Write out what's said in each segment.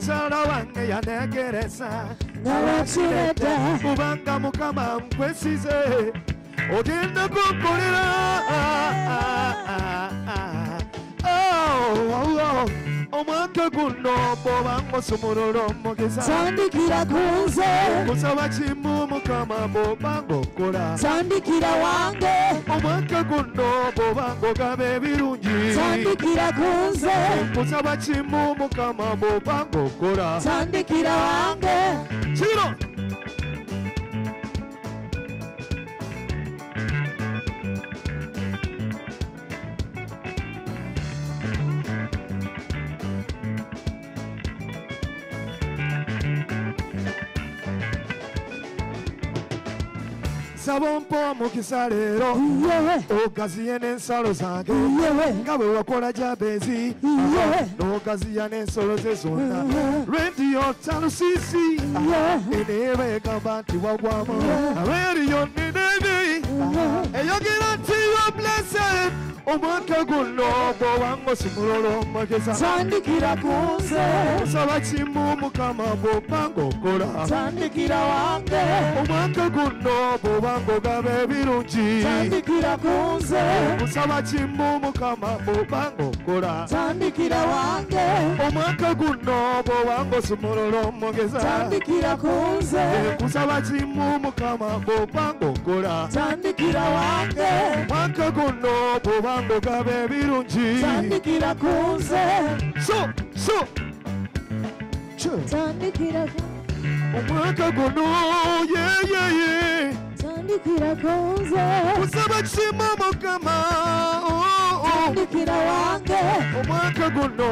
mukyala wange yanegereza Nabakireta kubanga Mukama nkwesize ogenda kunkolera omwaka guno bw'oba ng'osumulula omugeza tandikira kunze kusaba kimu Mukama bw'oba ng'okola tandikira wange omwaka guno bw'oba ng'ogaba ebirungi tandikira kunze kusaba kimu Mukama bw'oba ng'okola tandikira wange kiro saba mpa omukisa leero ogaziye n'ensalo zange nga bwe wakola Jabezi n'ogaziya n'ensolo ze zonna rediyo talusisi eneeba egamba nti wagwamu rediyo nenebi eyogera nti yo blessed omwaka guno bw'oba ng'osumulula omugeza tandikira kunze kusaba kimu Mukama bw'oba ng'okola tandikira wange omwaka guno bw'oba ng'ogaba ebirungi tandikira kunze kusaba kimu Mukama bw'oba ng'okola tandikira wange omwaka guno bw'oba ng'osumulula omugeza tandikira kunze kusaba kimu Mukama bw'oba ng'okola tandikira wange omwaka guno bw'oba ng'ogaba ebirungi tandikira kunze tandikira omwaka guno yeyeye tandikira kunze kusaba kimu Mukama tandikira wange omwaka guno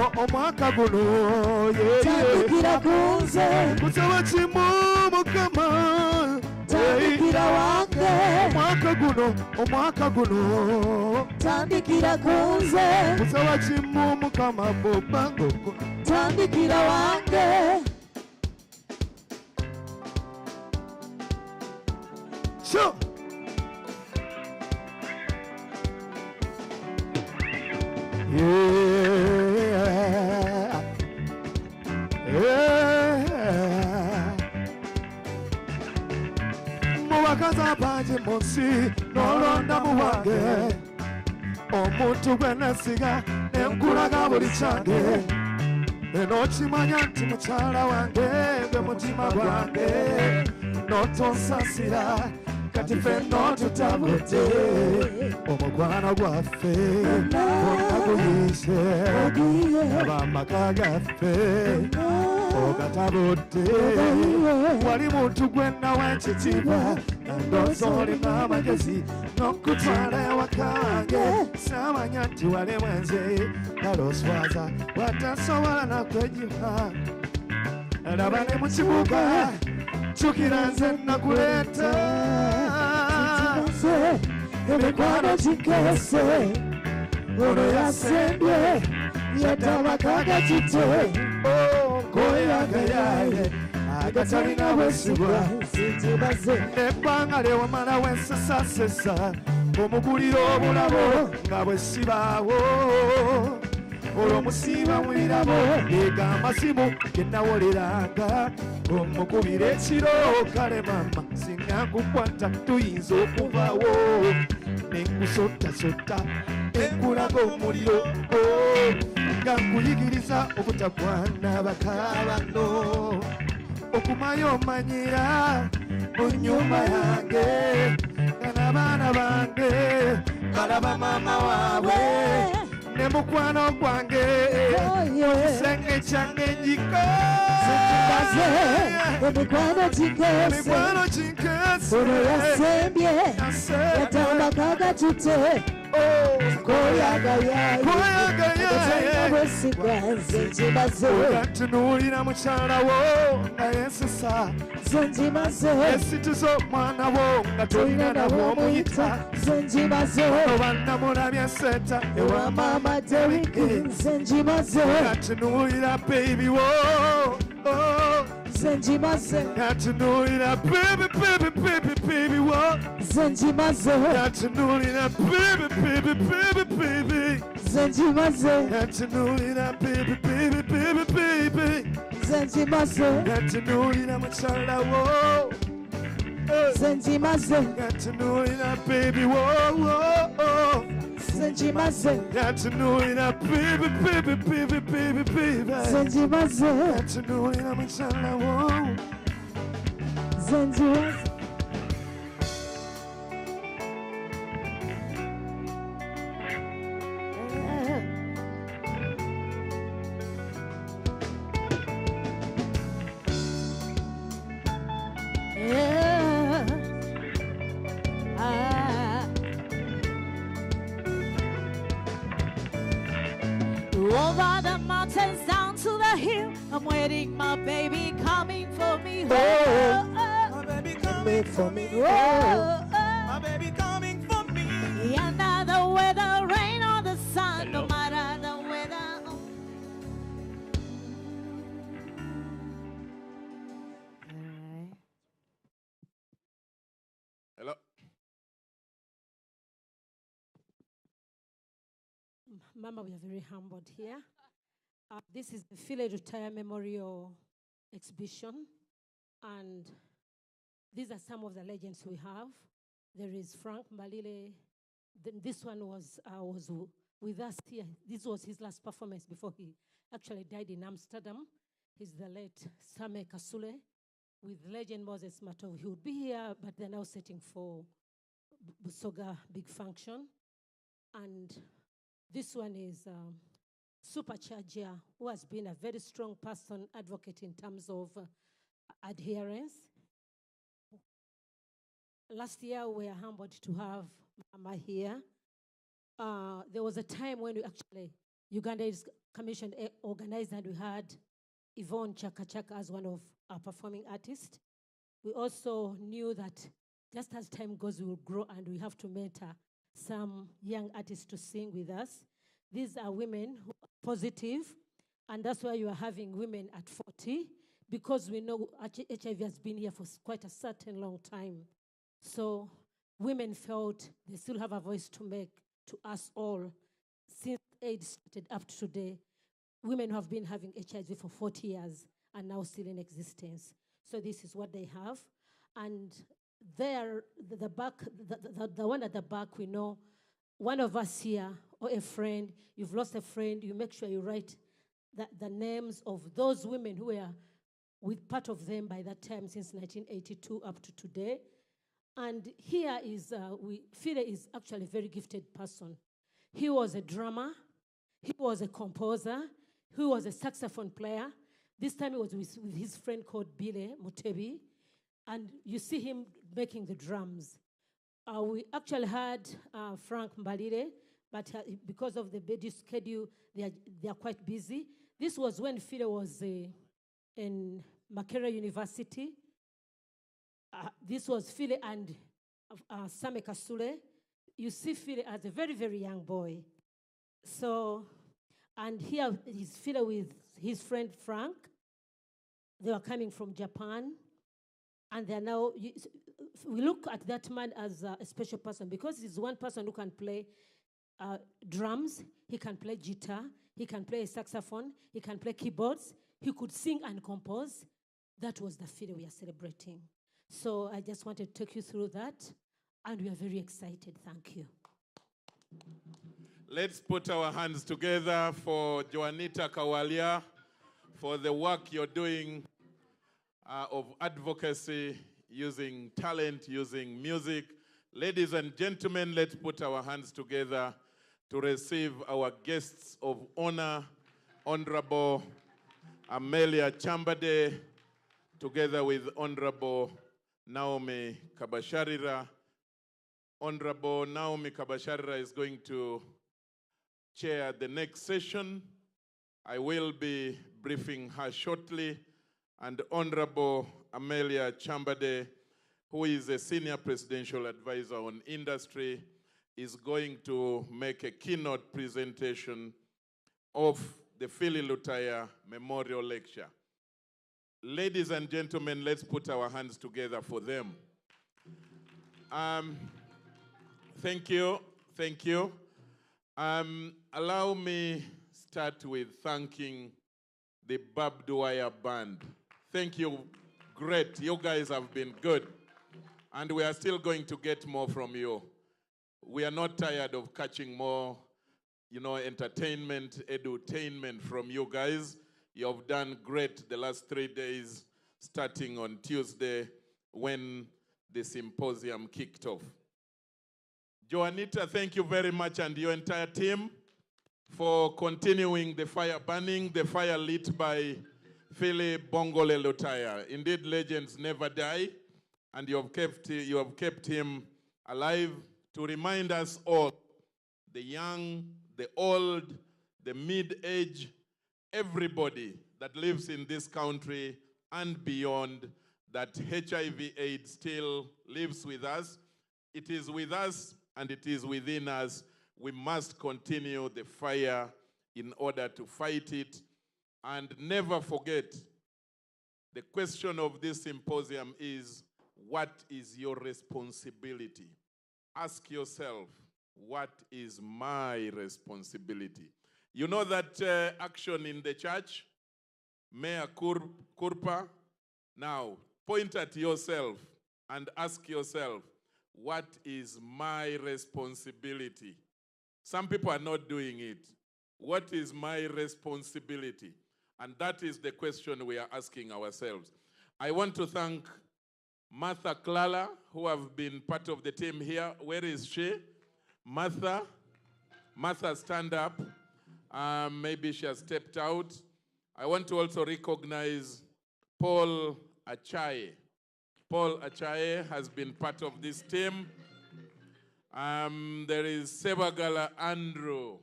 yeye tandikira kunze kusaba kimu Mukama tandikira wange omwaka guno tandikira kunze kusaba kimu Mukama bw'oba ng'okola tandikira wange sure mubakazi abangi mu nsi n'olonda mu wange omuntu gwe nesiga nenkulaga buli kyange n'okimanya nti mukyala wange gwe mutima gwange n'otonsasira kati ffenna tutabudde omukwano gwaffe gonna guyise ab'amaka gaffe ogatabudde wali muntu gwe nawa ekitiibwa ndowooza olina amagezi n'okutwala ewaka wange saamanya nti wali mwenze kale oswaza watasobola nakwegiha laba ne mu kibuga jjukira nze nakuleeta emikwano gikeese ono yasembye yatabakaga kite ngoyagayaye agatalina bwesigwa sinzibaze ebbanga lyewamala wensesasesa omugulira obulabo nga bwesibaawo olw'omusiiba mu birabo ega amasimu genawoleranga omukubira ekiro kale mama singa nkukwata tuyinza okuvaawo nenkusotasota enkulaga omuliro nga nkuyigiriza obutagwana bakabano okumanya omanyira mu nnyumba yange nga n'abaana bange balaba maama waabwe ne mukwano gwange ekisenge kyange njiko emikwano gikeese ono yasembye yatabakaga kite tunuulira mukyala wo nga yensisa esituza omwana wo nga tolina nabo omuyita obannamulabya senta ewa maama deriki nga tunuulira baby wo Natunulira baby wo Natunulira baby Natunulira baby Senzimaze, Gatunulira mukyala wo. senzimaze, Gatunulira baby wo. senzimaze, Gatunulira baby. senzimaze, Gatunulira mukyala wo. senzimaze. Over the mountains, down to the hill, I'm waiting, my baby coming for me. My baby coming for me. My baby coming for me. Under the weather, rain or the sun, no matter the weather. Hello. Mama, we are very humbled here. This is the Philly Retire Memorial Exhibition, and these are some of the legends we have. There is Frank Mbalile. This one was with us here. This was his last performance before he actually died in Amsterdam. He's the late Same Kasule with legend Moses Matov. He would be here, but they're now setting for Busoga big function. And this one is Supercharger, who has been a very strong person, advocate in terms of adherence. Last year, we were humbled to have Mama here. There was a time when we actually, Uganda's Commission organized, and we had Yvonne Chaka Chaka as one of our performing artists. We also knew that just as time goes, we will grow and we have to mentor some young artists to sing with us. These are women who are positive, and that's why you are having women at 40, because we know HIV has been here for quite a certain long time. So women felt they still have a voice to make to us all. Since AIDS started up to today, women who have been having HIV for 40 years are now still in existence. So this is what they have. And there, the one at the back, we know one of us here, or a friend, you've lost a friend, you make sure you write the names of those women who were with part of them by that time, since 1982 up to today. And here is, Fide is actually a very gifted person. He was a drummer, he was a composer, he was a saxophone player. This time he was with his friend called Bile Mutebi, and you see him making the drums. We actually had Frank Mbalile, but because of the busy schedule, they are quite busy. This was when Fide was in Makerere University. This was Fide and Same Kasule. You see Fide as a very, very young boy. So, and here is Fide with his friend Frank. They were coming from Japan. And they're now, we look at that man as a special person because he's one person who can play drums, he can play guitar, he can play a saxophone, he can play keyboards, he could sing and compose. That was the Fide we are celebrating. So I just wanted to take you through that, and we are very excited. Thank you. Let's put our hands together for Joanita Kawalia for the work you're doing of advocacy, using talent, using music. Ladies and gentlemen, let's put our hands together to receive our guests of honor, Honorable Amelia Chambade, together with Honorable Naomi Kabasharira. Honorable Naomi Kabasharira is going to chair the next session. I will be briefing her shortly. And Honorable Amelia Chambade, who is a senior presidential advisor on industry, is going to make a keynote presentation of the Philly Lutaya Memorial Lecture. Ladies and gentlemen, let's put our hands together for them. Thank you, thank you. Allow me start with thanking the barbed wire band. Thank you. Great. You guys have been good. And we are still going to get more from you. We are not tired of catching more, entertainment, edutainment from you guys. You have done great the last 3 days, starting on Tuesday when the symposium kicked off. Joanita, thank you very much, and your entire team for continuing the fire burning, the fire lit by Philip Bongole Lutaya. Indeed, legends never die, and you have kept him alive to remind us all, the young, the old, the mid-age, everybody that lives in this country and beyond, that HIV/AIDS still lives with us. It is with us and it is within us. We must continue the fire in order to fight it. And never forget, the question of this symposium is, what is your responsibility? Ask yourself, what is my responsibility? You know that action in the church, Mea Culpa? Now, point at yourself and ask yourself, what is my responsibility? Some people are not doing it. What is my responsibility? And that is the question we are asking ourselves. I want to thank Martha Clara, who have been part of the team here. Where is she? Martha? Martha, stand up. Maybe she has stepped out. I want to also recognize Paul Achaye. Paul Achaye has been part of this team. There is Sebagala Andrew.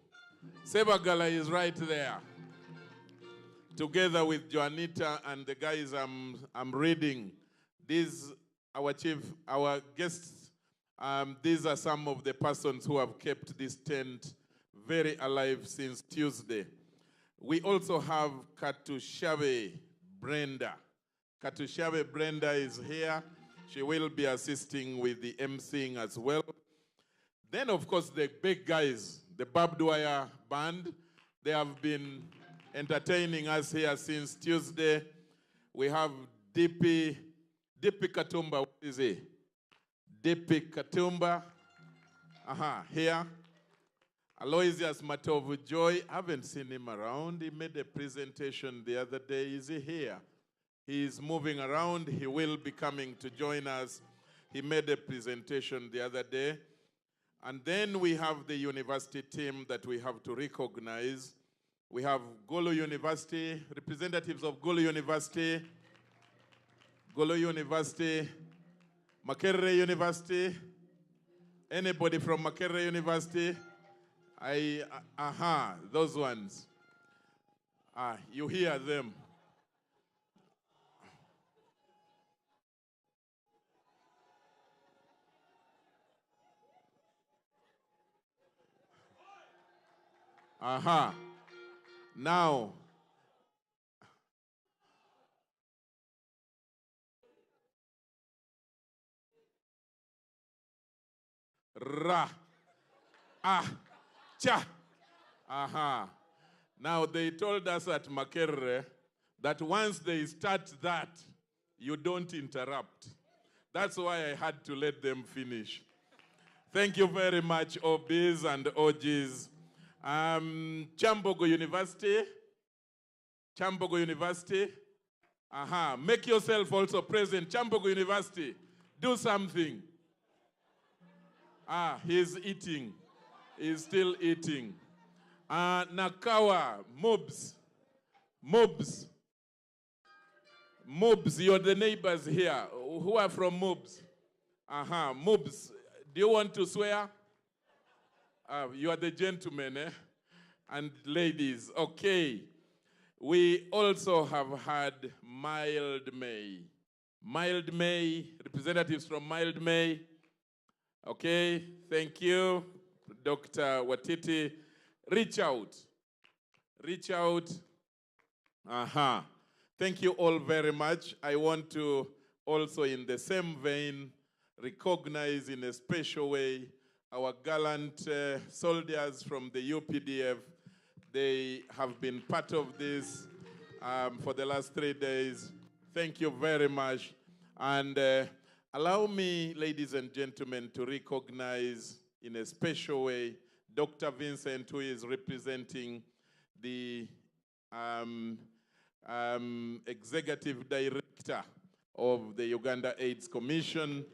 Sebagala is right there, together with Joanita and the guys I'm reading. These, our guests, these are some of the persons who have kept this tent very alive since Tuesday. We also have Katushabe Brenda. Katushabe Brenda is here. She will be assisting with the emceeing as well. Then, of course, the big guys, the barbed wire band, they have been entertaining us here since Tuesday. We have DP Katumba, what is he? DP Katumba, here. Aloysius Matovu Joy, I haven't seen him around. He made a presentation the other day. Is he here? He is moving around. He will be coming to join us. He made a presentation the other day. And then we have the university team that we have to recognize. We have Golo University, representatives of Golo University, Makerere University. Anybody from Makerere University? Those ones. You hear them. Now, Now, they told us at Makerere that once they start that, you don't interrupt. That's why I had to let them finish. Thank you very much, OBs and OGs. Chambogo University. Make yourself also present. Chambogo University, do something. He's eating. He's still eating. Nakawa, Mobs, you're the neighbors here. Who are from Mobs? Mobs, do you want to swear? You are the gentlemen, and ladies. Okay. We also have had Mild May. Mild May, representatives from Mild May. Okay, thank you, Dr. Watiti. Reach out. Thank you all very much. I want to also, in the same vein, recognize in a special way our gallant soldiers from the UPDF. They have been part of this for the last 3 days. Thank you very much. And allow me, ladies and gentlemen, to recognize in a special way Dr. Vincent, who is representing the executive director of the Uganda AIDS Commission,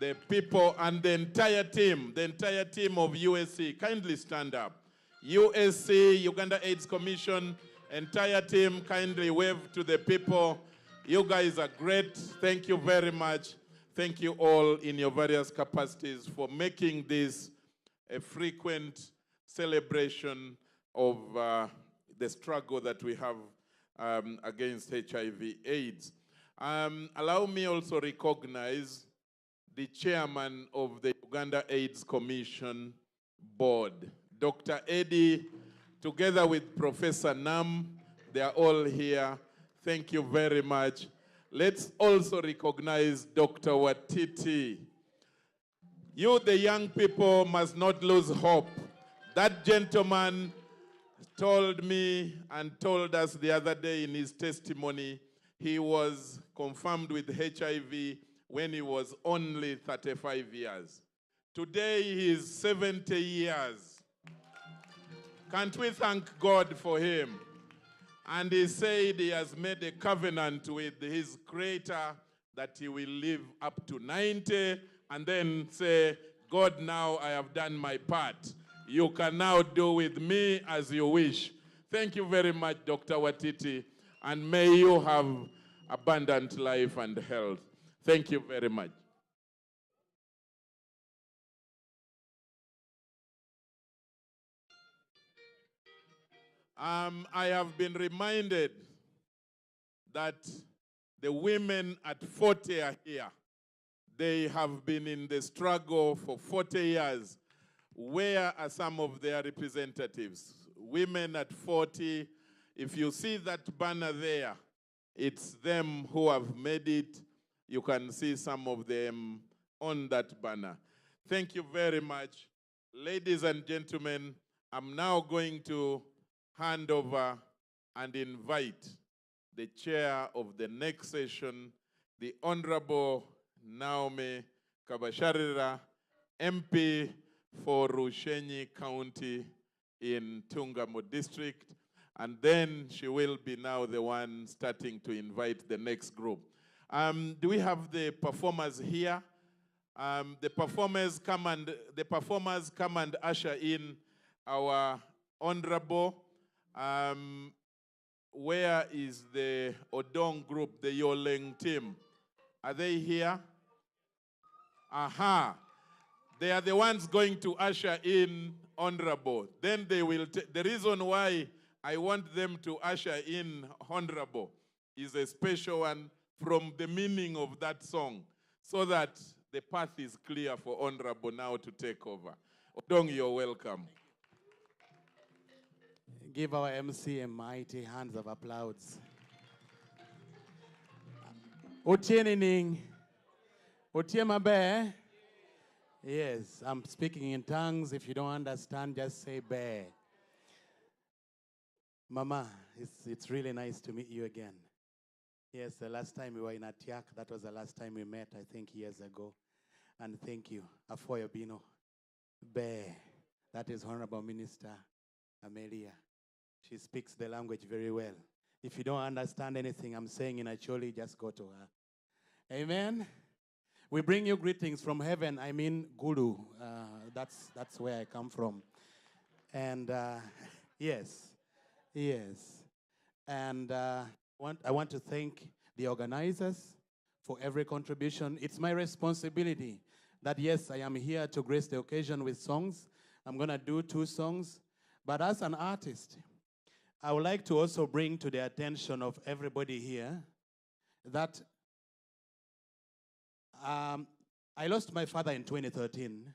the people and the entire team of USC. Kindly stand up. USC, Uganda AIDS Commission, entire team, kindly wave to the people. You guys are great. Thank you very much. Thank you all in your various capacities for making this a frequent celebration of the struggle that we have against HIV/AIDS. Allow me also recognize the chairman of the Uganda AIDS Commission Board, Dr. Eddie, together with Professor Nam. They are all here. Thank you very much. Let's also recognize Dr. Watiti. You, the young people, must not lose hope. That gentleman told me and told us the other day in his testimony, he was confirmed with HIV when he was only 35 years. Today he is 70 years. Can't we thank God for him? And he said he has made a covenant with his Creator that he will live up to 90 and then say, God, now I have done my part. You can now do with me as you wish. Thank you very much, Dr. Watiti, and may you have abundant life and health. Thank you very much. I have been reminded that the women at 40 are here. They have been in the struggle for 40 years. Where are some of their representatives? Women at 40, if you see that banner there, it's them who have made it. You can see some of them on that banner. Thank you very much. Ladies and gentlemen, I'm now going to hand over and invite the chair of the next session, the Honorable Naomi Kabasharira, MP for Rushenyi County in Tungamo District. And then she will be now the one starting to invite the next group. Do we have the performers here? The performers come and usher in our Honorable. Where is the Odong group, the Yoleng team? Are they here? Aha. They are the ones going to usher in Honorable. Then they will, the reason why I want them to usher in Honorable is a special one from the meaning of that song, so that the path is clear for Honorable now to take over. Odong, you're welcome. Give our MC a mighty hands of applause. Otiening, Otiemabe. Yes, I'm speaking in tongues. If you don't understand, just say bear. Mama, it's really nice to meet you again. Yes, the last time we were in Atiak, that was the last time we met, I think years ago. And thank you, Afoya Bino. Bear, that is Honorable Minister Amelia. She speaks the language very well. If you don't understand anything I'm saying in Acholi, just go to her. Amen. We bring you greetings from heaven. I mean, Guru. That's where I come from. And yes. And I want to thank the organizers for every contribution. It's my responsibility that, yes, I am here to grace the occasion with songs. I'm going to do 2 songs. But as an artist, I would like to also bring to the attention of everybody here that I lost my father in 2013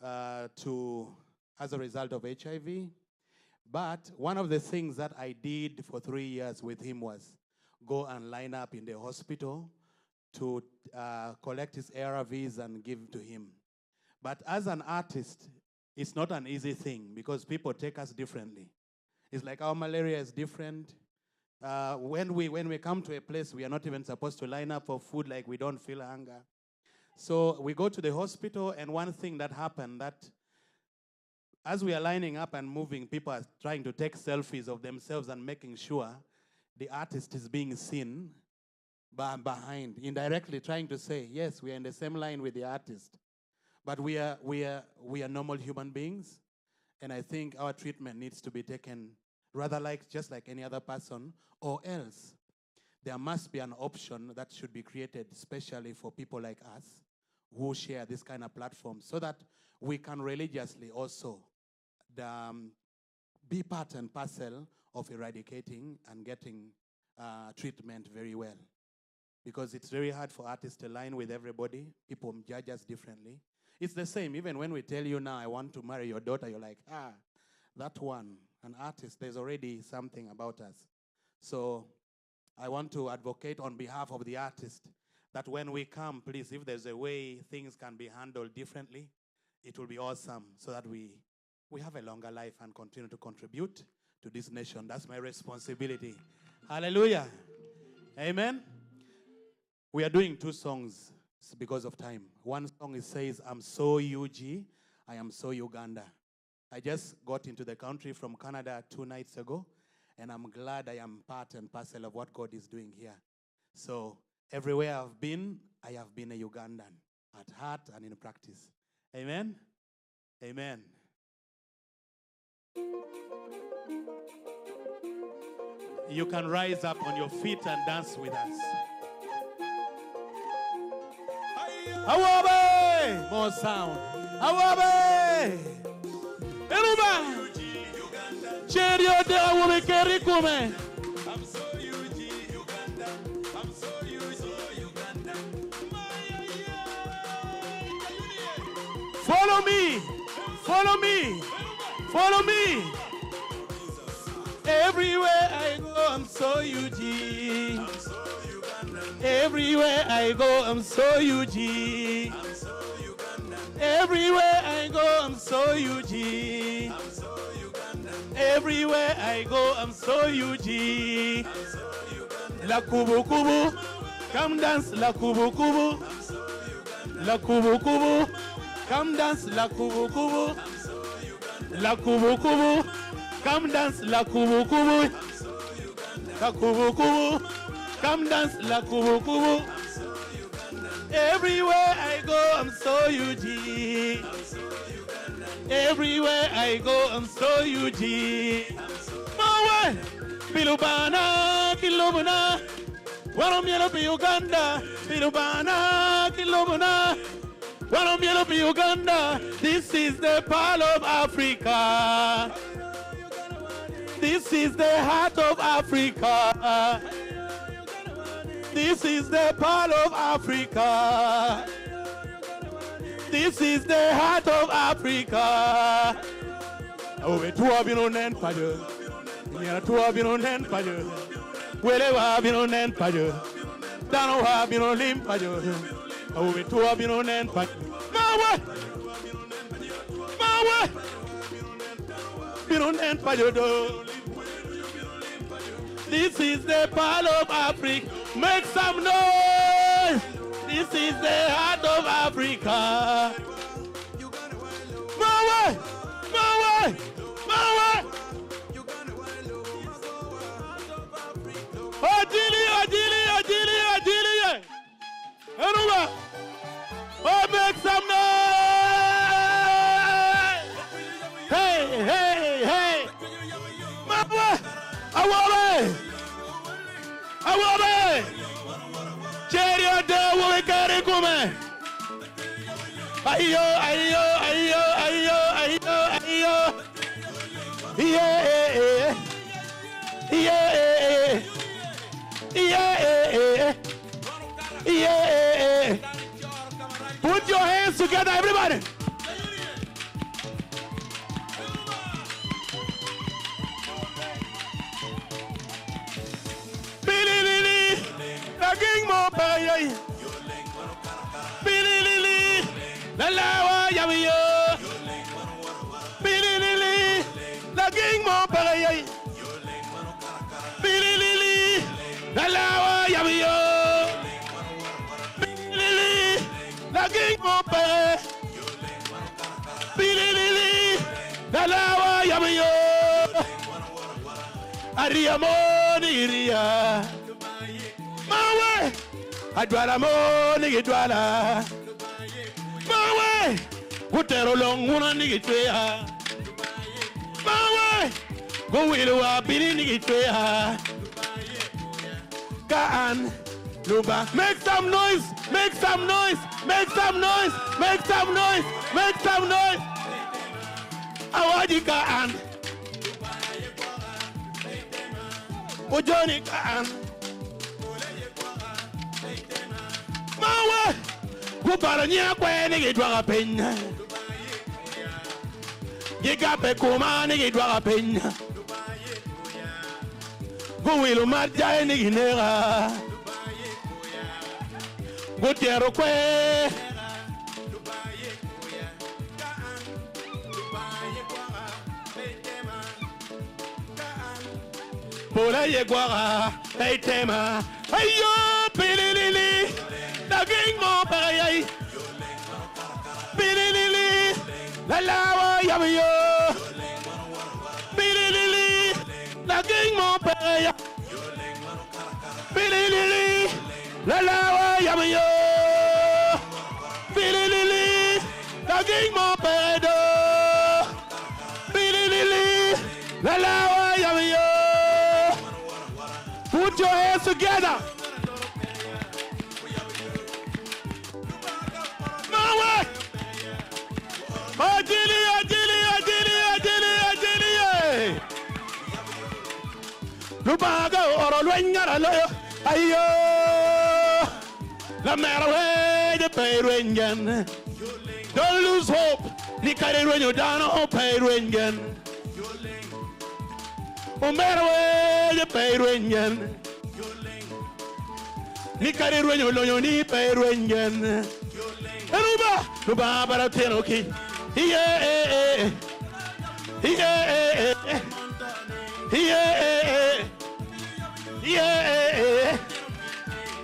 as a result of HIV. But one of the things that I did for 3 years with him was go and line up in the hospital to collect his ARVs and give to him. But as an artist, it's not an easy thing because people take us differently. It's like our malaria is different, When we come to a place, we are not even supposed to line up for food, like we don't feel hunger. So we go to the hospital, and one thing that happened, that as we are lining up and moving, people are trying to take selfies of themselves and making sure the artist is being seen behind, indirectly trying to say, yes, we are in the same line with the artist. But we are normal human beings, and I think our treatment needs to be taken rather just like any other person, or else there must be an option that should be created especially for people like us who share this kind of platform, so that we can religiously also be part and parcel of eradicating and getting treatment very well. Because it's very hard for artists to align with everybody. People judge us differently. It's the same, even when we tell you now, I want to marry your daughter, you're like, that one, an artist, there's already something about us. So I want to advocate on behalf of the artist that when we come, please, if there's a way things can be handled differently, it will be awesome, so that we have a longer life and continue to contribute to this nation. That's my responsibility. Hallelujah. Amen. We are doing 2 songs because of time. One song says, I'm so UG, I am so Uganda. I just got into the country from Canada 2 nights ago, and I'm glad I am part and parcel of what God is doing here. So everywhere I've been, I have been a Ugandan, at heart and in practice. Amen? Amen. You can rise up on your feet and dance with us. Awabe! More sound. Awabe! Eruba! Cherio de awabe kerikume. I'm so UG Uganda. I'm so UG Uganda. Follow me. Follow me. Follow me. Everywhere I go, I'm so UG. I'm so Ugandan. Everywhere I go, I'm so UG. I'm so Ugandan. Everywhere I go, I'm so UG. I'm so Ugandan. Everywhere I go, I'm so UG. I'm so Ugandan. La kubu kubu, come dance la kubu kubu. I'm so Ugandan. La kubu kubu, come dance la kubu kubu. I'm so Ugandan. La kubu kubu. Come dance la kubu kubu. La kubu kubu. Come dance la kubu kubu. Everywhere I go, I'm so UG. Everywhere I go, I'm so UG. Mawe, Bilubana, Kilobana. Warom yellow be Uganda. Bilubana, Kilobana. Warom yellow be Uganda. This is the pearl of Africa. This is the heart of Africa. This is the pearl of Africa. This is the heart of Africa. Oh, we two have been on end, Padu. We are two have been on end, Padu. Wherever have been on end, Padu. Down have been on limb, Padu. Oh, we two have been on end, Padu. Mawa! Mawa! Been on end, Padu. This is the pearl of Africa. Make some noise. This is the heart of Africa. Mawe! Mawe! Mawe! Adili, Adili, Adili, Adili. Aruba. Oh, make some noise. Hey, hey, hey. Mawe! Awabe! Awabe! Cherio de awabe karikume! Ayo, ayo, ayo, ayo, ayo, ayo! Yeah, yeah, yeah, yeah. Put your hands together, everybody! King Mopay, Billy Lily, the Lawa Yamio, Billy Lily, the King Mopay, Billy Lily, king mope. Bilili, Dalawa Yamayo. Aria Moni Ria. Mawe, Adwala Moni Dwala. Mawe, Gutero Long Munanigitwea. Mawe, Go Willowa Bilinigitwea. Gaan, Luba, make some noise, make some noise, make some noise, make some noise, make some noise. Awaji Gaan, Ujoni Gaan, Mawa, Gubaranya Kweni Gidwaga Pena, Gigape Kumani Gidwaga Pena, Guilu Marja Niginera. Gutiero kwe Pola yegwara Peitema Ayo Pililili Naging mo parayay Pililili Lalawa Yamayo Pililili Naging mo parayay Pililili Lalawa Yamayo Pililili Naging mo pedo Pililili Lalawa Yamayo. Put your hands together. Mawe Adili Adili Adili Adili Adili Lubaga oro lwengara loyo ayo La Maraway, the Payringen. Don't lose hope. Nikari when you're down on Payringen. Oh, Maraway, the Payringen. Nikari when you're on Payringen. Luba, but I'll tell okay. Yeah, yeah, yeah, yeah.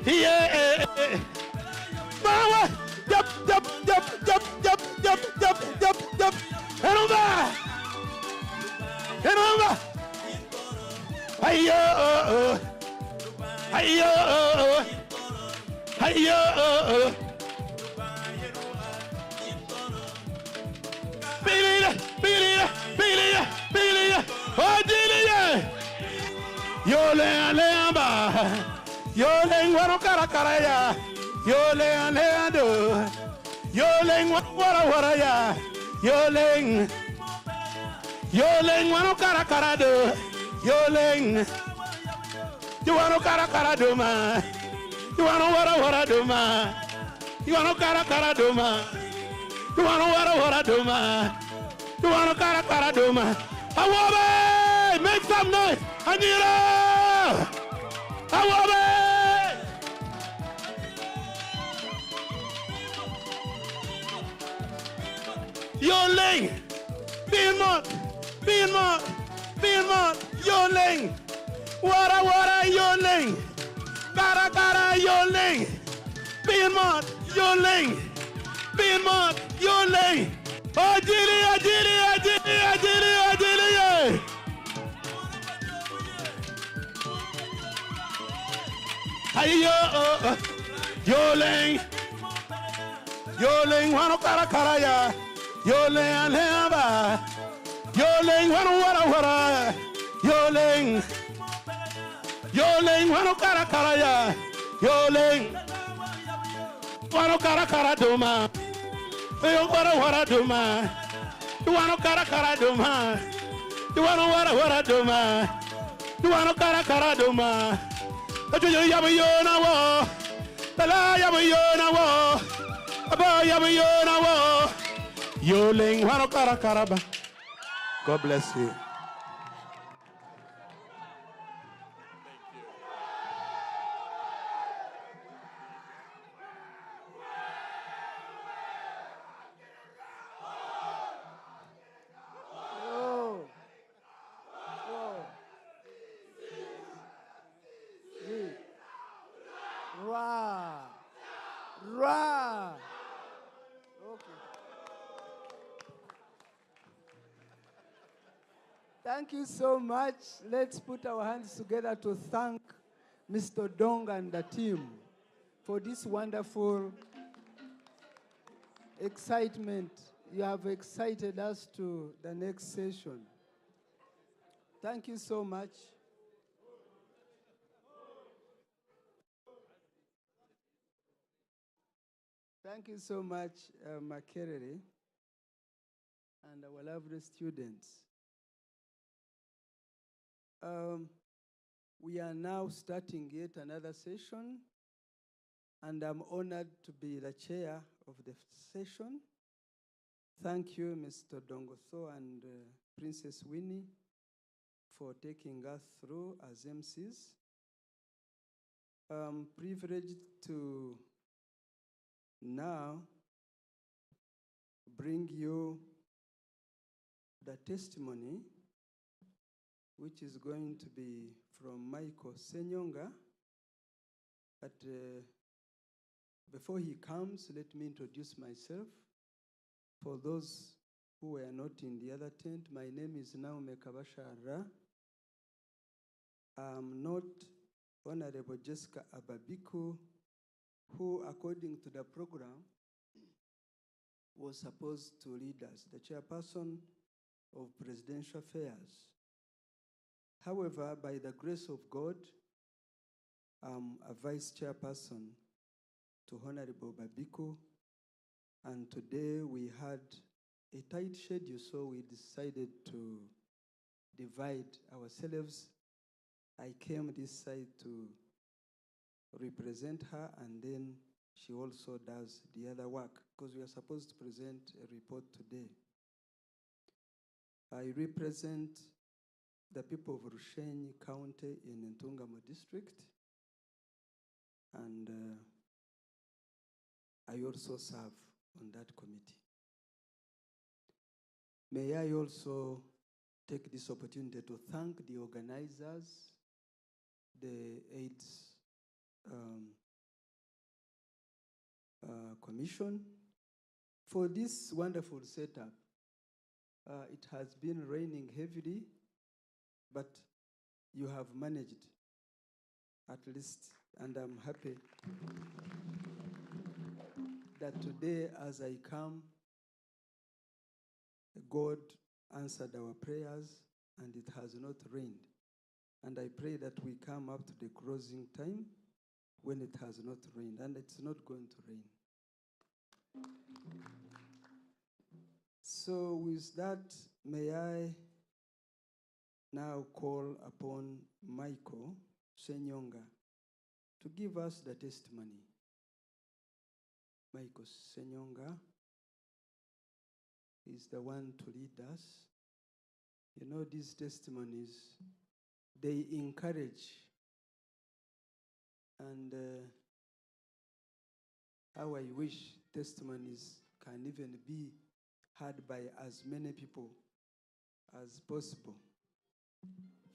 Yeah, Mama, yup, yup, yup, yup, yup, yup, yup, yup, yup, and over, Hiyo, hiyo, hiyo, Billy, oh, Dilly, Yole, Yoleng waro karakaraya, Yoleng leando, Yoleng wara ya, Yoleng waro karakarado, Yoleng, you waro karakarado ma, you waro wara do ma, you waro karakarado ma, you waro wara do ma, you waro karakarado ma. Awobe, make some noise, Anira, Awobe. Yoleng, Bilmont, Yoleng, Wara, Yoleng, Kara, Yoleng, Bilmont, Yoleng, Ajili, Ayo, Yoleng, wano kara ya. Yoleng leba, Yoleng wara, Yoleng wano kara ya, Yoleng wano kara doma, yo wara doma, you wano kara doma, you wano wara doma, you wano kara doma, ajo yabu na wo, tala yabu na wo, aba yabu na wo. Yoleng wano karakaraba. God bless you. Thank you so much. Let's put our hands together to thank Mr. Dong and the team for this wonderful excitement. You have excited us to the next session. Thank you so much. Thank you so much, Makerere, and our lovely students. We are now starting yet another session, and I'm honored to be the chair of the session. Thank you, Mr. Dongoso and Princess Winnie, for taking us through as MCs. I'm privileged to now bring you the testimony, which is going to be from Michael Senyonga. But before he comes, let me introduce myself. For those who were not in the other tent, my name is Naume Kabashara. I'm not Honorable Jessica Ababiku, who, according to the program, was supposed to lead us, the chairperson of Presidential Affairs. However, by the grace of God, I'm a vice chairperson to Honorable Babiku, and today we had a tight schedule, so we decided to divide ourselves. I came this side to represent her, and then she also does the other work, because we are supposed to present a report today. I represent the people of Rushenyi County in Ntungamo District, and I also serve on that committee. May I also take this opportunity to thank the organizers, the AIDS Commission, for this wonderful setup. It has been raining heavily, but you have managed at least, and I'm happy that today as I come, God answered our prayers and it has not rained. And I pray that we come up to the closing time when it has not rained, and it's not going to rain. So with that, may I now call upon Michael Senyonga to give us the testimony. Michael Senyonga is the one to lead us. You know, these testimonies, they encourage, and how I wish testimonies can even be heard by as many people as possible.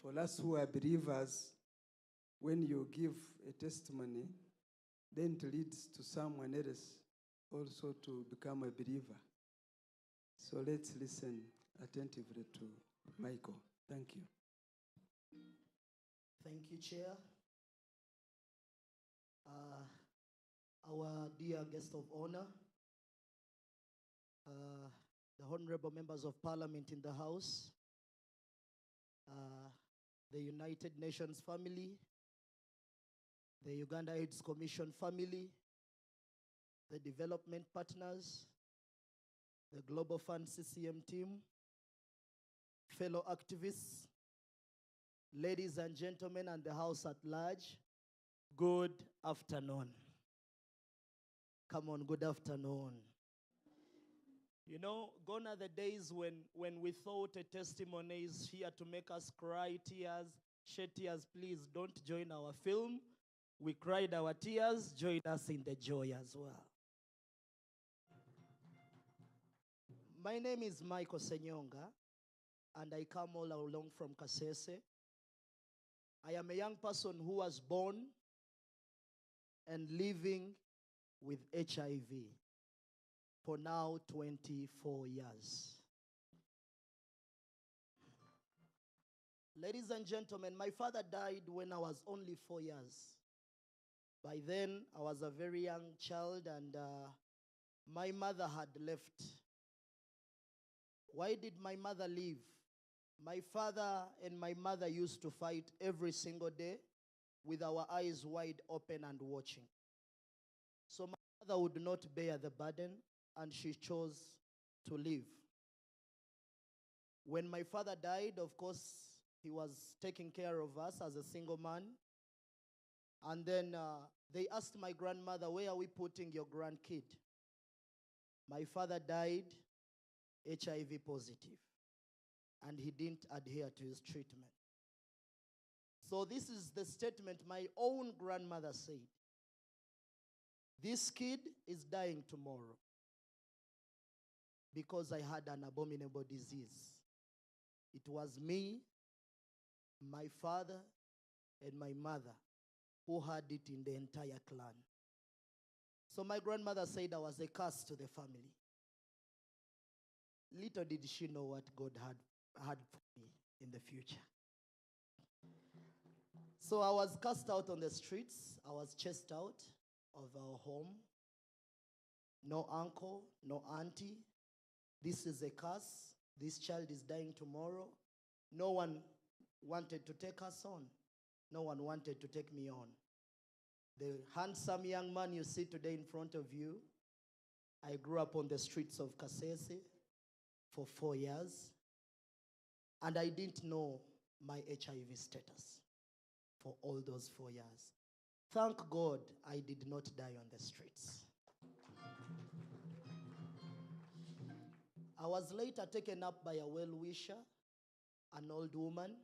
For us who are believers, when you give a testimony, then it leads to someone else also to become a believer. So let's listen attentively to Michael. Thank you. Thank you, Chair. Our dear guest of honor, the honorable members of parliament in the house, the United Nations family, the Uganda AIDS Commission family, the development partners, the Global Fund CCM team, fellow activists, ladies and gentlemen, and the house at large, good afternoon. Come on, good afternoon. You know, gone are the days when we thought a testimony is here to make us cry tears, shed tears. Please don't join our film. We cried our tears, join us in the joy as well. My name is Michael Senyonga, and I come all along from Kasese. I am a young person who was born and living with HIV for now 24 years. Ladies and gentlemen, my father died when I was only 4 years. By then, I was a very young child, and my mother had left. Why did my mother leave? My father and my mother used to fight every single day with our eyes wide open and watching. So my mother would not bear the burden, and she chose to leave. When my father died, of course, he was taking care of us as a single man. And then they asked my grandmother, "Where are we putting your grandkid?" My father died HIV positive, and he didn't adhere to his treatment. So this is the statement my own grandmother said. "This kid is dying tomorrow because I had an abominable disease. It was me, my father, and my mother who had it in the entire clan." So my grandmother said I was a curse to the family. Little did she know what God had for me in the future. So I was cast out on the streets. I was chased out of our home. No uncle, no auntie. This is a curse. This child is dying tomorrow. No one wanted to take us on. No one wanted to take me on. The handsome young man you see today in front of you, I grew up on the streets of Kasese for 4 years, and I didn't know my HIV status for all those 4 years. Thank God I did not die on the streets. I was later taken up by a well-wisher, an old woman.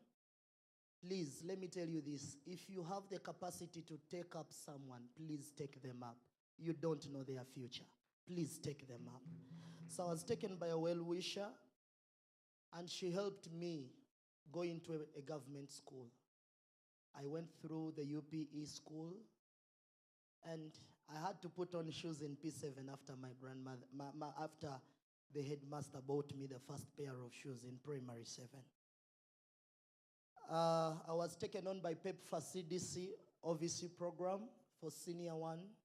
Please, let me tell you this. If you have the capacity to take up someone, please take them up. You don't know their future. Please take them up. So I was taken by a well-wisher, and she helped me go into a government school. I went through the UPE school, and I had to put on shoes in P7 after my grandmother, after the headmaster bought me the first pair of shoes in primary 7. I was taken on by PEPFAR CDC OVC program for senior 1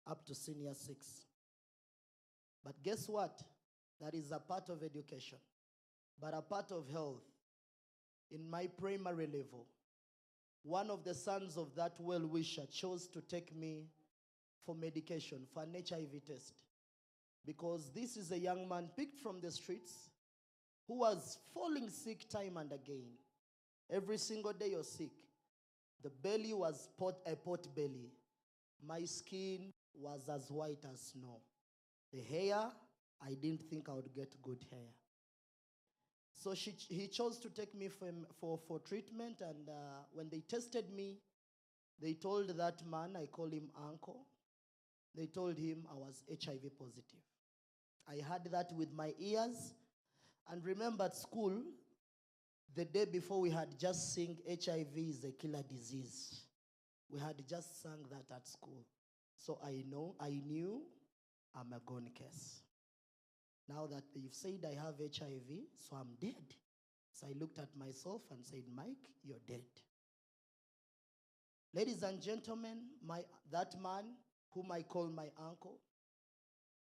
up to senior 6. But guess what? That is a part of education, but a part of health. In my primary level, one of the sons of that well-wisher chose to take me for medication, for an HIV test, because this is a young man picked from the streets who was falling sick time and again. Every single day you're sick. The belly was a pot belly. My skin was as white as snow. The hair, I didn't think I would get good hair. So he chose to take me for treatment, and when they tested me, they told that man, I call him uncle, they told him I was HIV positive. I heard that with my ears, and remember at school, the day before we had just sung HIV is a killer disease. We had just sung that at school. So I knew I'm a gone case. Now that you've said I have HIV, so I'm dead. So I looked at myself and said, "Mike, you're dead." Ladies and gentlemen, that man, whom I call my uncle,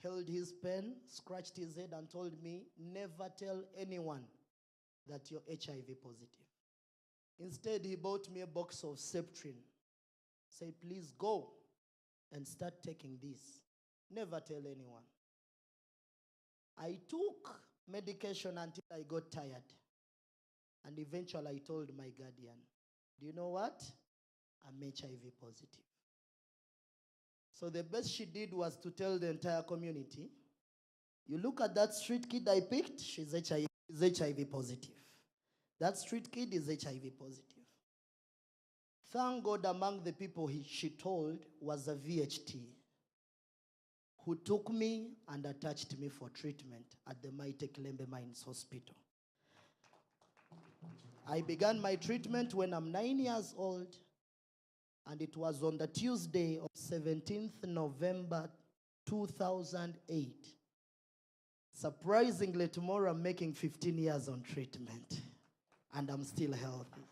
held his pen, scratched his head, and told me, "Never tell anyone that you're HIV positive." Instead, he bought me a box of Septrin. Say, "Please go and start taking this. Never tell anyone." I took medication until I got tired. And eventually I told my guardian, "Do you know what? I'm HIV positive." So the best she did was to tell the entire community, "You look at that street kid I picked, she's HIV positive. That street kid is HIV positive." Thank God, among the people she told was a VHT who took me and attached me for treatment at the Maite Kilembe Mines Hospital. I began my treatment when I'm 9 years old, and it was on the Tuesday of 17th November 2008. Surprisingly, tomorrow I'm making 15 years on treatment. and I'm still healthy.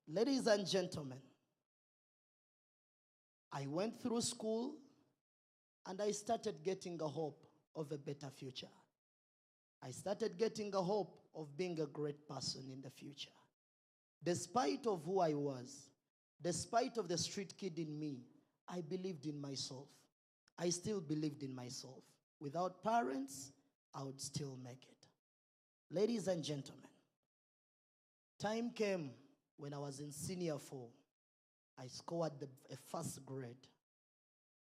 Ladies and gentlemen, I went through school and I started getting a hope of a better future. I started getting a hope of being a great person in the future. Despite of who I was, despite of the street kid in me, I believed in myself. I still believed in myself. Without parents, I would still make it. Ladies and gentlemen, time came when I was in senior 4. I scored a first grade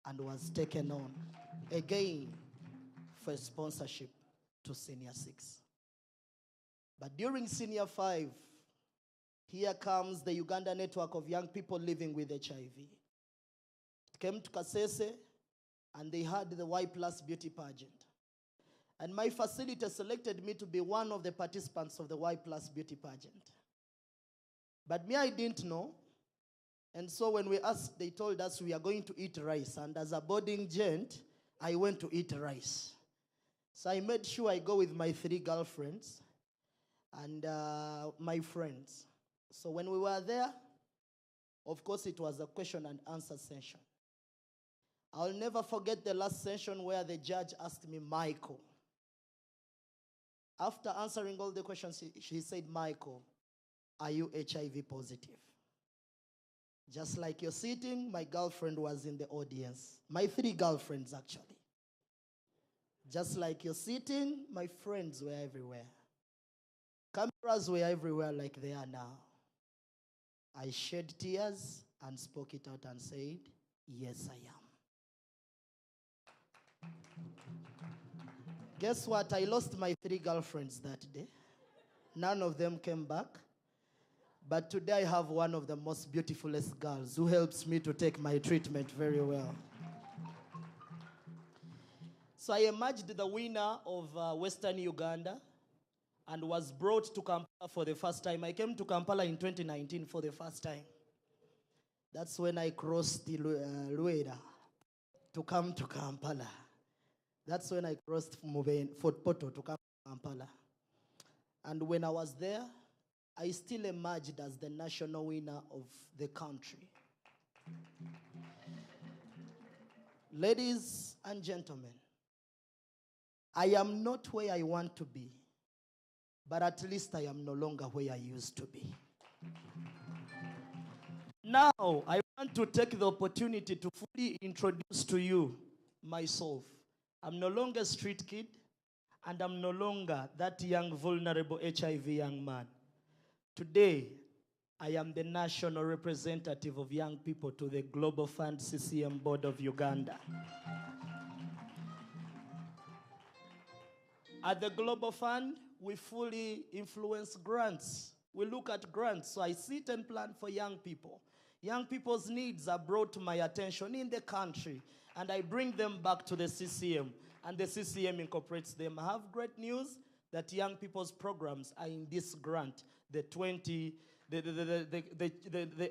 and was taken on again for sponsorship to senior 6. But during senior 5, here comes the Uganda network of young people living with HIV. It came to Kasese and they had the Y Plus beauty pageant. And my facility selected me to be one of the participants of the Y Plus beauty pageant. But me, I didn't know. And so when we asked, they told us we are going to eat rice. And as a boarding gent, I went to eat rice. So I made sure I go with my 3 girlfriends and my friends. So when we were there, of course, it was a question and answer session. I'll never forget the last session where the judge asked me, Michael. After answering all the questions, she said, Michael, are you HIV positive? Just like you're sitting, my girlfriend was in the audience. My 3 girlfriends, actually. Just like you're sitting, my friends were everywhere. Cameras were everywhere like they are now. I shed tears and spoke it out and said, yes, I am. Guess what? I lost my 3 girlfriends that day. None of them came back. But today I have one of the most beautifulest girls who helps me to take my treatment very well. So I emerged the winner of Western Uganda and was brought to Kampala for the first time. I came to Kampala in 2019 for the first time. That's when I crossed the Lueda to come to Kampala. That's when I crossed Fort Poto to come to Kampala. And when I was there, I still emerged as the national winner of the country. Ladies and gentlemen, I am not where I want to be, but at least I am no longer where I used to be. Now, I want to take the opportunity to fully introduce to you myself. I'm no longer a street kid, and I'm no longer that young, vulnerable HIV young man. Today, I am the national representative of young people to the Global Fund CCM Board of Uganda. At the Global Fund, we fully influence grants. We look at grants. So I sit and plan for young people. Young people's needs are brought to my attention in the country, and I bring them back to the CCM, and the CCM incorporates them. I have great news that young people's programs are in this grant, the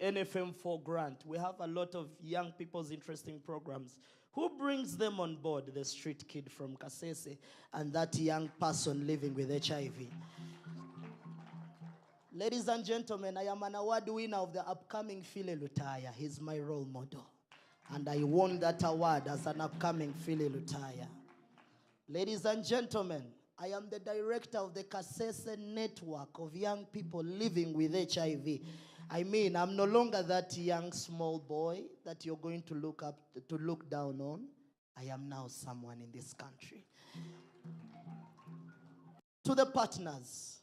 NFM4 grant. We have a lot of young people's interesting programs. Who brings them on board? The street kid from Kasese and that young person living with HIV. Ladies and gentlemen, I am an award winner of the upcoming Phile Lutaya. He's my role model. And I won that award as an upcoming Phile Lutaya. Ladies and gentlemen, I am the director of the Kasese network of young people living with HIV. I mean, I'm no longer that young small boy that you're going to look down on. I am now someone in this country. To the partners,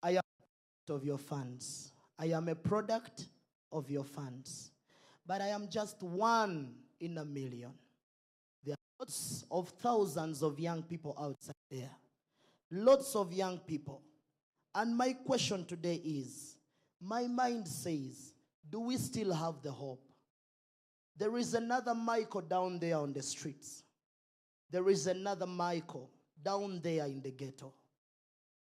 I am a product of your funds. I am a product of your funds. But I am just one in a million. There are lots of thousands of young people outside there. Lots of young people. And my question today is, my mind says, do we still have the hope? There is another Michael down there on the streets. There is another Michael down there in the ghetto.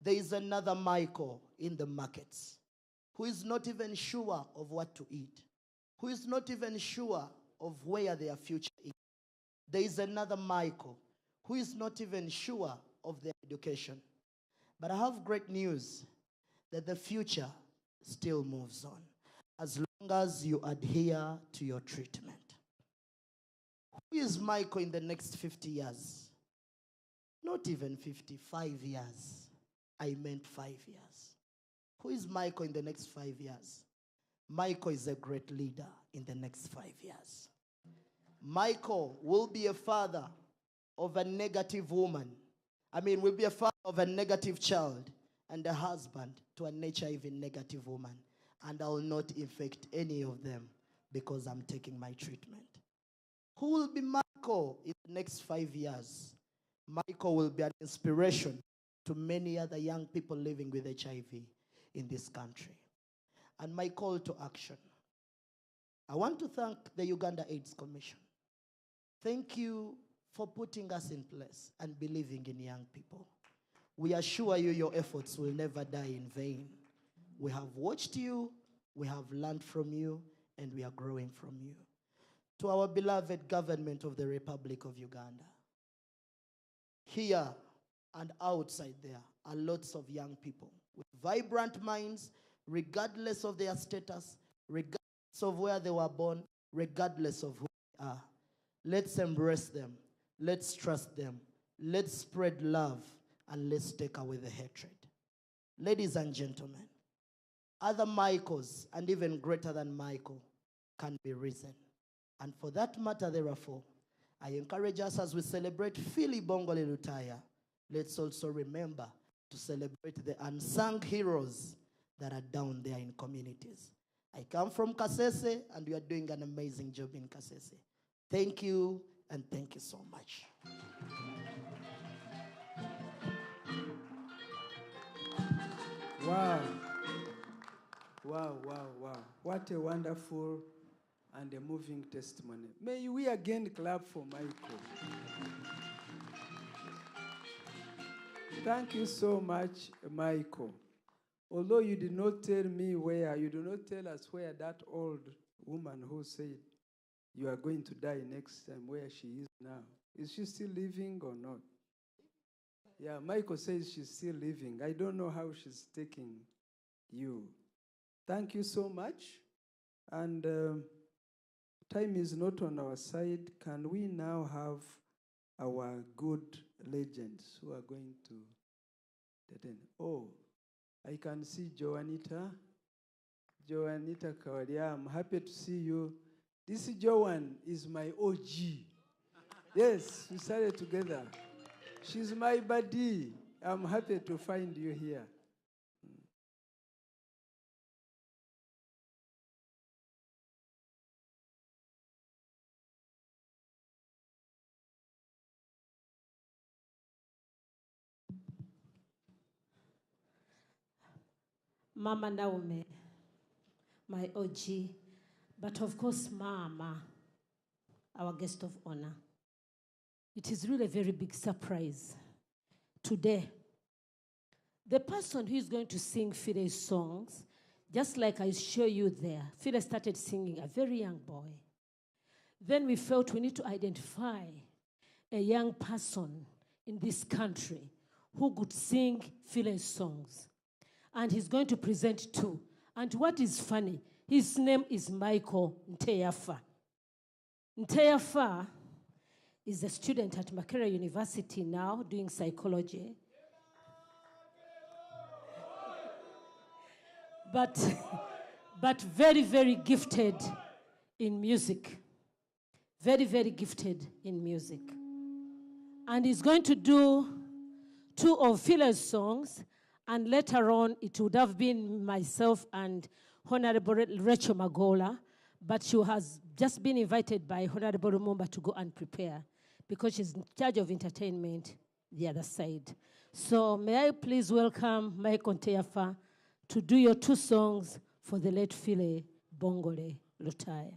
There is another Michael in the markets who is not even sure of what to eat, who is not even sure of where their future is. There is another Michael who is not even sure of their education. But I have great news that the future still moves on as long as you adhere to your treatment. Who is Michael in the next 50 years? Not even 55 years. I meant 5 years. Who is Michael in the next 5 years? Michael is a great leader in the next 5 years. Michael will be a father of a negative woman. Will be a father of a negative child and a husband to an HIV negative woman. And I will not infect any of them because I'm taking my treatment. Who will be Michael in the next 5 years? Michael will be an inspiration to many other young people living with HIV in this country. And my call to action. I want to thank the Uganda AIDS Commission. Thank you for putting us in place and believing in young people. We assure you your efforts will never die in vain. We have watched you, we have learned from you, and we are growing from you. To our beloved government of the Republic of Uganda, here and outside there are lots of young people with vibrant minds, regardless of their status, regardless of where they were born, regardless of who they are. Let's embrace them. Let's trust them. Let's spread love, and let's take away the hatred. Ladies and gentlemen, other Michaels, and even greater than Michael, can be risen. And for that matter, therefore, I encourage us as we celebrate Phili Bongole Lutaya, let's also remember to celebrate the unsung heroes that are down there in communities. I come from Kasese, and we are doing an amazing job in Kasese. Thank you, and thank you so much. Wow. Wow, wow, wow. What a wonderful and a moving testimony. May we again clap for Michael. Thank you so much, Michael. Although you did not tell me where, you do not tell us where that old woman who said you are going to die next time, where she is now. Is she still living or not? Yeah, Michael says she's still living. I don't know how she's taking you. Thank you so much. And time is not on our side. Can we now have our good legends who are going to attend? Oh, I can see Joanita. Joanita Kawalia, I'm happy to see you. This Joan is my OG. Yes, we started together. She's my buddy. I'm happy to find you here. Mama Naume, my OG, but of course Mama, our guest of honor. It is really a very big surprise today. The person who is going to sing Phile's songs, just like I show you there, Phile started singing a very young boy. Then we felt we need to identify a young person in this country who could sing Phile's songs. And he's going to present two. And what is funny, his name is Michael Nteyafa. Nteyafa is a student at Makerere University now doing psychology. But very, very gifted in music. Very, very gifted in music. And he's going to do two of Phile's songs, and later on it would have been myself and Honorable Rachel Magola, but she has just been invited by Honorable Lumumba to go and prepare because she's in charge of entertainment the other side. So may I please welcome Michael Nteyafa to do your two songs for the late Phile Bongole Lutaya.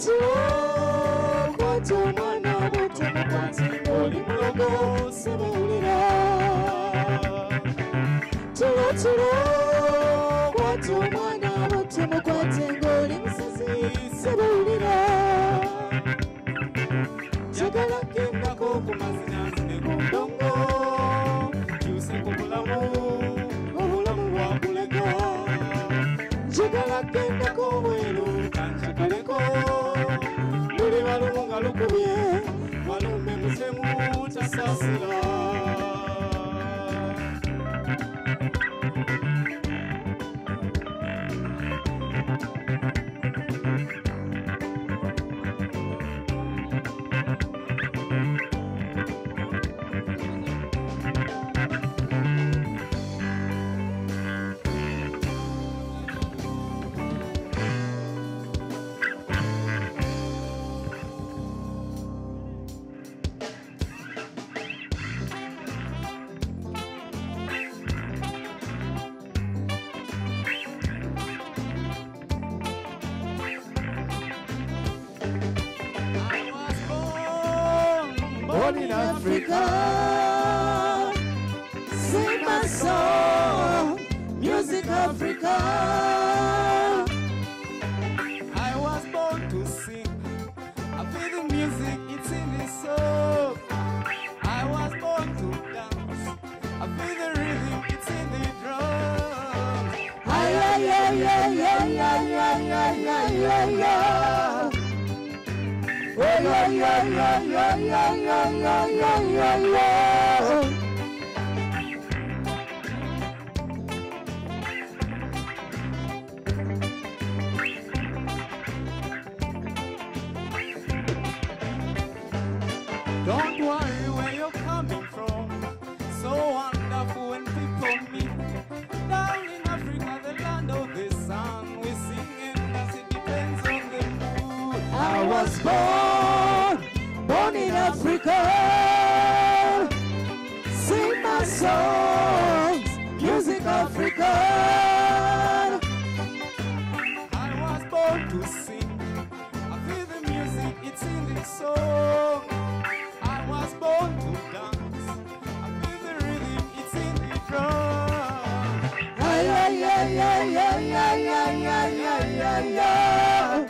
tulo kwata omwana bw'oto mukwate ng'oli mulogo sebawulira tulo kwata omwana bw'oto mukwate ng'oli musazi sebawulira njagala gendako ku mazina nzine ku ndongo kyuse ku bulamu obulamu bwakulega njagala gendako bweru kanjagaleko luli balumu nga lukubye malume musemu tasaasira born in Africa, sing my song, music Africa. I was born to sing, I feel the music, it's in the soul. I was born to dance, I feel the rhythm, it's in the drums. Ay, ay, ay, ay, ay, ay, ay, ay, ay, ay, ay. Oh, yeah, yeah, yeah, yeah, yeah, yeah, yeah, yeah, yeah. Don't worry where you're coming from. So wonderful when people meet. Down in Africa, the land of the sun, we sing and dance, it depends on the mood. I was born in Africa. Sing my songs, music Africa. I was born to sing. I feel the music, it's in the song. I was born to dance. I feel the rhythm, it's in the drum. Ay, ay, ay, ay, ay, ay, ay, ay, ay, ay, ay.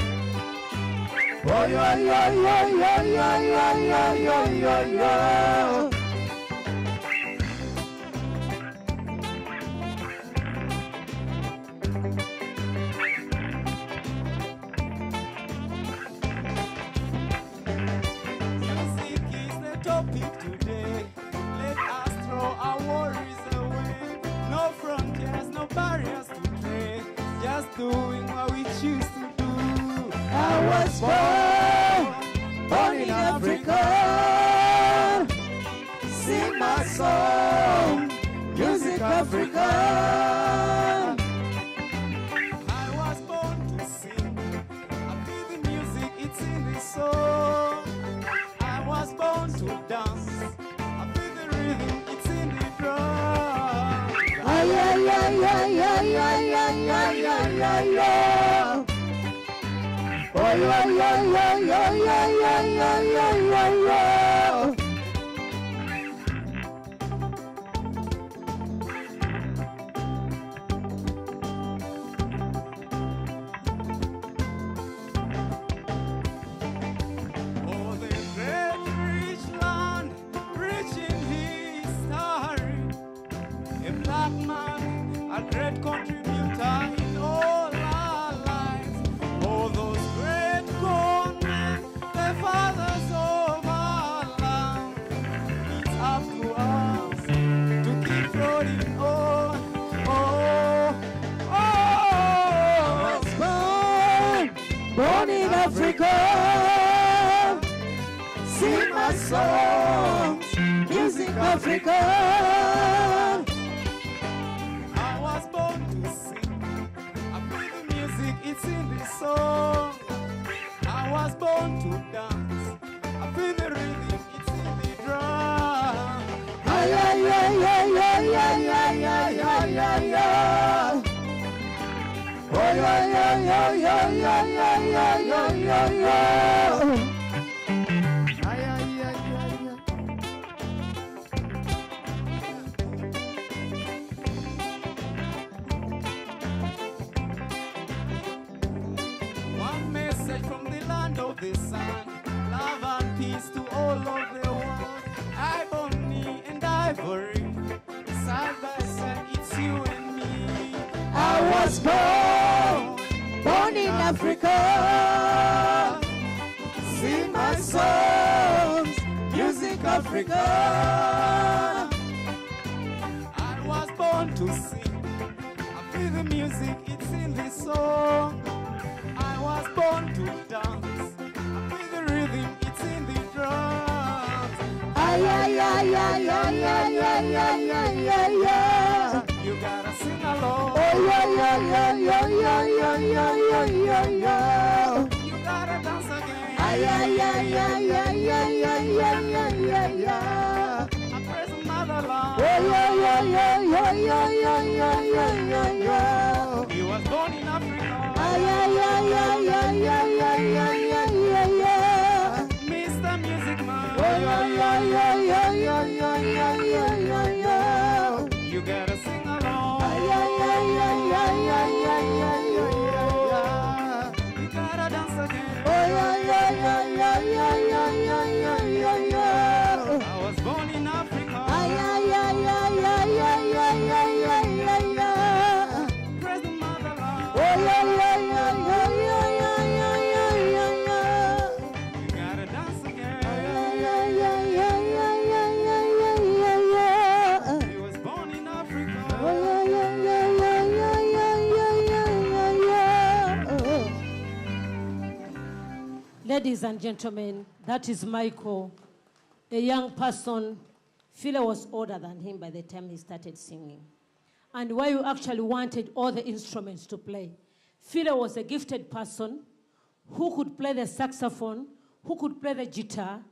Oh, yeah, yeah, yeah, yeah, yeah, yeah, yeah, yeah, yeah. Music is the topic today. Let us throw our worries away. No frontiers, no barriers to tread. Just doing what we choose to do. I was born in Africa. Sing my song, music Africa. I was born to sing. I feel the music, it's in the song. I was born to dance. I feel the rhythm, it's in the drum. Ay, ay, ay, ay, ay, ay, ay, ay, ay, ay, ay. Oh, yeah, yeah, yeah, yeah, yeah, yeah, yeah, yeah, yeah. Oh, the great rich land, rich in history. A black man, a great contributor in all our lives. Oh, those great gone men, the fathers of our land. It's up to us to keep rolling on. Oh, oh, I was born in Africa. Sing my songs, music Africa. I was born to sing. I feel the music, it's in the song. I was born to dance. I feel the rhythm, it's in the drum. Ay, ay, ay, ay, ay, ay, ay, ay, ay, ay, ay. Oh, yeah, yeah, yeah, yeah, yeah, yeah, yeah, yeah, yeah. Ay, ay, ay, ay, ay. One message from the land of the sun. Love and peace to all of the world. Ebony and ivory. Side by side, it's you and me. I was born in Africa. Sing my songs, music Africa. I was born to sing. I feel the music, it's in the song. I was born to dance. I feel the rhythm, it's in the drums. Ay, ay, ay, ay, ay, ay, ay, ay, ay, ay, ay. You gotta sing along. Oh, ay, ay, ay, ay, ay, ay, ay, ay, ay, ay. You gotta dance again. Ay, ay, ay, ay, ay, ay, ay, ay, ay, ay, ay. I praise the motherland. Oh, ay, ay, ay, ay, ay, ay, ay, ay, ay, ay. He was born in Africa. Ay, ay, ay, ay, ay, ay, ay, ay, ay, ay, ay. Mr. Music Man. Oh, ay, ay, ay, ay, ay, ay, ay, ay, ay, ay. You gotta sing along. Ay, ay, ay, ay, ay, ay, ay, ay, ay, ay. You gotta dance again. Oh, ay, ay, ay, ay, ay, ay, ay, ay, ay, ay. I was born in Africa. Ay, ay, ay, ay, ay, ay, ay, ay, ay, ay, ay. Praise the motherland. Oh, ay, ay, ay, ay, ay, ay, ay, ay, ay, ay. You gotta dance again. Ay, ay, ay, ay, ay, ay, ay, ay, ay. He was born in Africa. Ay, ay, ay, ay, ay, ay, ay, ay, ay, ay. Ladies and gentlemen, that is Michael, a young person. Philo was older than him by the time he started singing. And why you actually wanted all the instruments to play. Philo was a gifted person who could play the saxophone, who could play the guitar,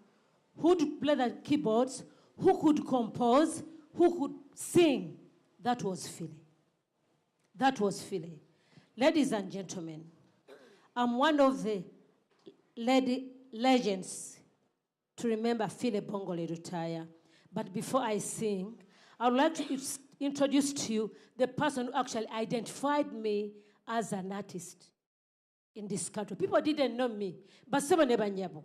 who could play the keyboards, who could compose, who could sing. That was Philo. That was Philo. Ladies and gentlemen, I'm one of the legends to remember Philo Bongole Rutaya. But before I sing, I would like to introduce to you the person who actually identified me as an artist in this country. People didn't know me, but someone never knew.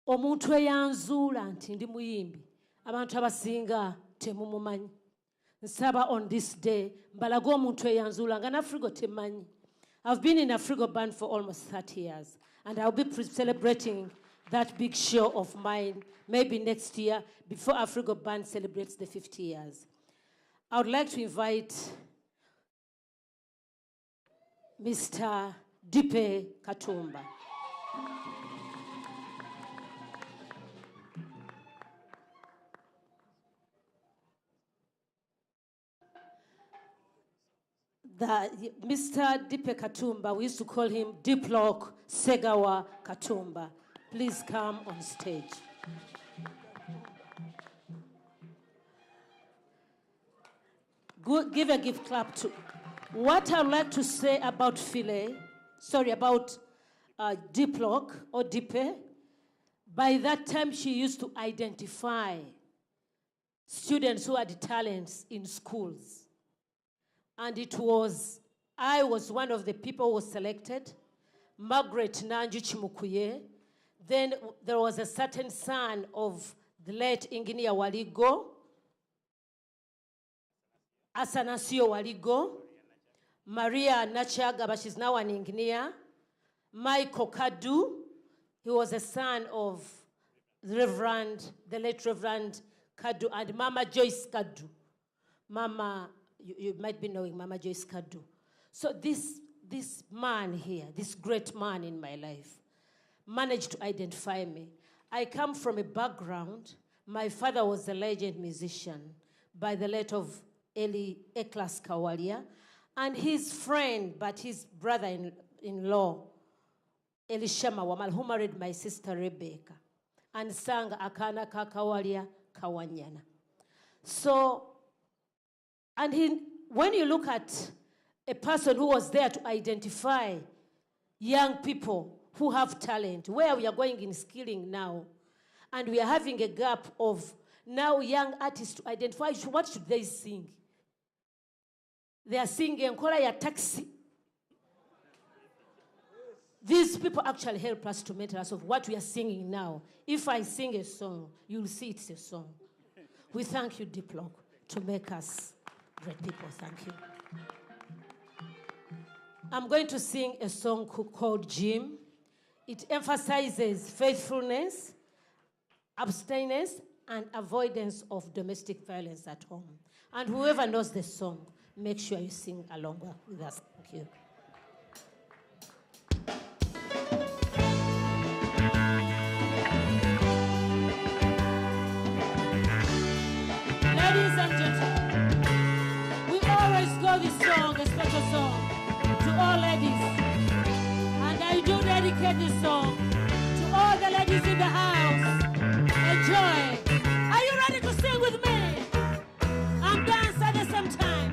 Omuntu eyanzuula nti ndi muyimbi abantu abasinga temumumanyi. Nsaba on this day mbalaga omuntu eyanzuula nga n'Afrigo temanyi. I've been in Afrigo band for almost 30 years, and I'll be celebrating that big show of mine maybe next year before Afrigo band celebrates the 50 years. I would like to invite Mr. Dipe Katumba. Mr. Dipe Katumba, we used to call him Diplock Segawa Katumba. Please come on stage. Give a gift clap to. What I'd like to say about about Diplock or Dipe, by that time she used to identify students who had talents in schools. And I was one of the people who was selected, Margaret Nanju Chimukuye. Then there was a certain son of the late Engineer Waligo, Asanasio Waligo, Maria Nachaga, but she's now an engineer, Michael Kadu, he was a son of the late Reverend Kadu, and Mama Joyce Kadu. Mama, you might be knowing Mama Joyce Kadu. So this man here, this great man in my life, managed to identify me. I come from a background. My father was a legend musician by the late of Eli Eklas Kawalia, and his friend, but his brother-in-law, Elishama Wamal, who married my sister Rebecca, and sang Akana Kakawalia Kawanyana. So, when you look at a person who was there to identify young people who have talent, where we are going in skilling now. And we are having a gap of now young artists to identify what should they sing. They are singing Kola ya Taxi. These people actually help us to mentor us of what we are singing now. If I sing a song, you'll see it's a song. We thank you, Diploc, to make us great people. Thank you. I'm going to sing a song called Jim. It emphasizes faithfulness, abstinence, and avoidance of domestic violence at home. And whoever knows the song, make sure you sing along with us. Thank you. Ladies and gentlemen, we always call this song a special song to all ladies. And I do dedicate this song to all the ladies in the house. Enjoy. Are you ready to sing with me? And dance at the same time.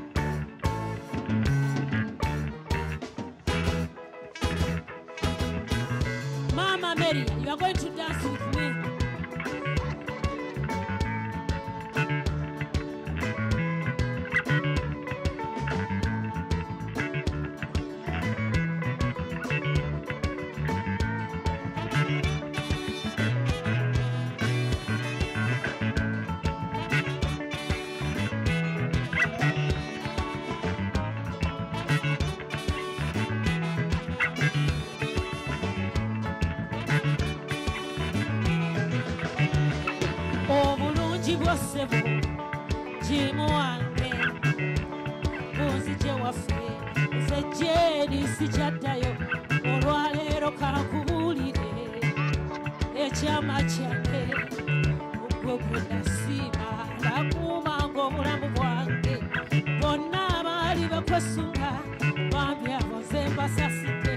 Mama Mary, you are going to dance with me. Jimu wange bunzije waffe nze jeri sikyaddayo olwaleero kankubulire ekyama kyange ogwe gwe nasiima ndakuuma ng'obulamu bwange bonna abaali bakwesunga bambi abo nze mbasasidde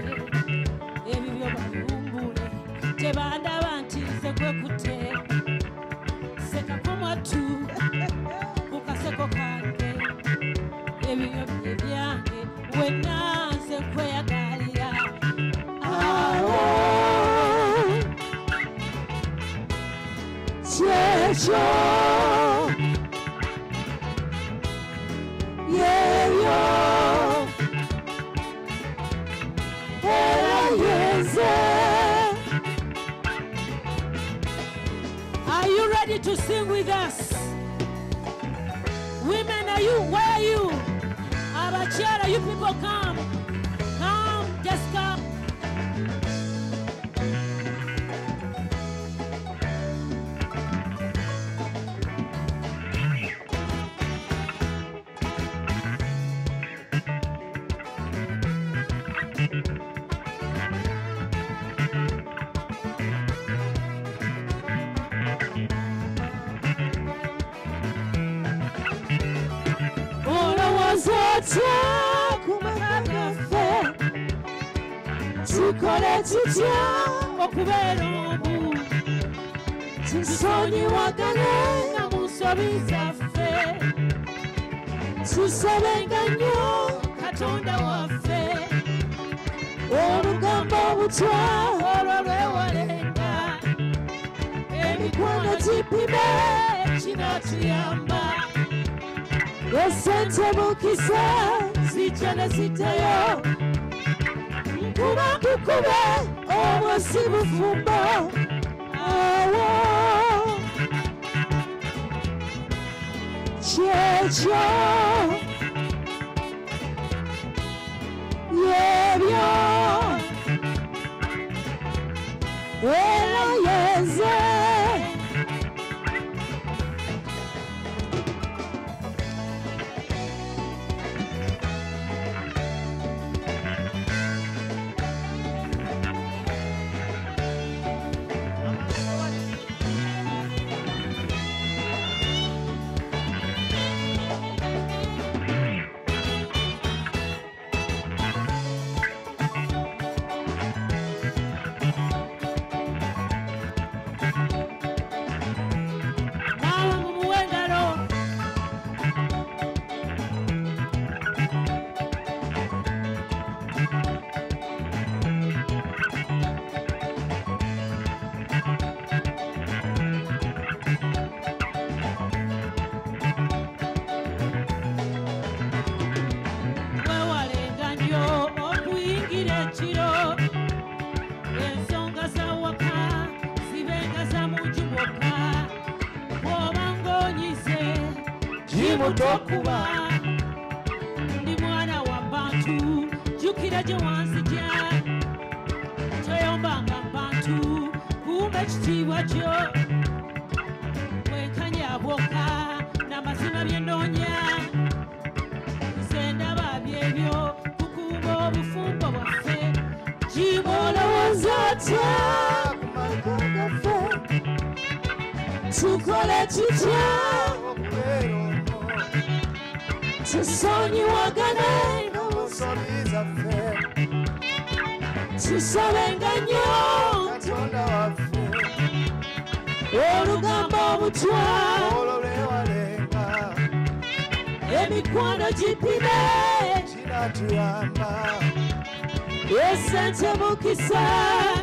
ebibyo babiwumbule tebandaba nti nze gwekutte sekakomatu kukaseko kange ebibyo bye byange wenna nze nkweyagalira awo kyekyo yeyo era yenze. Are you ready to sing with us? Women, are you? Where are you? Abachiara, you people come. Come, just come. Tukole tutya okubeera omu tusonyiwagane nga mu nsobi zaffe tusabenga nnyo Katonda waffe olugambo obutwa olwo lwewalenga emikwano gipime kinaatuyamba esente bukisa zijja ne ziddayo kuba kukube omwosi bufumbo awo kyekyo yebyo era yenze. muto kuba ndi mwana wa bantu jukira gye wanzija toyombanga bantu kumba ekitiibwa kyo bwenkanya bwokka n'amazima bye nnoonya nze ndaba byebyo kukuuma obufumbo bwaffe kimolowooza otya ku maka gaffe tukole tutya tusonyiwagane n'omusomi zaffe tusabenga nnyo katonda waffe olugambo obutwa olwo lwewalenga emikwano gipime kinatuyamba esente mukisa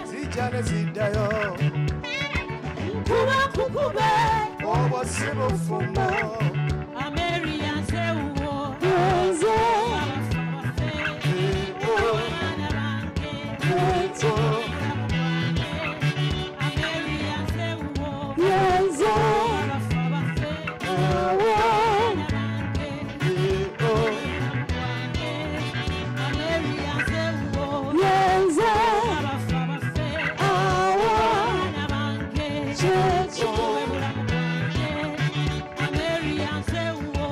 zijja ne ziddayo nkuba nkukube obwo si bufumbo ameri yanzewuwo nze abaana bange ameri yanzewuwo nze abafa baffe abaana bange ameri yanzewuwo nze abafa baffe abaana bange kyekyo bulamu bwange ameri yanzewuwo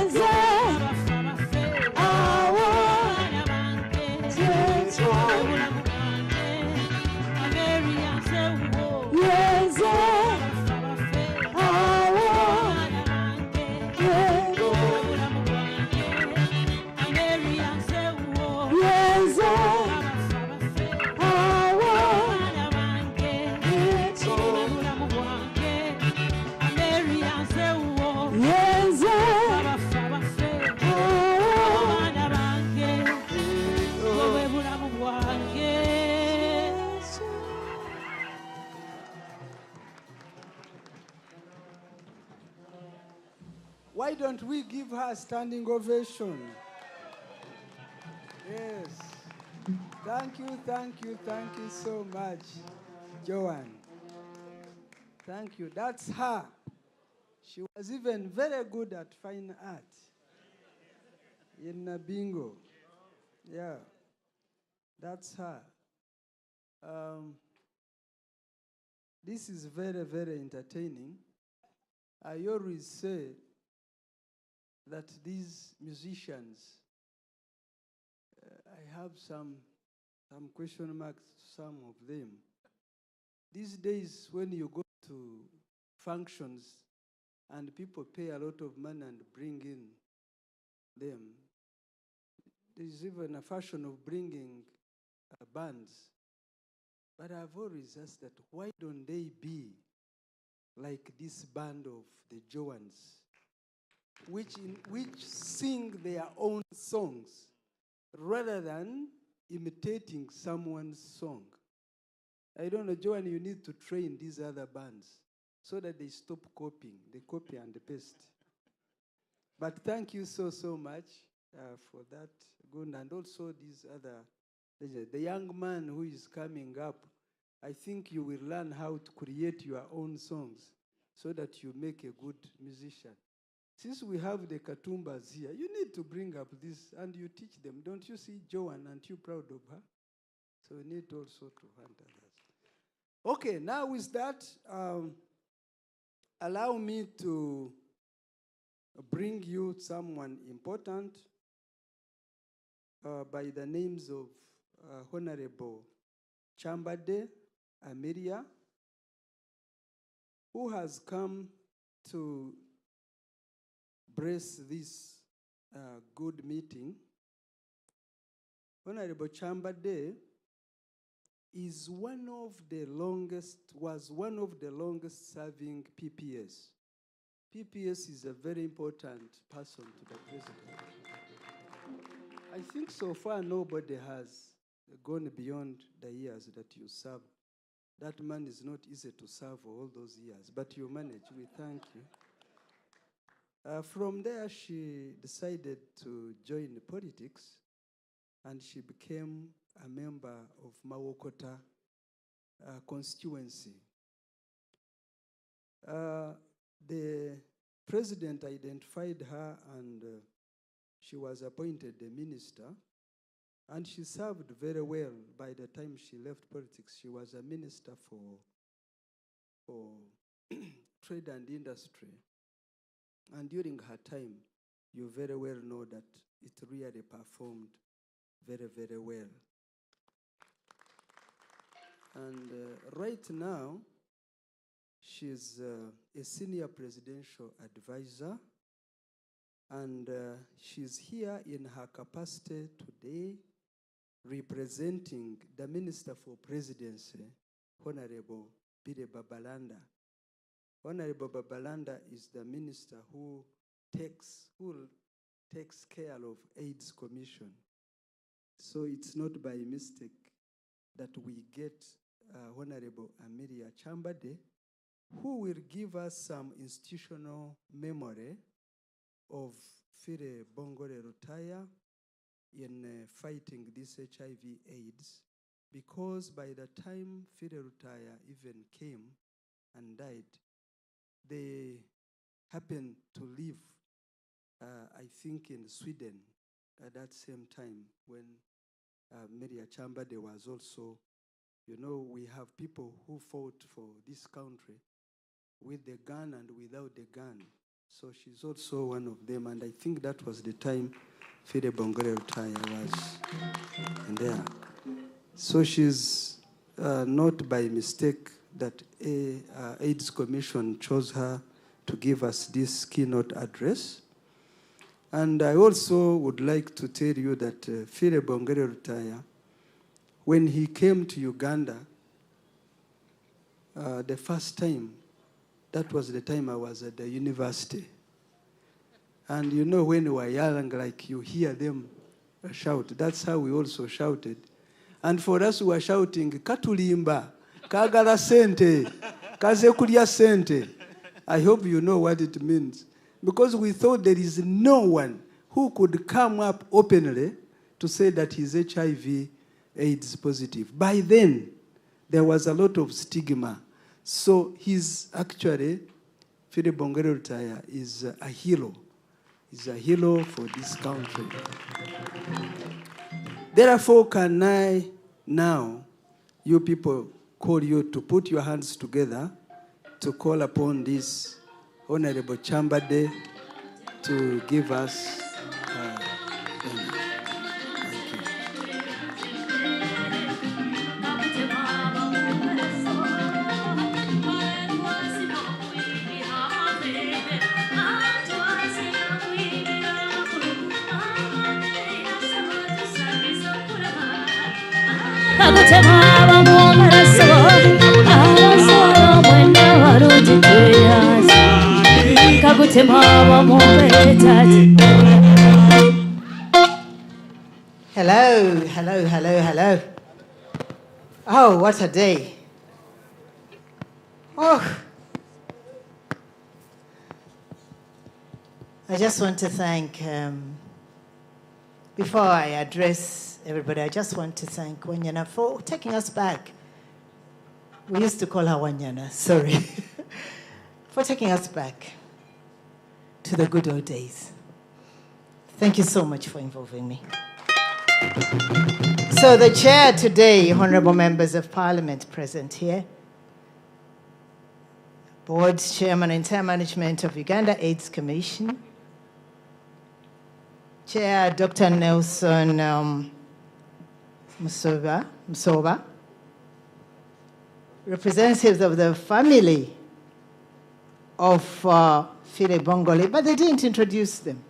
nze abafa baffe abaana bange kyekyo bulamu bwange ameri yanzewuwo nze abafa baffe abaana bange kyekyo bulamu bwange ameri yanzewuwo nze abafa baffe abaana bange kyekyo bulamu bwange ameri yanzewuwo nze abafa baffe abaana bange bwe bulamu bwange. Why don't we give her a standing ovation? Yes. Thank you so much, Joanne. Thank you. That's her. She was even very good at fine art in bingo. Yeah, that's her. This is very, very entertaining. I always say that these musicians, I have some question marks to some of them. These days, when you go to functions and people pay a lot of money and bring in them, there's even a fashion of bringing bands. But I've always asked that, why don't they be like this band of the Joans, which sing their own songs rather than imitating someone's song? I don't know, Joan, you need to train these other bands so that they stop copying. They copy and paste. But thank you so much for that, Gunda, and also these other, the young man who is coming up. I think you will learn how to create your own songs so that you make a good musician. Since we have the Katumbas here, you need to bring up this and you teach them. Don't you see Joan? Aren't you proud of her? So we need also to hunt others. Okay, now with that, allow me to bring you someone important by the names of Honorable Chambade Amiria, who has come to bless this good meeting. Honorable Chambade was one of the longest serving PPS. PPS is a very important person to the president. I think so far nobody has gone beyond the years that you serve. That man is not easy to serve for all those years, but you manage. We thank you. From there, she decided to join politics, and she became a member of Mawokota constituency. The President identified her and she was appointed a minister. And she served very well. By the time she left politics, she was a minister for trade and industry. And during her time, you very well know that it really performed very, very well. And right now, she's a senior presidential advisor. And she's here in her capacity today, representing the Minister for Presidency, Honorable Pire Babalanda. Honorable Babalanda is the minister who takes care of AIDS Commission. So it's not by mistake that we get Honorable Amelia Chambade, who will give us some institutional memory of Fire Bongole Rutaya in fighting this HIV/AIDS, because by the time Fire Rutaya even came and died, they happened to live, I think, in Sweden at that same time when Maria Chambade was also, you know, we have people who fought for this country with the gun and without the gun. So she's also one of them, and I think that was the time Fire Bongole Rutaya was there. So she's not by mistake that AIDS Commission chose her to give us this keynote address. And I also would like to tell you that Fire Bongole Rutaya, when he came to Uganda the first time, that was the time I was at the university. And you know, when we were young, like you hear them shout, that's how we also shouted. And for us, we were shouting, Katulimba, Kagala Sente, Kazekulia Sente. I hope you know what it means. Because we thought there is no one who could come up openly to say that he's HIV/AIDS positive. By then, there was a lot of stigma. So he's actually, Fire Bongole Rutaya is a hero. He's a hero for this country. Therefore, can I now, you people, call you to put your hands together to call upon this Honorable Chambade to give us thank you. Hello, hello, hello, hello. Oh, what a day. Oh. I just want to thank, before I address everybody, I just want to thank Wanyana for taking us back. We used to call her Wanyana, sorry. For taking us back to the good old days. Thank you so much for involving me. So the chair today, honorable members of parliament present here, board chairman entire management of Uganda AIDS Commission, Chair Dr. Nelson Musoba, representatives of the family of Fire Bongole, but they didn't introduce them.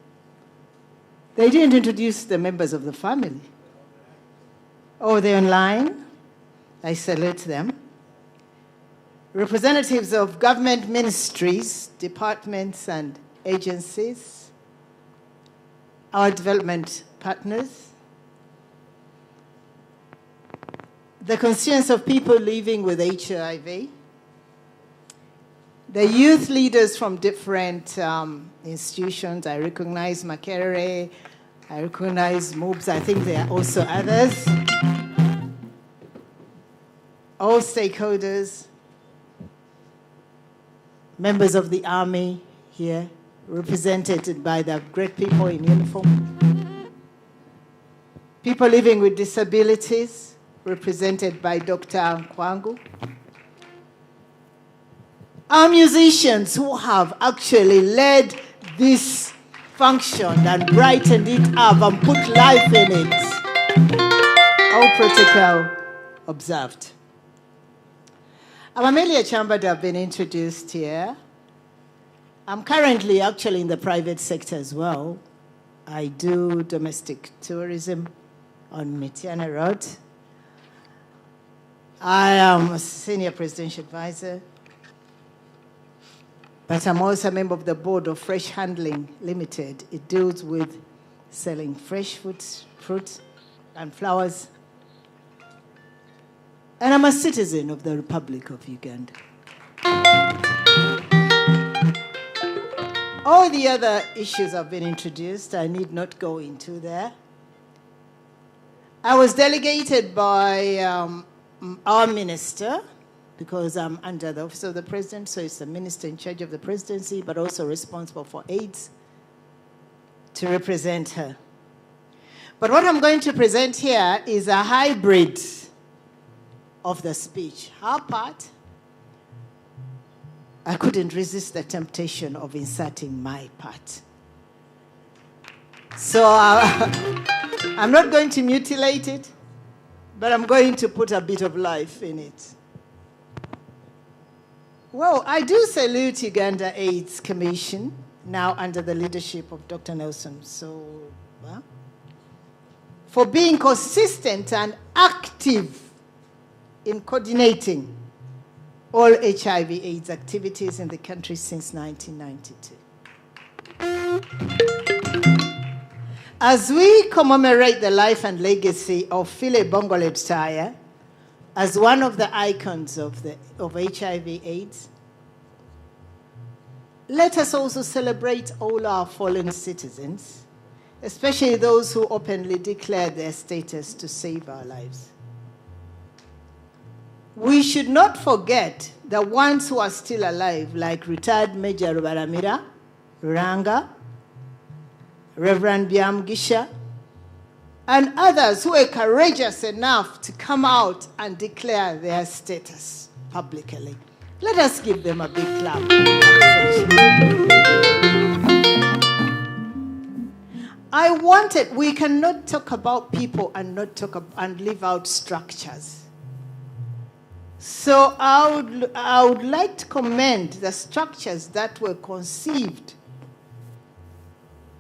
They didn't introduce the members of the family. Oh, they're online. I salute them. Representatives of government ministries, departments, and agencies, our development partners, the constituents of people living with HIV, the youth leaders from different institutions. I recognize Makerere, I recognize MOOBS, I think there are also others. All stakeholders, members of the army here, represented by the great people in uniform. People living with disabilities, represented by Dr. Kwangu. Our musicians who have actually led this function and brightened it up and put life in it. All protocol observed. I'm Amelia Chambard, I've been introduced here. I'm currently actually in the private sector as well. I do domestic tourism on Mitiana Road. I am a senior presidential advisor, but I'm also a member of the board of Fresh Handling Limited. It deals with selling fresh fruit and flowers. And I'm a citizen of the Republic of Uganda. All the other issues have been introduced. I need not go into there. I was delegated by our minister, because I'm under the office of the president, so it's the minister in charge of the presidency, but also responsible for AIDS, to represent her. But what I'm going to present here is a hybrid of the speech. Her part, I couldn't resist the temptation of inserting my part. So I'm not going to mutilate it, but I'm going to put a bit of life in it. Well, I do salute Uganda AIDS Commission, now under the leadership of Dr. Nelson Soba, for being consistent and active in coordinating all HIV/AIDS activities in the country since 1992. As we commemorate the life and legacy of Phile Bongole Taya as one of the icons of HIV/AIDS, let us also celebrate all our fallen citizens, especially those who openly declared their status to save our lives. We should not forget the ones who are still alive, like retired Major Baramira, Ranga, Reverend Biam Gisha, and others who were courageous enough to come out and declare their status publicly. Let us give them a big clap. We cannot talk about people and not and leave out structures. So I would like to commend the structures that were conceived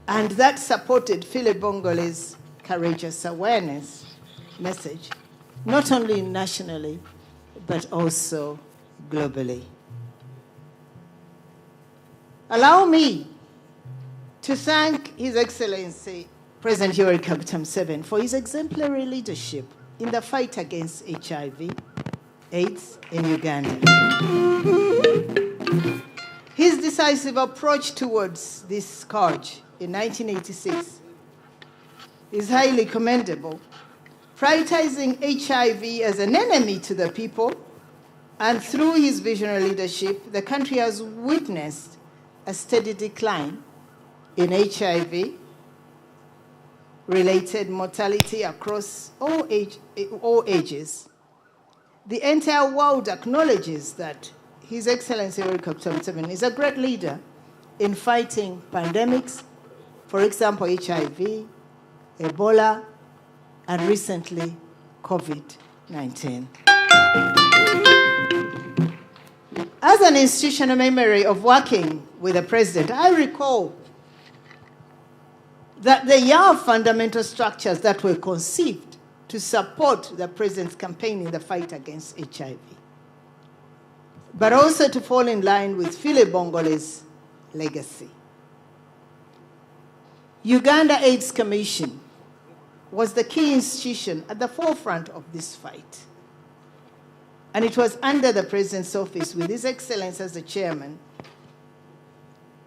and that supported Phile Bongole's courageous awareness message, not only nationally, but also globally. Allow me to thank His Excellency President Yoweri Kaguta Museveni for his exemplary leadership in the fight against HIV/AIDS in Uganda. His decisive approach towards this scourge in 1986 is highly commendable, prioritizing HIV as an enemy to the people, and through his visionary leadership, the country has witnessed a steady decline in HIV-related mortality across all ages. The entire world acknowledges that His Excellency Yoweri Kaguta Museveni is a great leader in fighting pandemics, for example, HIV, Ebola, and recently, COVID-19. As an institutional memory of working with the president, I recall that there are fundamental structures that were conceived to support the president's campaign in the fight against HIV, but also to fall in line with Phile Bongole's legacy. Uganda AIDS Commission was the key institution at the forefront of this fight. And it was under the president's office, with His Excellency as the chairman.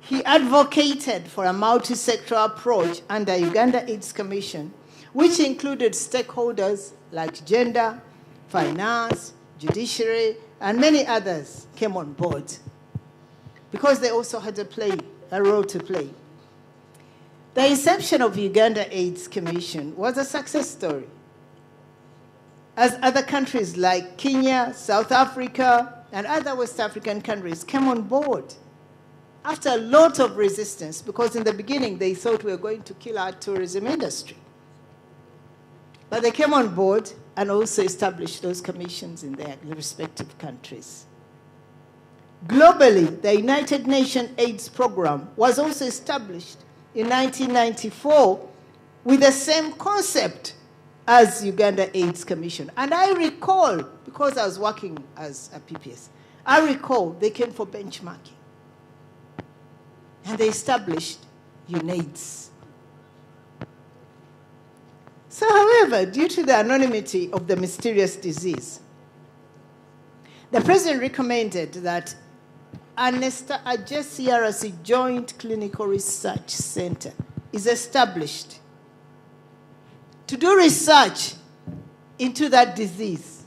He advocated for a multi-sectoral approach under Uganda AIDS Commission, which included stakeholders like gender, finance, judiciary, and many others came on board, because they also had to play a role to play. The inception of Uganda AIDS Commission was a success story. As other countries like Kenya, South Africa, and other West African countries came on board after a lot of resistance, because in the beginning they thought we were going to kill our tourism industry. But they came on board and also established those commissions in their respective countries. Globally, the United Nations AIDS Program was also established in 1994 with the same concept as Uganda AIDS Commission. And I recall, because I was working as a PPS, I recall they came for benchmarking. And they established UNAIDS. So, however, due to the anonymity of the mysterious disease, the president recommended that a JCRC Joint Clinical Research Center is established to do research into that disease,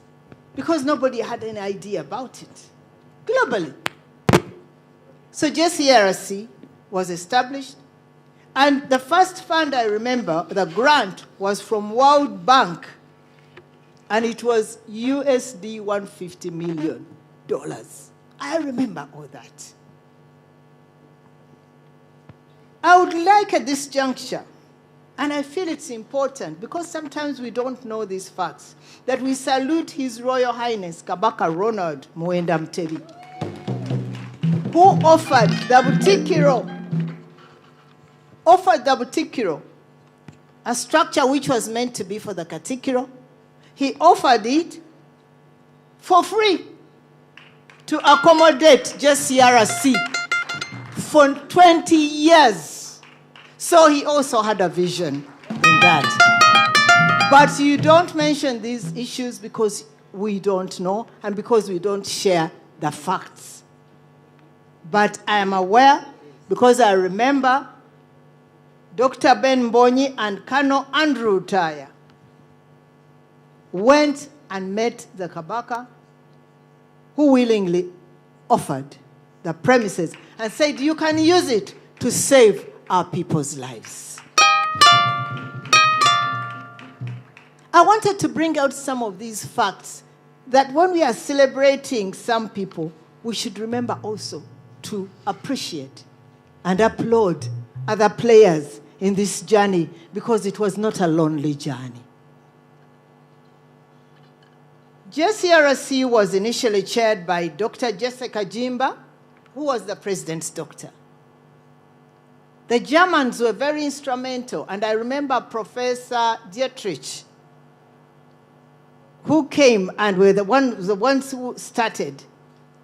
because nobody had any idea about it globally. So JCRC was established, and the first fund I remember, the grant, was from World Bank, and it was USD $150 million. I remember all that. I would like at this juncture, and I feel it's important because sometimes we don't know these facts, that we salute His Royal Highness Kabaka Ronald Muwenda Mutebi, who offered the Butikiro, a structure which was meant to be for the Katikiro. He offered it for free to accommodate just CRC for 20 years. So he also had a vision in that. But you don't mention these issues because we don't know and because we don't share the facts. But I am aware, because I remember Dr. Ben Mbonyi and Colonel Andrew Taya went and met the Kabaka, who willingly offered the premises and said, you can use it to save our people's lives. I wanted to bring out some of these facts, that when we are celebrating some people, we should remember also to appreciate and applaud other players in this journey, because it was not a lonely journey. JCRC was initially chaired by Dr. Jessica Jimba, who was the president's doctor. The Germans were very instrumental, and I remember Professor Dietrich, who came and were the ones who started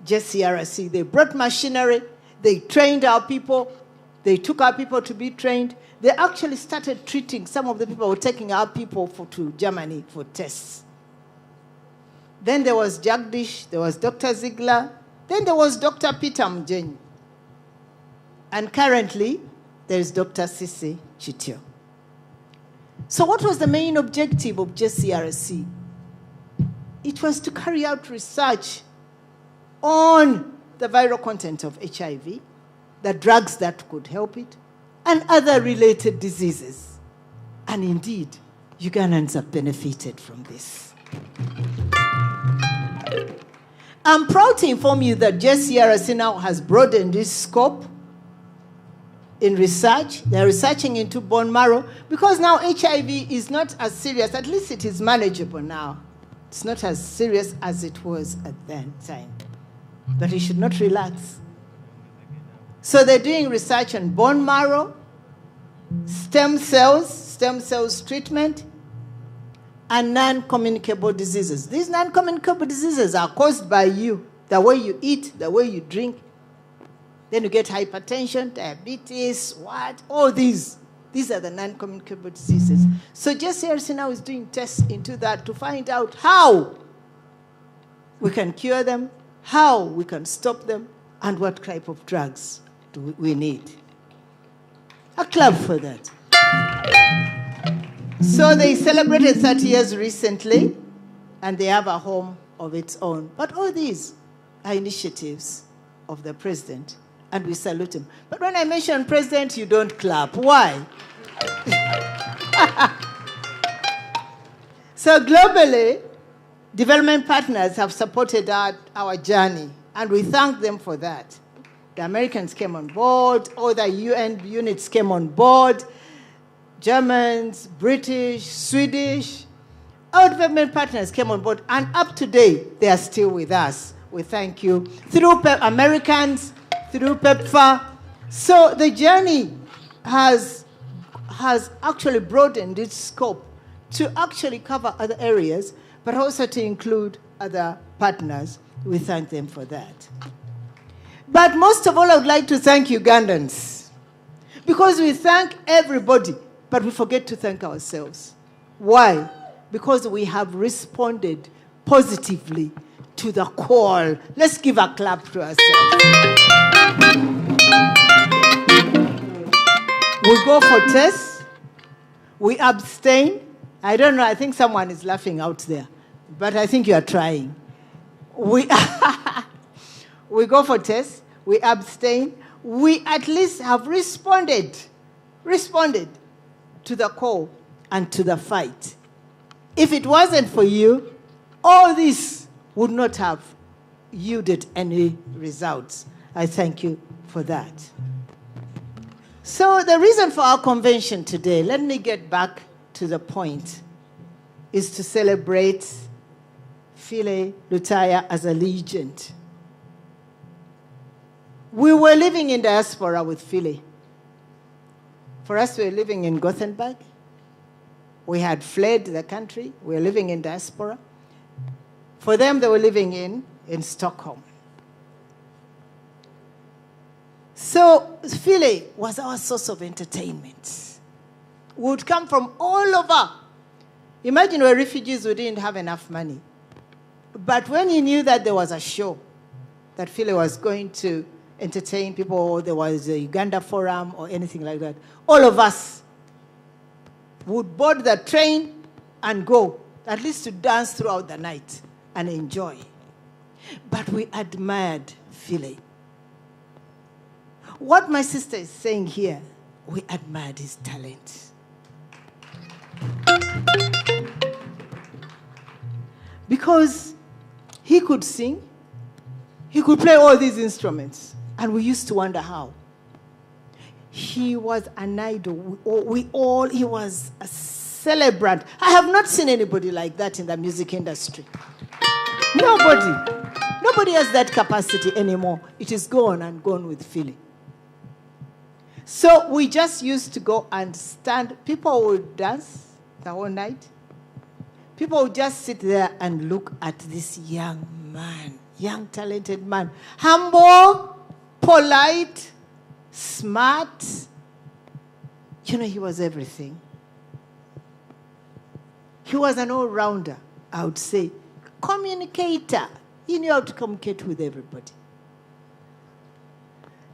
JCRC. They brought machinery, they trained our people, they took our people to be trained. They actually started treating, some of the people were taking our people to Germany for tests. Then there was Jagdish, there was Dr. Ziegler, then there was Dr. Peter Mjenyi. And currently, there is Dr. Sisi Chitio. So what was the main objective of JCRC? It was to carry out research on the viral content of HIV, the drugs that could help it, and other related diseases. And indeed, Ugandans have benefited from this. I'm proud to inform you that JCRC now has broadened its scope in research. They're researching into bone marrow, because now HIV is not as serious, at least it is manageable now. It's not as serious as it was at that time. But you should not relax. So they're doing research on bone marrow, stem cells treatment, and non-communicable diseases. These non-communicable diseases are caused by you, the way you eat, the way you drink. Then you get hypertension, diabetes, all these. These are the non-communicable diseases. So JCRC now is doing tests into that to find out how we can cure them, how we can stop them, and what type of drugs do we need. A clap for that. So they celebrated 30 years recently, and they have a home of its own. But all these are initiatives of the president and we salute him. But when I mention president, you don't clap. Why? So globally, development partners have supported our journey, and we thank them for that. The Americans came on board, other UN units came on board, Germans, British, Swedish. Our development partners came on board, and up to date, they are still with us. We thank you. Through Americans, through PEPFAR. So the journey has actually broadened its scope to actually cover other areas, but also to include other partners. We thank them for that. But most of all, I would like to thank Ugandans, because we thank everybody, but we forget to thank ourselves. Why? Because we have responded positively to the call. Let's give a clap to ourselves. We go for tests. We abstain. I don't know, I think someone is laughing out there, but I think you are trying. We go for tests. We abstain. We at least have responded to the call and to the fight. If it wasn't for you, all this would not have yielded any results. I thank you for that. So the reason for our convention today, let me get back to the point, is to celebrate Philae Lutaya as a legend. We were living in diaspora with Philae. For us, we were living in Gothenburg. We had fled the country. We were living in diaspora. For them, they were living in Stockholm. So Philae was our source of entertainment. We would come from all over. Imagine we're refugees who didn't have enough money. But when he knew that there was a show, that Philae was going to entertain people, or there was a Uganda forum or anything like that, all of us would board the train and go, at least to dance throughout the night and enjoy. But we admired Philae. What my sister is saying here, we admired his talent. Because he could sing, he could play all these instruments, and we used to wonder how. He was an idol. He was a celebrant. I have not seen anybody like that in the music industry. Nobody has that capacity anymore. It is gone and gone with Philae. So we just used to go and stand. People would dance the whole night. People would just sit there and look at this young man, young talented man. Humble, polite, smart. You know, he was everything. He was an all-rounder, I would say. Communicator. He knew how to communicate with everybody.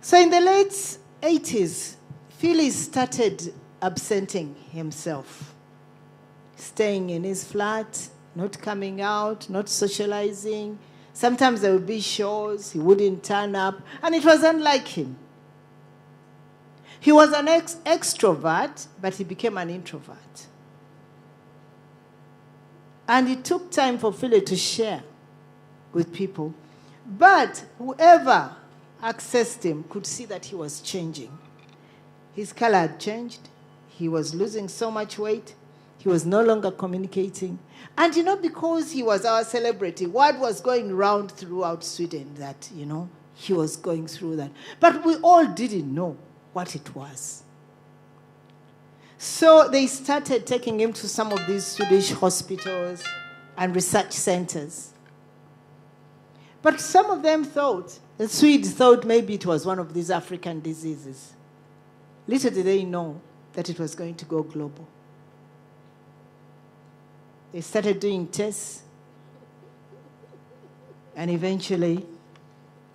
So in the late 80s, Philae started absenting himself, staying in his flat, not coming out, not socializing. Sometimes there would be shows, he wouldn't turn up, and it was unlike him. He was an extrovert, but he became an introvert. And it took time for Philae to share with people. But whoever accessed him could see that he was changing. His color had changed. He was losing so much weight. He was no longer communicating. And, you know, because he was our celebrity, word was going round throughout Sweden that, you know, he was going through that. But we all didn't know what it was. So they started taking him to some of these Swedish hospitals and research centers. But some of them thought, the Swedes thought maybe it was one of these African diseases. Little did they know that it was going to go global. They started doing tests, and eventually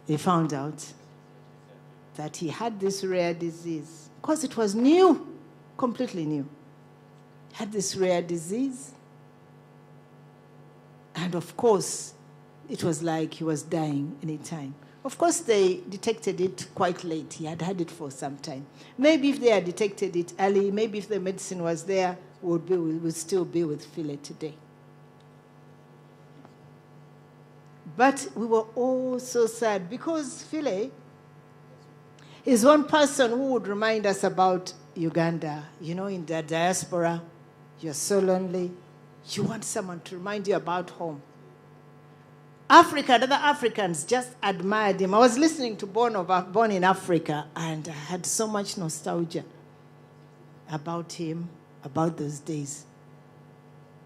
they found out that he had this rare disease, because it was new, completely new. He had this rare disease, and of course, it was like he was dying any time. Of course, they detected it quite late. He had had it for some time. Maybe if they had detected it early, maybe if the medicine was there, we would still be with Phile today. But we were all so sad because Phile is one person who would remind us about Uganda. You know, in the diaspora, you're so lonely. You want someone to remind you about home. Africa, and other Africans just admired him. I was listening to Born in Africa, and I had so much nostalgia about him, about those days.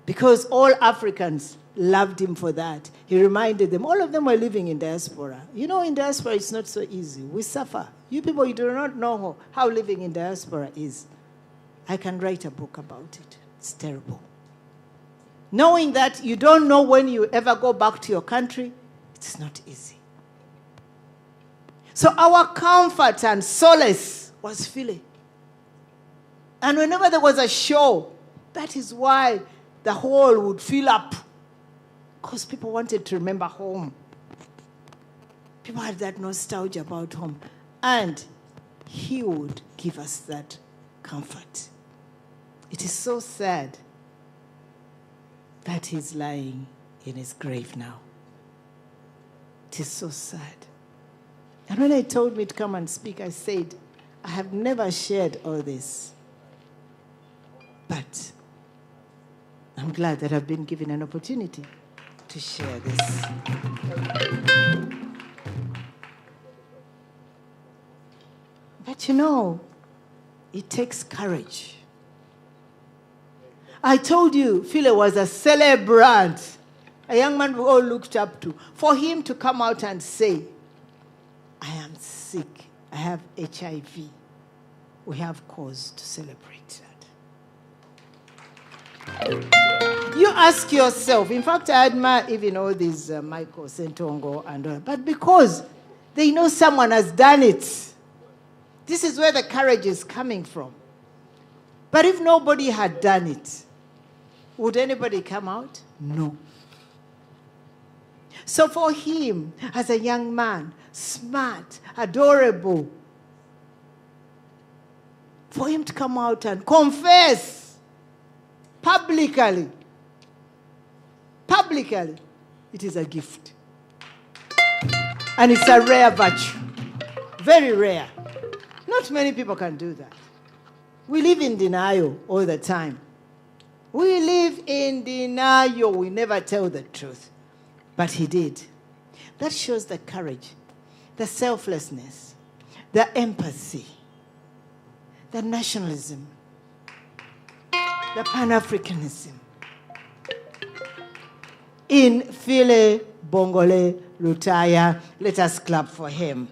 Because all Africans loved him for that. He reminded them, all of them were living in diaspora. You know, in diaspora, it's not so easy. We suffer. You people, you do not know how living in diaspora is. I can write a book about it. It's terrible. Knowing that you don't know when you ever go back to your country, it's not easy. So our comfort and solace was Phile. And whenever there was a show, that is why the hall would fill up. Because people wanted to remember home. People had that nostalgia about home. And he would give us that comfort. It is so sad that he's lying in his grave now. It is so sad. And when he told me to come and speak, I said, I have never shared all this. But I'm glad that I've been given an opportunity to share this. But you know, it takes courage. I told you, Phile was a celebrant, a young man we all looked up to. For him to come out and say, I am sick, I have HIV, we have cause to celebrate that. You ask yourself, in fact, I admire even all these Michael Sentongo and all, but because they know someone has done it. This is where the courage is coming from. But if nobody had done it, would anybody come out? No. So for him, as a young man, smart, adorable, for him to come out and confess publicly, it is a gift. And it's a rare virtue, very rare. Not many people can do that. We live in denial all the time. We live in denial. We never tell the truth. But he did. That shows the courage, the selflessness, the empathy, the nationalism, the Pan-Africanism. In Phile Bongole Lutaya, let us clap for him.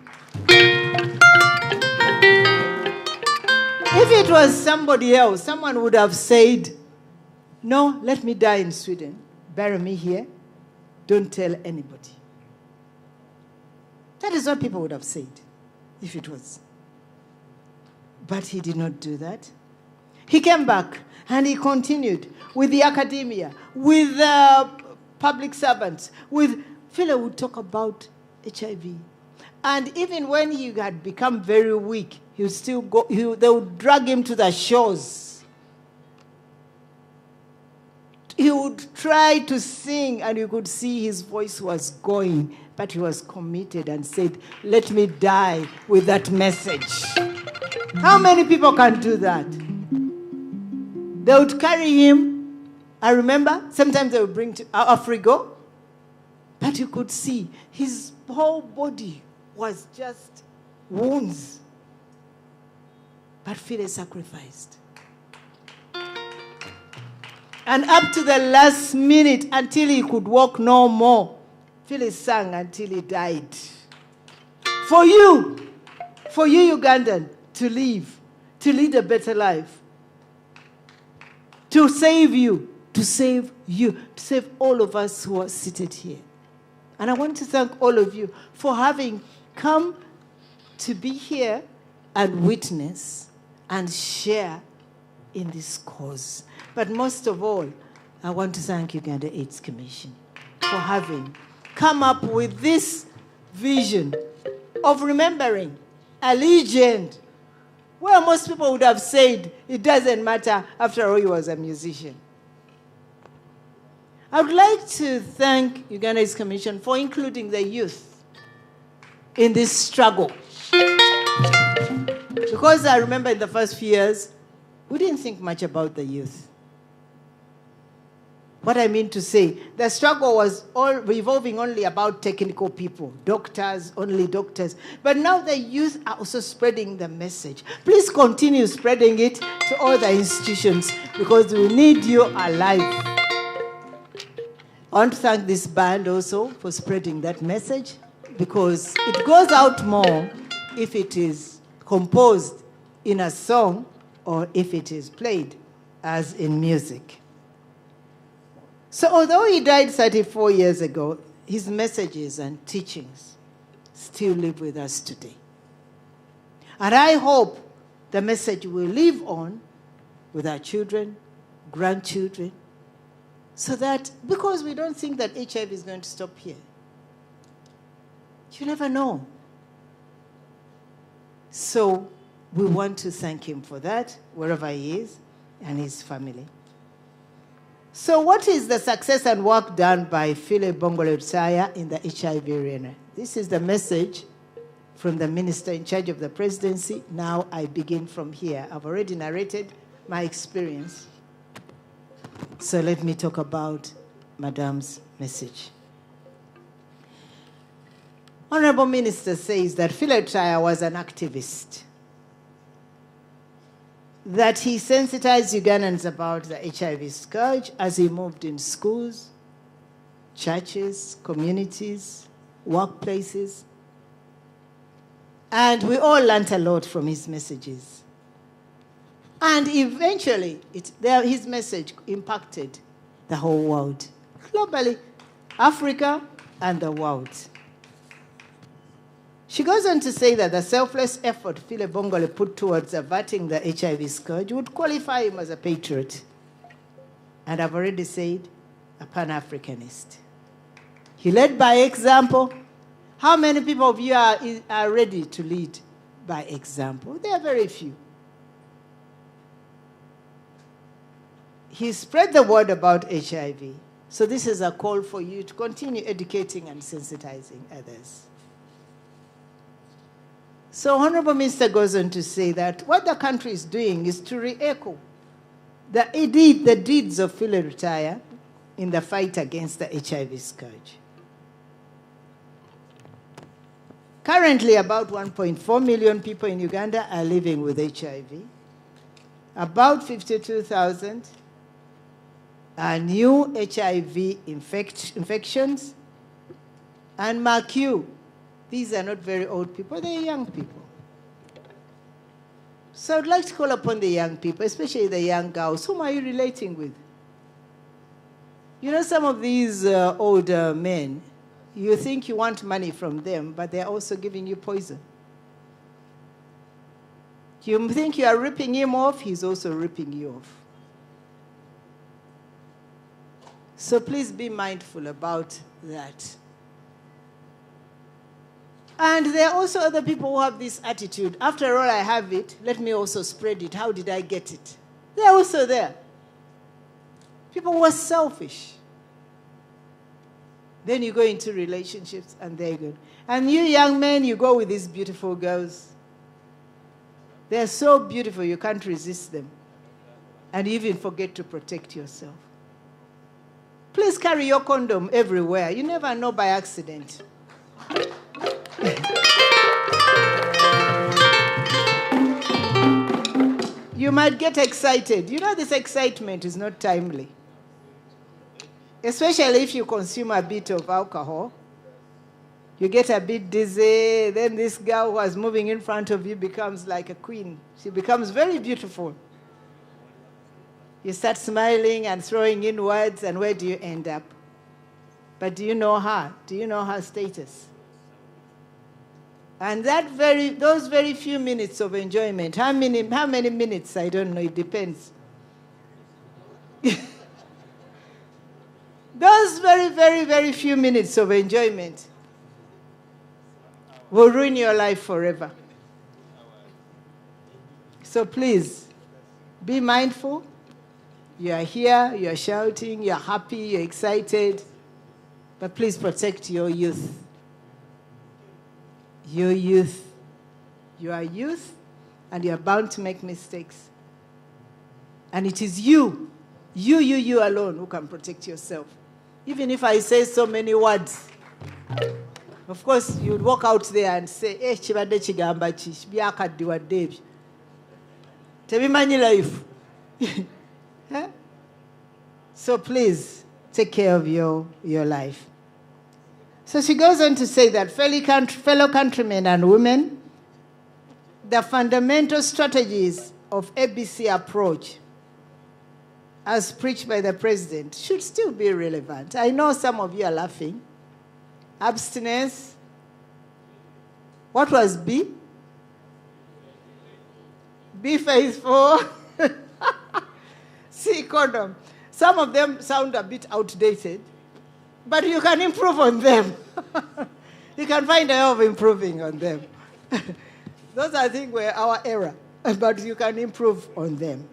If it was somebody else, someone would have said, no, let me die in Sweden. Bury me here. Don't tell anybody. That is what people would have said if it was. But he did not do that. He came back and he continued with the academia, with the public servants, with Phile would talk about HIV. And even when he had become very weak, he would still go, they would drag him to the shores. He would try to sing, and you could see his voice was going, but he was committed and said, let me die with that message. How many people can do that? They would carry him. I remember, sometimes they would bring to Afrigo, but you could see his whole body was just wounds. But Phile sacrificed. And up to the last minute, until he could walk no more, Phile sang until he died. For you Ugandan, to live, to lead a better life, to save you, to save all of us who are seated here. And I want to thank all of you for having come to be here and witness and share in this cause. But most of all, I want to thank Uganda AIDS Commission for having come up with this vision of remembering a legend where most people would have said it doesn't matter, after all, he was a musician. I would like to thank Uganda AIDS Commission for including the youth in this struggle. Because I remember in the first few years, we didn't think much about the youth. What I mean to say, the struggle was all revolving only about technical people, doctors, only doctors. But now the youth are also spreading the message. Please continue spreading it to all the institutions because we need you alive. I want to thank this band also for spreading that message because it goes out more if it is composed in a song or if it is played as in music. So although he died 34 years ago, his messages and teachings still live with us today. And I hope the message will live on with our children, grandchildren, so that, because we don't think that HIV is going to stop here. You never know. So we want to thank him for that, wherever he is, and his family. So what is the success and work done by Philip Bongole in the HIV arena? This is the message from the minister in charge of the presidency. Now I begin from here. I've already narrated my experience. So let me talk about Madam's message. Honorable Minister says that Philip Chaya was an activist, that he sensitized Ugandans about the HIV scourge as he moved in schools, churches, communities, workplaces. And we all learned a lot from his messages. And eventually, his message impacted the whole world, globally, Africa and the world. She goes on to say that the selfless effort Philip Bongole put towards averting the HIV scourge would qualify him as a patriot. And I've already said, a Pan-Africanist. He led by example. How many people of you are ready to lead by example? There are very few. He spread the word about HIV. So this is a call for you to continue educating and sensitizing others. So Honorable Minister goes on to say that what the country is doing is to re-echo the deeds of Philip Chaya in the fight against the HIV scourge. Currently, about 1.4 million people in Uganda are living with HIV. About 52,000 are new HIV infections. And mark you, these are not very old people, they're young people. So I'd like to call upon the young people, especially the young girls. Whom are you relating with? You know, some of these older men, you think you want money from them, but they're also giving you poison. You think you are ripping him off, he's also ripping you off. So please be mindful about that. And there are also other people who have this attitude. After all, I have it. Let me also spread it. How did I get it? They're also there. People who are selfish. Then you go into relationships, and they're good. And you young men, you go with these beautiful girls. They're so beautiful, you can't resist them. And you even forget to protect yourself. Please carry your condom everywhere. You never know by accident. You might get excited. You know, this excitement is not timely. Especially if you consume a bit of alcohol. You get a bit dizzy, then this girl who was moving in front of you becomes like a queen. She becomes very beautiful. You start smiling and throwing in words, and where do you end up? But do you know her? Do you know her status? And those very few minutes of enjoyment, how many minutes? I don't know, it depends. Those very, very, very few minutes of enjoyment will ruin your life forever. So please, be mindful. You are here, you are shouting, you are happy, you're excited. But please protect your youth. Your youth. You are youth, and you are bound to make mistakes. And it is you alone who can protect yourself. Even if I say so many words, of course, you would walk out there and say, chibadde chigamba chi, byakaddiwa debyo. Tebimanyi life. So please, take care of your life. So she goes on to say that, fellow countrymen and women, the fundamental strategies of ABC approach, as preached by the president, should still be relevant. I know some of you are laughing. Abstinence. What was B? Be faithful. C, condom. Some of them sound a bit outdated, but you can improve on them. You can find a way of improving on them. Those, I think, were our era, but you can improve on them.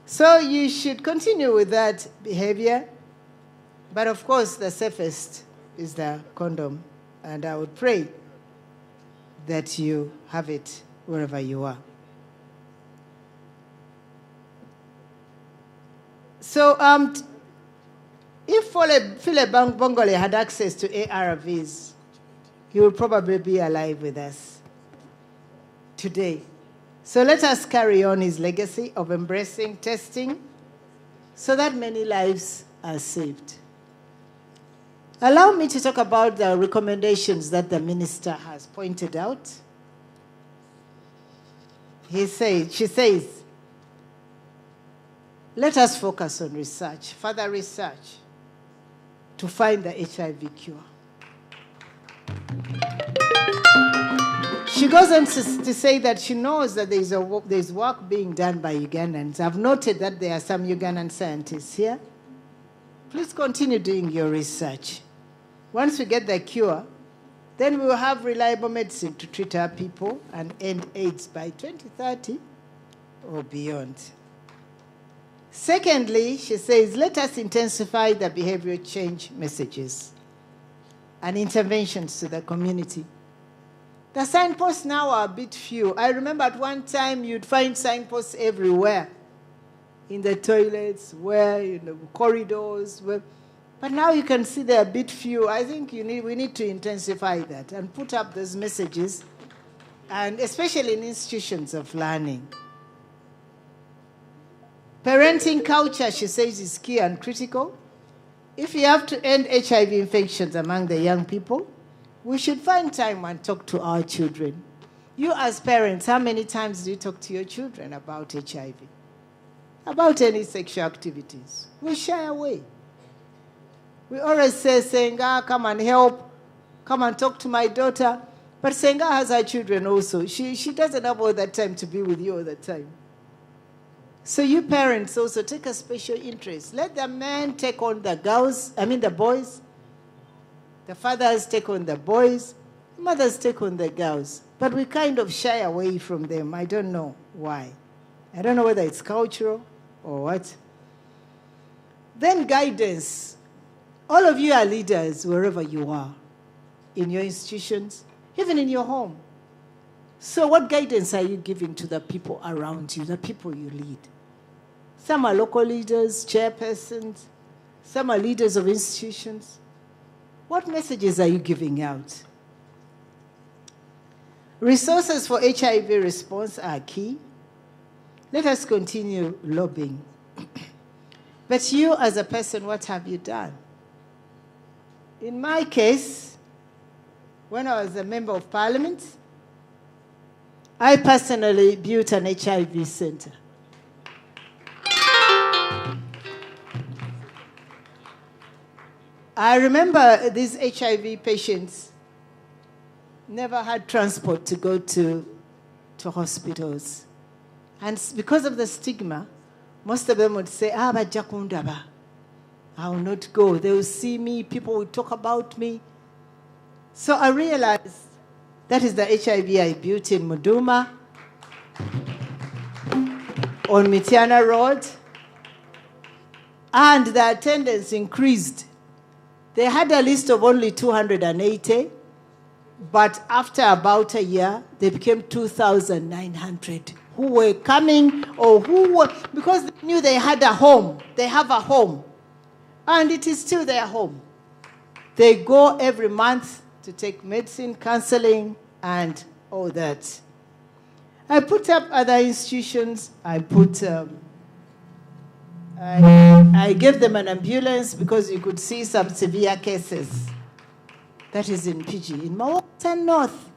So you should continue with that behavior, but of course, the safest is the condom, and I would pray that you have it wherever you are. So if Philip Bongole had access to ARVs, he would probably be alive with us today. So let us carry on his legacy of embracing testing so that many lives are saved. Allow me to talk about the recommendations that the minister has pointed out. She says, let us focus on research, further research, to find the HIV cure. She goes on to say that she knows that there's work being done by Ugandans. I've noted that there are some Ugandan scientists here. Please continue doing your research. Once we get the cure, then we will have reliable medicine to treat our people and end AIDS by 2030 or beyond. Secondly, she says, let us intensify the behavioral change messages and interventions to the community. The signposts now are a bit few. I remember at one time you'd find signposts everywhere, in the toilets, in the corridors. But now you can see they're a bit few. I think we need to intensify that and put up those messages, and especially in institutions of learning. Parenting culture, she says, is key and critical. If you have to end HIV infections among the young people, we should find time and talk to our children. You as parents, how many times do you talk to your children about HIV? About any sexual activities? We shy away. We always say, Senga, come and help. Come and talk to my daughter. But Senga has her children also. She doesn't have all that time to be with you all the time. So you parents also take a special interest. Let the men take on the boys. The fathers take on the boys. The mothers take on the girls. But we kind of shy away from them. I don't know why. I don't know whether it's cultural or what. Then guidance. All of you are leaders wherever you are, in your institutions, even in your home. So what guidance are you giving to the people around you, the people you lead? Some are local leaders, chairpersons. Some are leaders of institutions. What messages are you giving out? Resources for HIV response are key. Let us continue lobbying. But you as a person, what have you done? In my case, when I was a member of parliament, I personally built an HIV center. I remember these HIV patients never had transport to go to hospitals. And because of the stigma, most of them would say, bajja kundaba. I will not go. They will see me. People will talk about me. So I realized that is the HIV I built in Muduma, on Mitiana Road, and the attendance increased. They had a list of only 280, but after about a year, they became 2,900 who were coming or who were, because they knew they had a home. They have a home, and it is still their home. They go every month to take medicine, counseling, and all that. I put up other institutions. I gave them an ambulance because you could see some severe cases. That is in PG, in Mawatan North.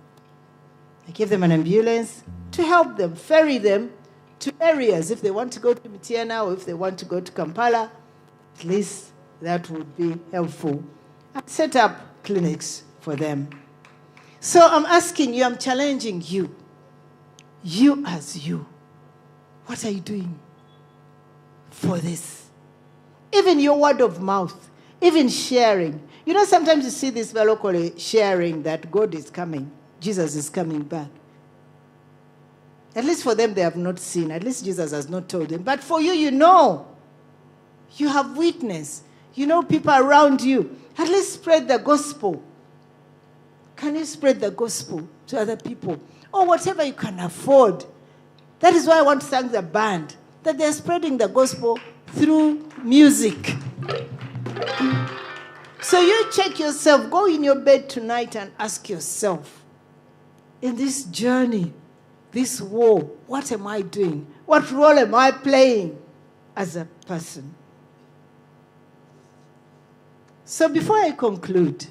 I gave them an ambulance to help them, ferry them to areas. If they want to go to Mitiana or if they want to go to Kampala, at least that would be helpful. I set up clinics for them. So I'm asking you, I'm challenging you. You as you, what are you doing for this? Even your word of mouth, even sharing. You know, sometimes you see this locally sharing that God is coming, Jesus is coming back. At least for them, they have not seen. At least Jesus has not told them. But for you, you know. You have witness. You know people around you. At least spread the gospel. Can you spread the gospel to other people? Or whatever you can afford. That is why I want to thank the band, that they're spreading the gospel through music. So you check yourself, go in your bed tonight and ask yourself, in this journey, this war, what am I doing? What role am I playing as a person? So before I conclude,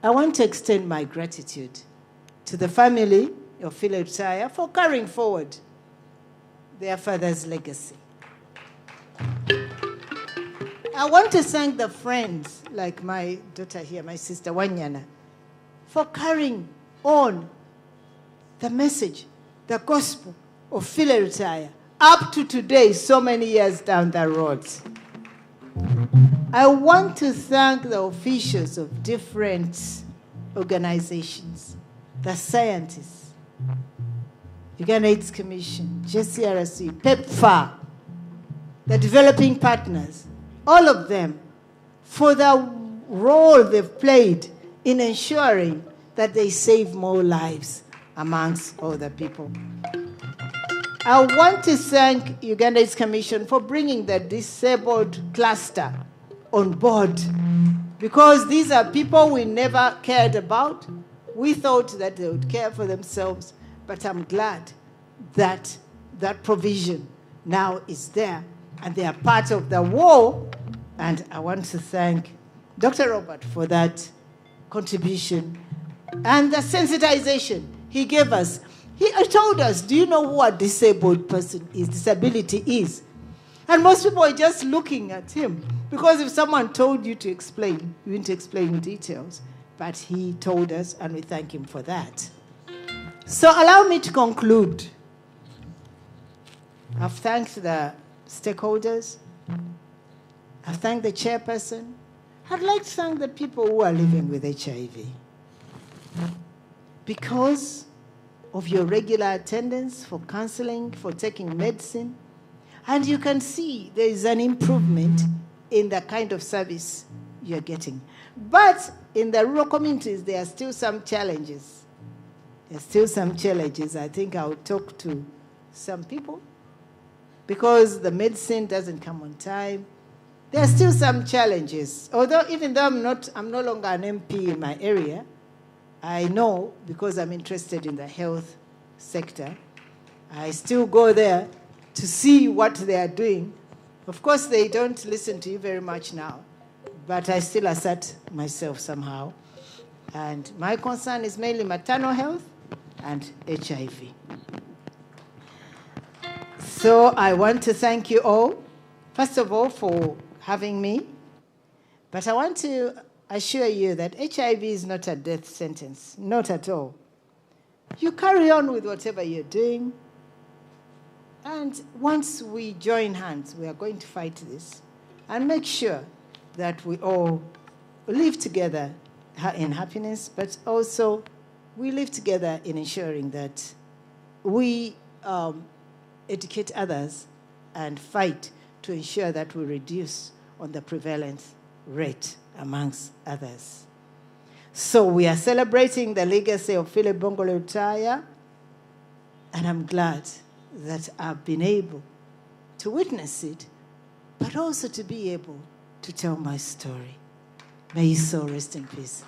I want to extend my gratitude to the family of Philip Taya for carrying forward their father's legacy. I want to thank the friends, like my daughter here, my sister Wanyana, for carrying on the message, the gospel of Philip Taya up to today, so many years down the road. I want to thank the officials of different organizations, the scientists, Uganda AIDS Commission, JCRC, PEPFAR, the developing partners, all of them, for the role they've played in ensuring that they save more lives amongst other people. I want to thank Uganda AIDS Commission for bringing the disabled cluster on board, because these are people we never cared about. We thought that they would care for themselves, but I'm glad that that provision now is there, and they are part of the war. And I want to thank Dr. Robert for that contribution and the sensitization he gave us. He told us, do you know who a disabled person is, disability is? And most people are just looking at him, because if someone told you to explain, you wouldn't explain in details. But he told us, and we thank him for that. So allow me to conclude. I've thanked the stakeholders. I've thanked the chairperson. I'd like to thank the people who are living with HIV. Because of your regular attendance, for counseling, for taking medicine. And you can see there is an improvement in the kind of service you're getting. But in the rural communities, there are still some challenges. There's still some challenges. I think I'll talk to some people, because the medicine doesn't come on time. There are still some challenges. Although, even though I'm no longer an MP in my area, I know, because I'm interested in the health sector, I still go there to see what they are doing. Of course, they don't listen to you very much now, but I still assert myself somehow. And my concern is mainly maternal health and HIV. So I want to thank you all, first of all, for having me. But I want to assure you that HIV is not a death sentence, not at all. You carry on with whatever you're doing. And once we join hands, we are going to fight this and make sure that we all live together in happiness, but also we live together in ensuring that we educate others and fight to ensure that we reduce on the prevalence rate amongst others. So we are celebrating the legacy of Philip Bongole Utaya, and I'm glad that I've been able to witness it, but also to be able to tell my story. May his soul rest in peace.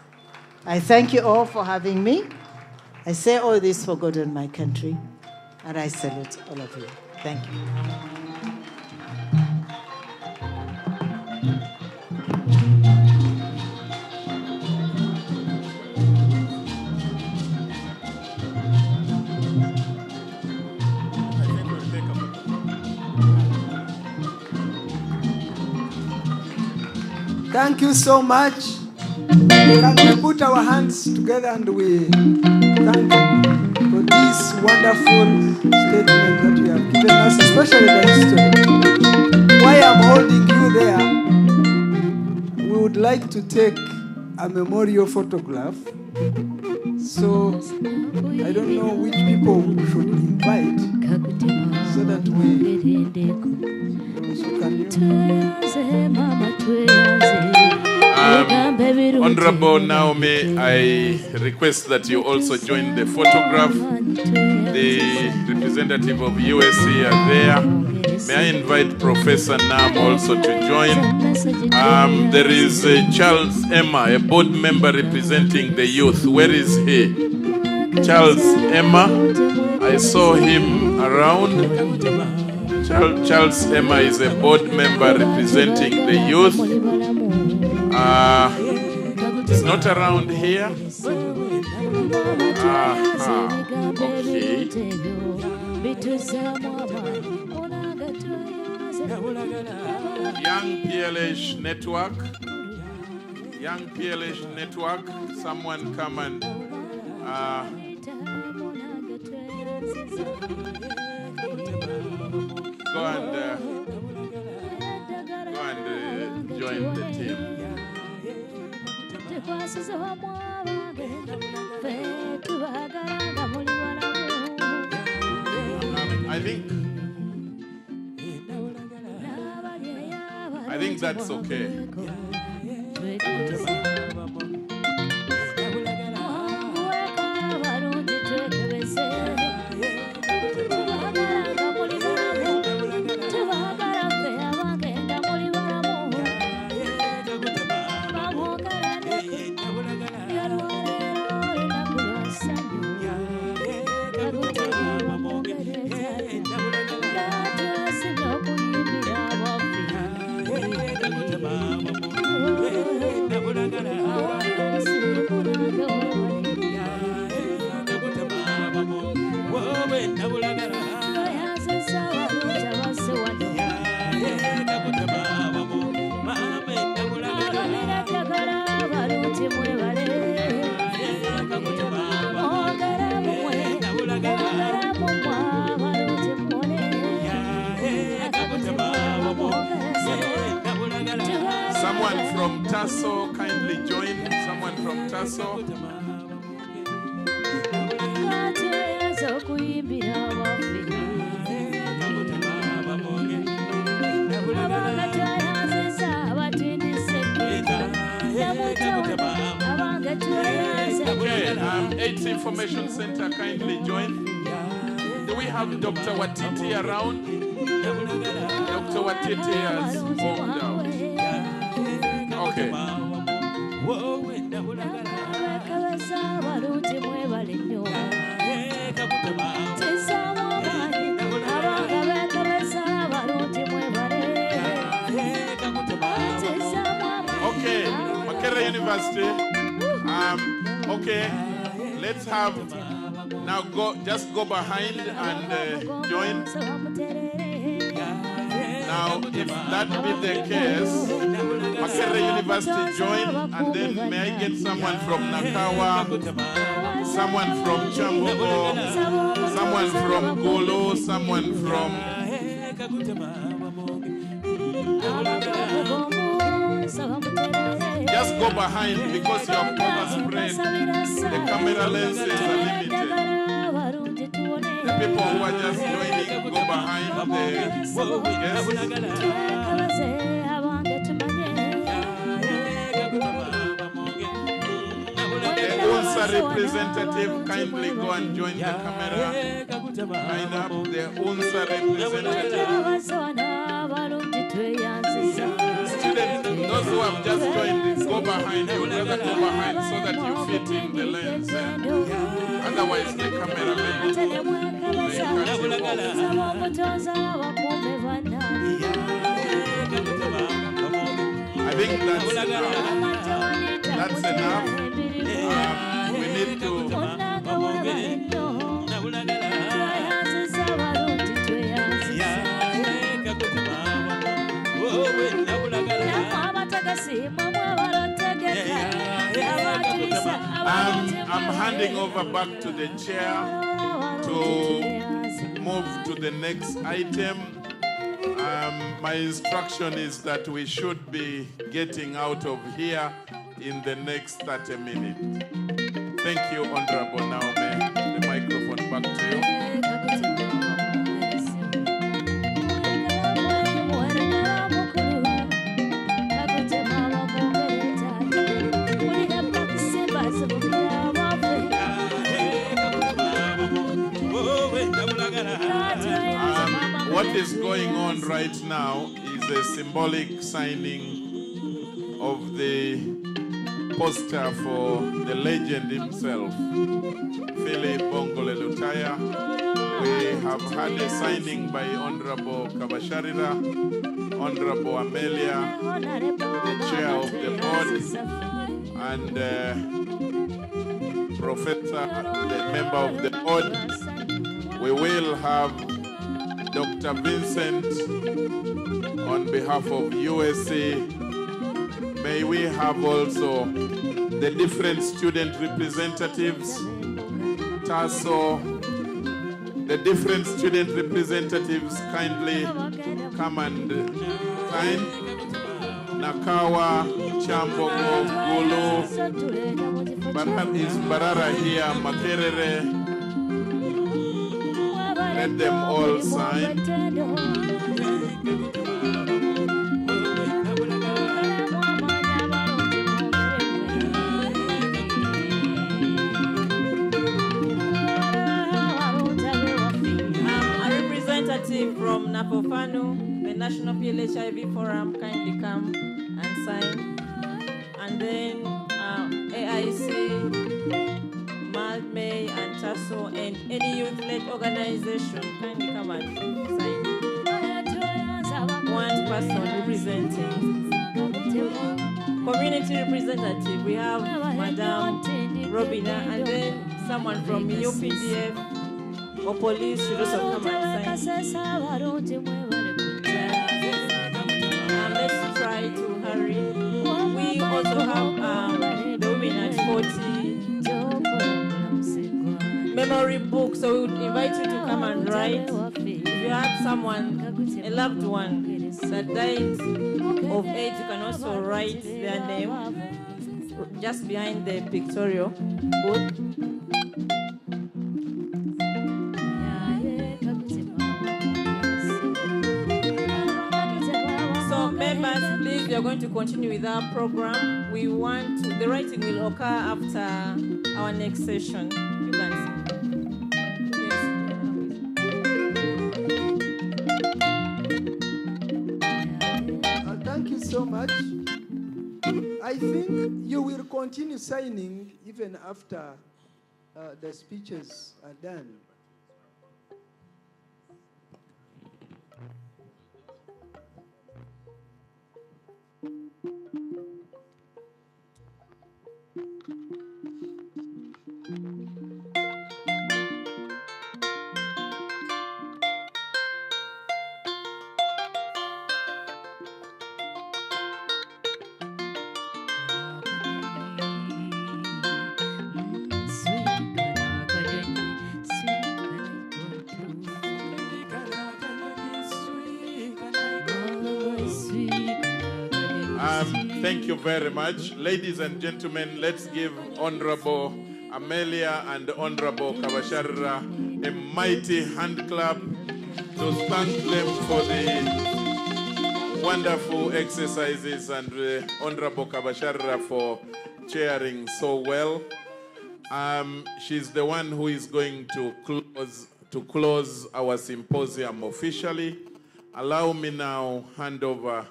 I thank you all for having me. I say all this for God and my country, and I salute all of you. Thank you. Thank you so much. Can we put our hands together and we thank you for this wonderful statement that you have given us, especially the history. While I'm holding you there, we would like to take a memorial photograph. So I don't know which people we should invite so that we... So can you... Honorable Naomi, I request that you also join the photograph. The representative of USC are there. May I invite Professor Nam also to join. There is Charles Emma, a board member representing the youth. Where is he? Charles Emma, I saw him around. Charles Emma is a board member representing the youth. It's not around here. Okay. Young PLH Network. Young PLH Network. Someone come and go and join the team. I think that's okay. Someone from Tasso, kindly join. Someone from Tasso. Okay, AIDS Information Center, kindly join. Do we have Dr. Watiti around? Dr. Watiti has moved out. Okay. Okay, Makerere University. Okay, let's have now just go behind and join. Now, if that be the case, Makerere University join, and then may I get someone from Nakawa, someone from Chambogo, someone from Golo, someone from... Just go behind because you have overspread. The camera lenses are limited. The people who are just joining, go behind the guests. The UNSA representative, kindly go and join the camera. Line up the UNSA representative. Students, those who have just joined, go behind. You would rather go behind so that you fit in the lens. Otherwise, the cameraman may cut you off. I think that's enough. That's enough. We need to. I'm handing over back to the chair to move to the next item. My instruction is that we should be getting out of here in the next 30 minutes. Thank you, Honorable Naomi. The microphone back to you. What is going on right now is a symbolic signing of the poster for the legend himself, Philip Bongole Lutaya. We have had a signing by Honorable Kabasharira, Honorable Amelia, the chair of the board, and Professor, the member of the board. We will have Dr. Vincent on behalf of USC. May we have also the different student representatives, TASO, the different student representatives kindly come and sign. Nakawa, Chambogo, Gulu, is Barara here, Makerere. Let them all sign. A representative from Napofanu, the National PLHIV Forum, kindly come and sign. And then AIC, Malmay and TASO, and any youth-led organization, kindly come and sign. One person representing. Community representative, we have Madam Robina, and then someone from UPDF or police should also come and sign. Let's try to hurry. We also have the women at 40 memory book, so we would invite you to come and write. If you have someone, a loved one that died of AIDS, you can also write their name just behind the pictorial booth. So members, please, we are going to continue with our program. The writing will occur after our next session. You can see. Thank you so much. I think you will continue signing even after the speeches are done. Sweet Thank you very much. Ladies and gentlemen, let's give Honorable Amelia and Honorable Kabasharra a mighty hand clap to thank them for the wonderful exercises, and Honorable Kabasharra for chairing so well. She's the one who is going to close our symposium officially. Allow me now hand over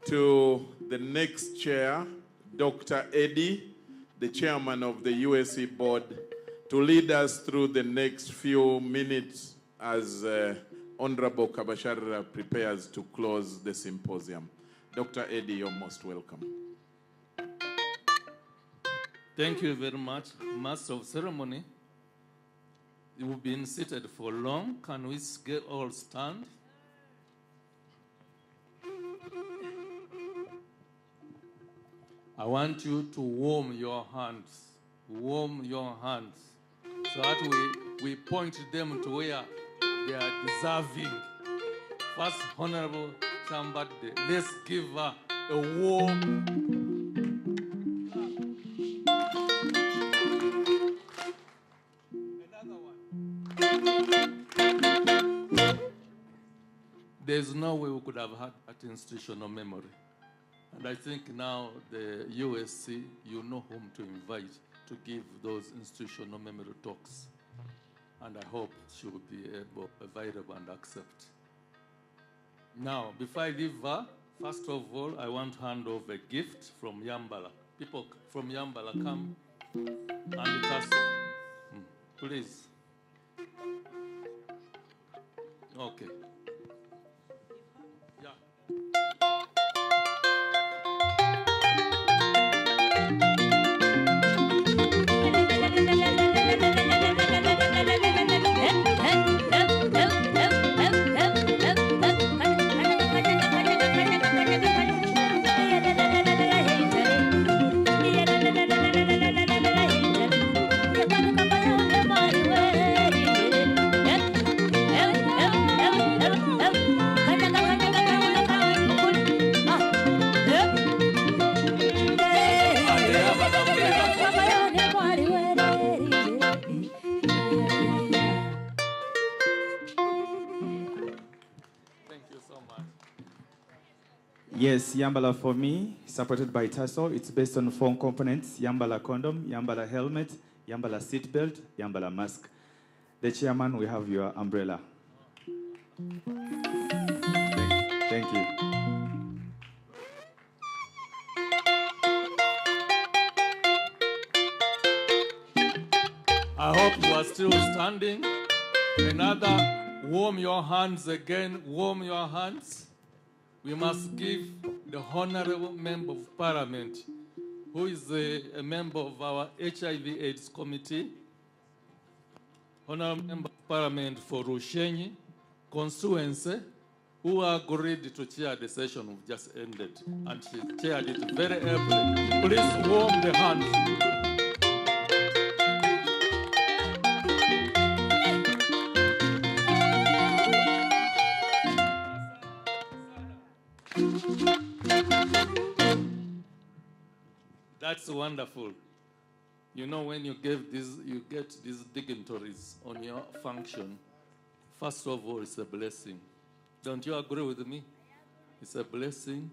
to the next chair, Dr. Eddie, the chairman of the USC board, to lead us through the next few minutes as Honorable Kabasharra prepares to close the symposium. Dr. Eddie, you're most welcome. Thank you very much, Master of Ceremony. You've been seated for long. Can we get all stand? I want you to warm your hands. Warm your hands. So that we point them to where they are deserving. First Honorable somebody, let's give her a warm. There's no way we could have had that institutional memory. And I think now the USC, you know whom to invite to give those institutional memory talks. And I hope she will be available and accept. Now, before I leave her, first of all, I want to hand over a gift from Yambala. People from Yambala, come and pass. Please. Okay. Yes, Yambala for me, supported by Tassel. It's based on 4 components: Yambala condom, Yambala helmet, Yambala seatbelt, Yambala mask. The chairman, we have your umbrella. Thank you. I hope you are still standing. Another, warm your hands again, warm your hands. We must give the Honorable Member of Parliament, who is a member of our HIV/AIDS committee, Honorable Member of Parliament for Rushenyi constituency, who agreed to chair the session we've just ended, and she chaired it very ably. Please warm the hands. That's wonderful. You know, when you get these dignitaries on your function, first of all, it's a blessing. Don't you agree with me? It's a blessing.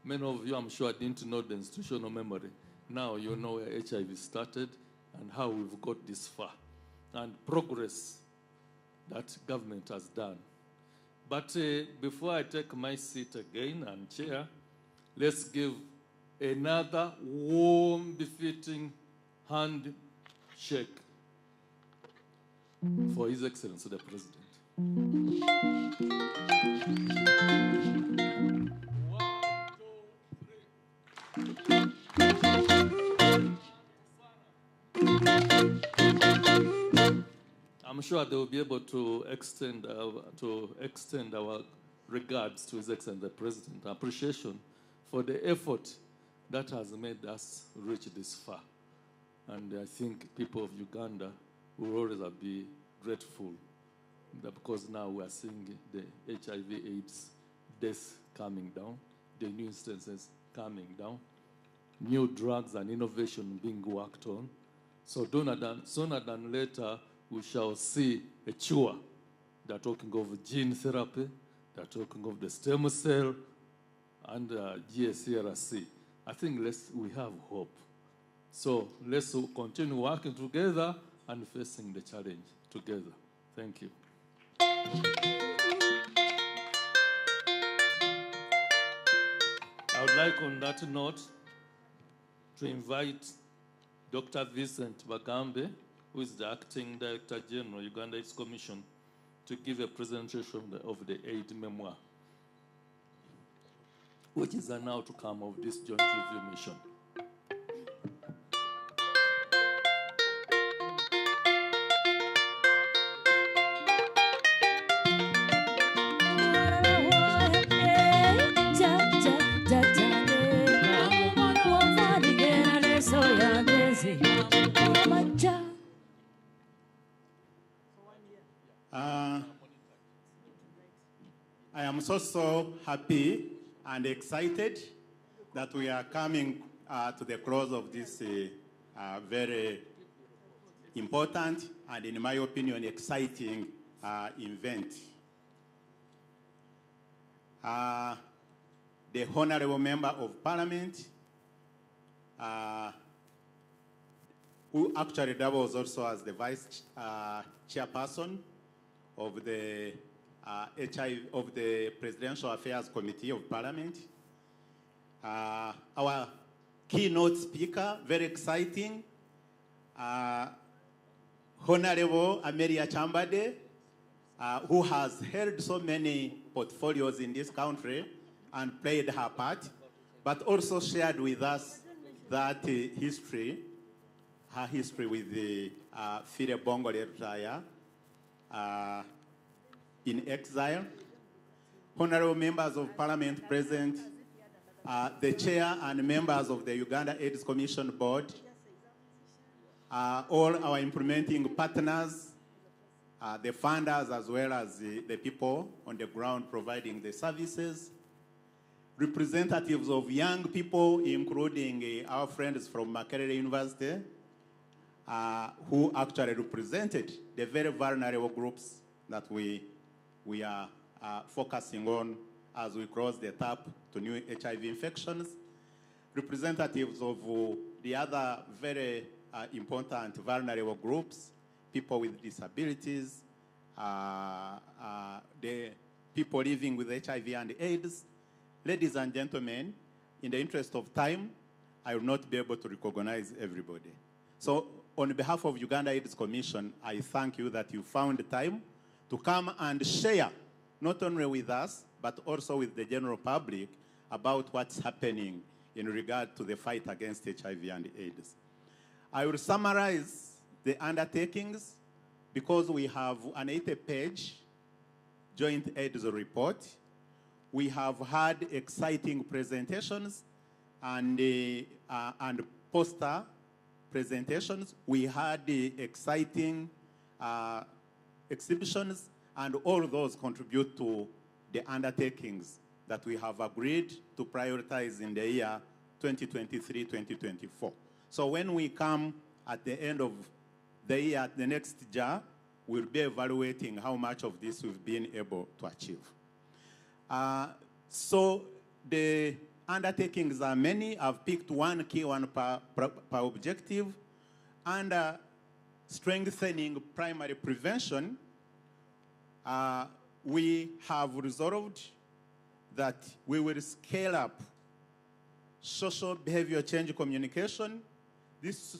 Many of you, I'm sure, didn't know the institutional memory. Now you know where HIV started and how we've got this far, and progress that government has done. But before I take my seat again and chair, let's give another warm, befitting hand shake for His Excellency the President. I'm sure they will be able to extend our regards to His Excellency the President, appreciation for the effort that has made us reach this far. And I think people of Uganda will always be grateful because now we are seeing the HIV/AIDS deaths coming down, the new instances coming down, new drugs and innovation being worked on. So sooner than later, we shall see a cure. They're talking of gene therapy, they're talking of the stem cell, and GSRC. I think we have hope. So let's continue working together and facing the challenge together. Thank you. I would like on that note to invite Dr. Vincent Bagambe, who is the Acting Director General, Uganda AIDS Commission, to give a presentation of the AIDS memoir, which is an outcome of this joint review mission. I am so happy and excited that we are coming to the close of this very important and, in my opinion, exciting event. The Honorable Member of Parliament, who actually doubles also as the Vice Chairperson of the HIV, of the Presidential Affairs Committee of Parliament. Our keynote speaker, very exciting, Honorable Amelia Chambade, who has held so many portfolios in this country and played her part, but also shared with us that history, her history with the Fire Bongo Retire in exile. Honorable members of Parliament present, the chair and members of the Uganda AIDS Commission Board, all our implementing partners, the funders as well as the people on the ground providing the services, representatives of young people, including our friends from Makerere University, who actually represented the very vulnerable groups that we are focusing on as we cross the tap to new HIV infections, representatives of the other very important vulnerable groups, people with disabilities, the people living with HIV and AIDS. Ladies and gentlemen, in the interest of time, I will not be able to recognize everybody. So on behalf of Uganda AIDS Commission, I thank you that you found the time to come and share, not only with us, but also with the general public about what's happening in regard to the fight against HIV and AIDS. I will summarize the undertakings because we have an 80-page joint AIDS report. We have had exciting presentations and poster presentations. We had the exciting exhibitions, and all of those contribute to the undertakings that we have agreed to prioritize in the year 2023-2024. So when we come at the end of the year, the next year, we'll be evaluating how much of this we've been able to achieve. So the undertakings are many. I've picked one key one per objective. Under strengthening primary prevention, we have resolved that we will scale up social behavior change communication. This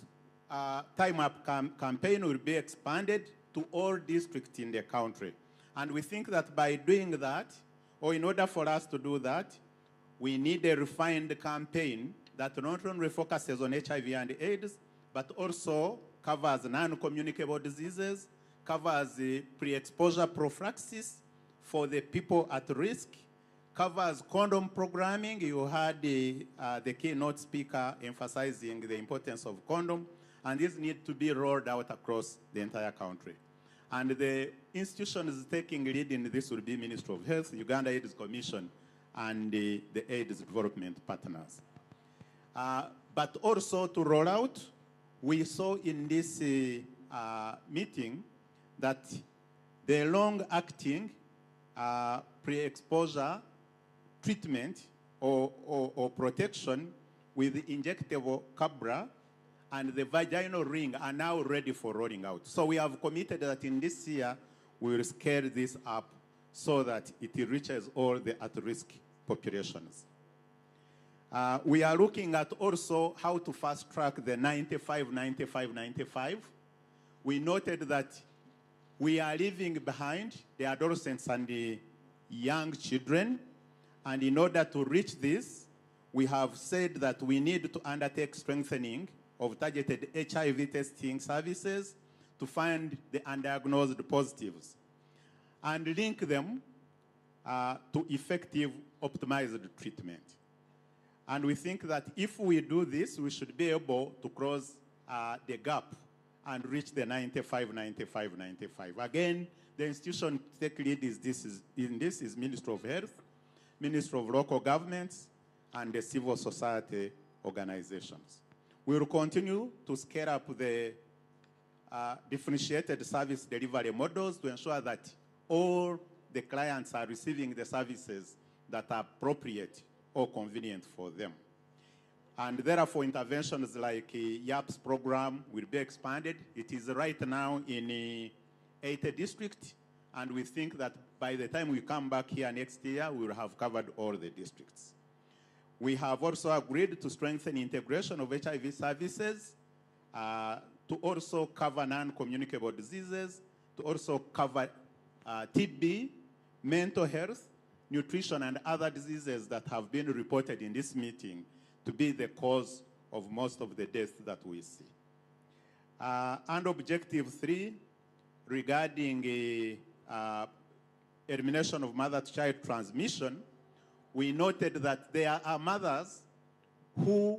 Time Up campaign will be expanded to all districts in the country. And we think that by doing that, or in order for us to do that, we need a refined campaign that not only focuses on HIV and AIDS, but also covers non-communicable diseases, covers the pre-exposure prophylaxis for the people at risk, covers condom programming. You heard the keynote speaker emphasizing the importance of condom, and this needs to be rolled out across the entire country. And the institution is taking lead in this will be Ministry of Health, Uganda AIDS Commission, and the AIDS development partners. But also to roll out, we saw in this meeting that the long-acting pre-exposure treatment or protection with the injectable Cabra and the vaginal ring are now ready for rolling out. So we have committed that in this year, we will scale this up so that it reaches all the at-risk populations. We are looking at also how to fast-track the 95, 95, 95. We noted that we are leaving behind the adolescents and the young children, and in order to reach this, we have said that we need to undertake strengthening of targeted HIV testing services to find the undiagnosed positives and link them to effective optimized treatment. And we think that if we do this, we should be able to close the gap and reach the 95, 95, 95. Again, the institution to take lead in this is Ministry of Health, Ministry of Local Governments, and the civil society organizations. We will continue to scale up the differentiated service delivery models to ensure that all the clients are receiving the services that are appropriate or convenient for them. And therefore, interventions like YAPS program will be expanded. It is right now in 80 districts, and we think that by the time we come back here next year, we will have covered all the districts. We have also agreed to strengthen integration of HIV services, to also cover non-communicable diseases, to also cover TB, mental health, nutrition, and other diseases that have been reported in this meeting to be the cause of most of the deaths that we see. And objective 3, regarding elimination of mother-to-child transmission, we noted that there are mothers who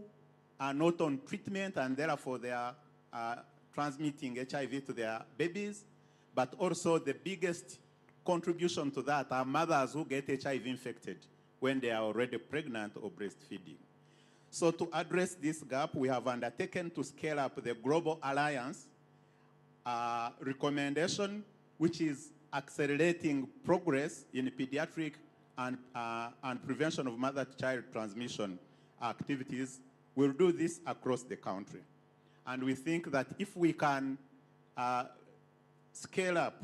are not on treatment and therefore they are transmitting HIV to their babies, but also the biggest contribution to that are mothers who get HIV infected when they are already pregnant or breastfeeding. So to address this gap, we have undertaken to scale up the Global Alliance recommendation, which is accelerating progress in pediatric and prevention of mother-to-child transmission activities. We'll do this across the country. And we think that if we can scale up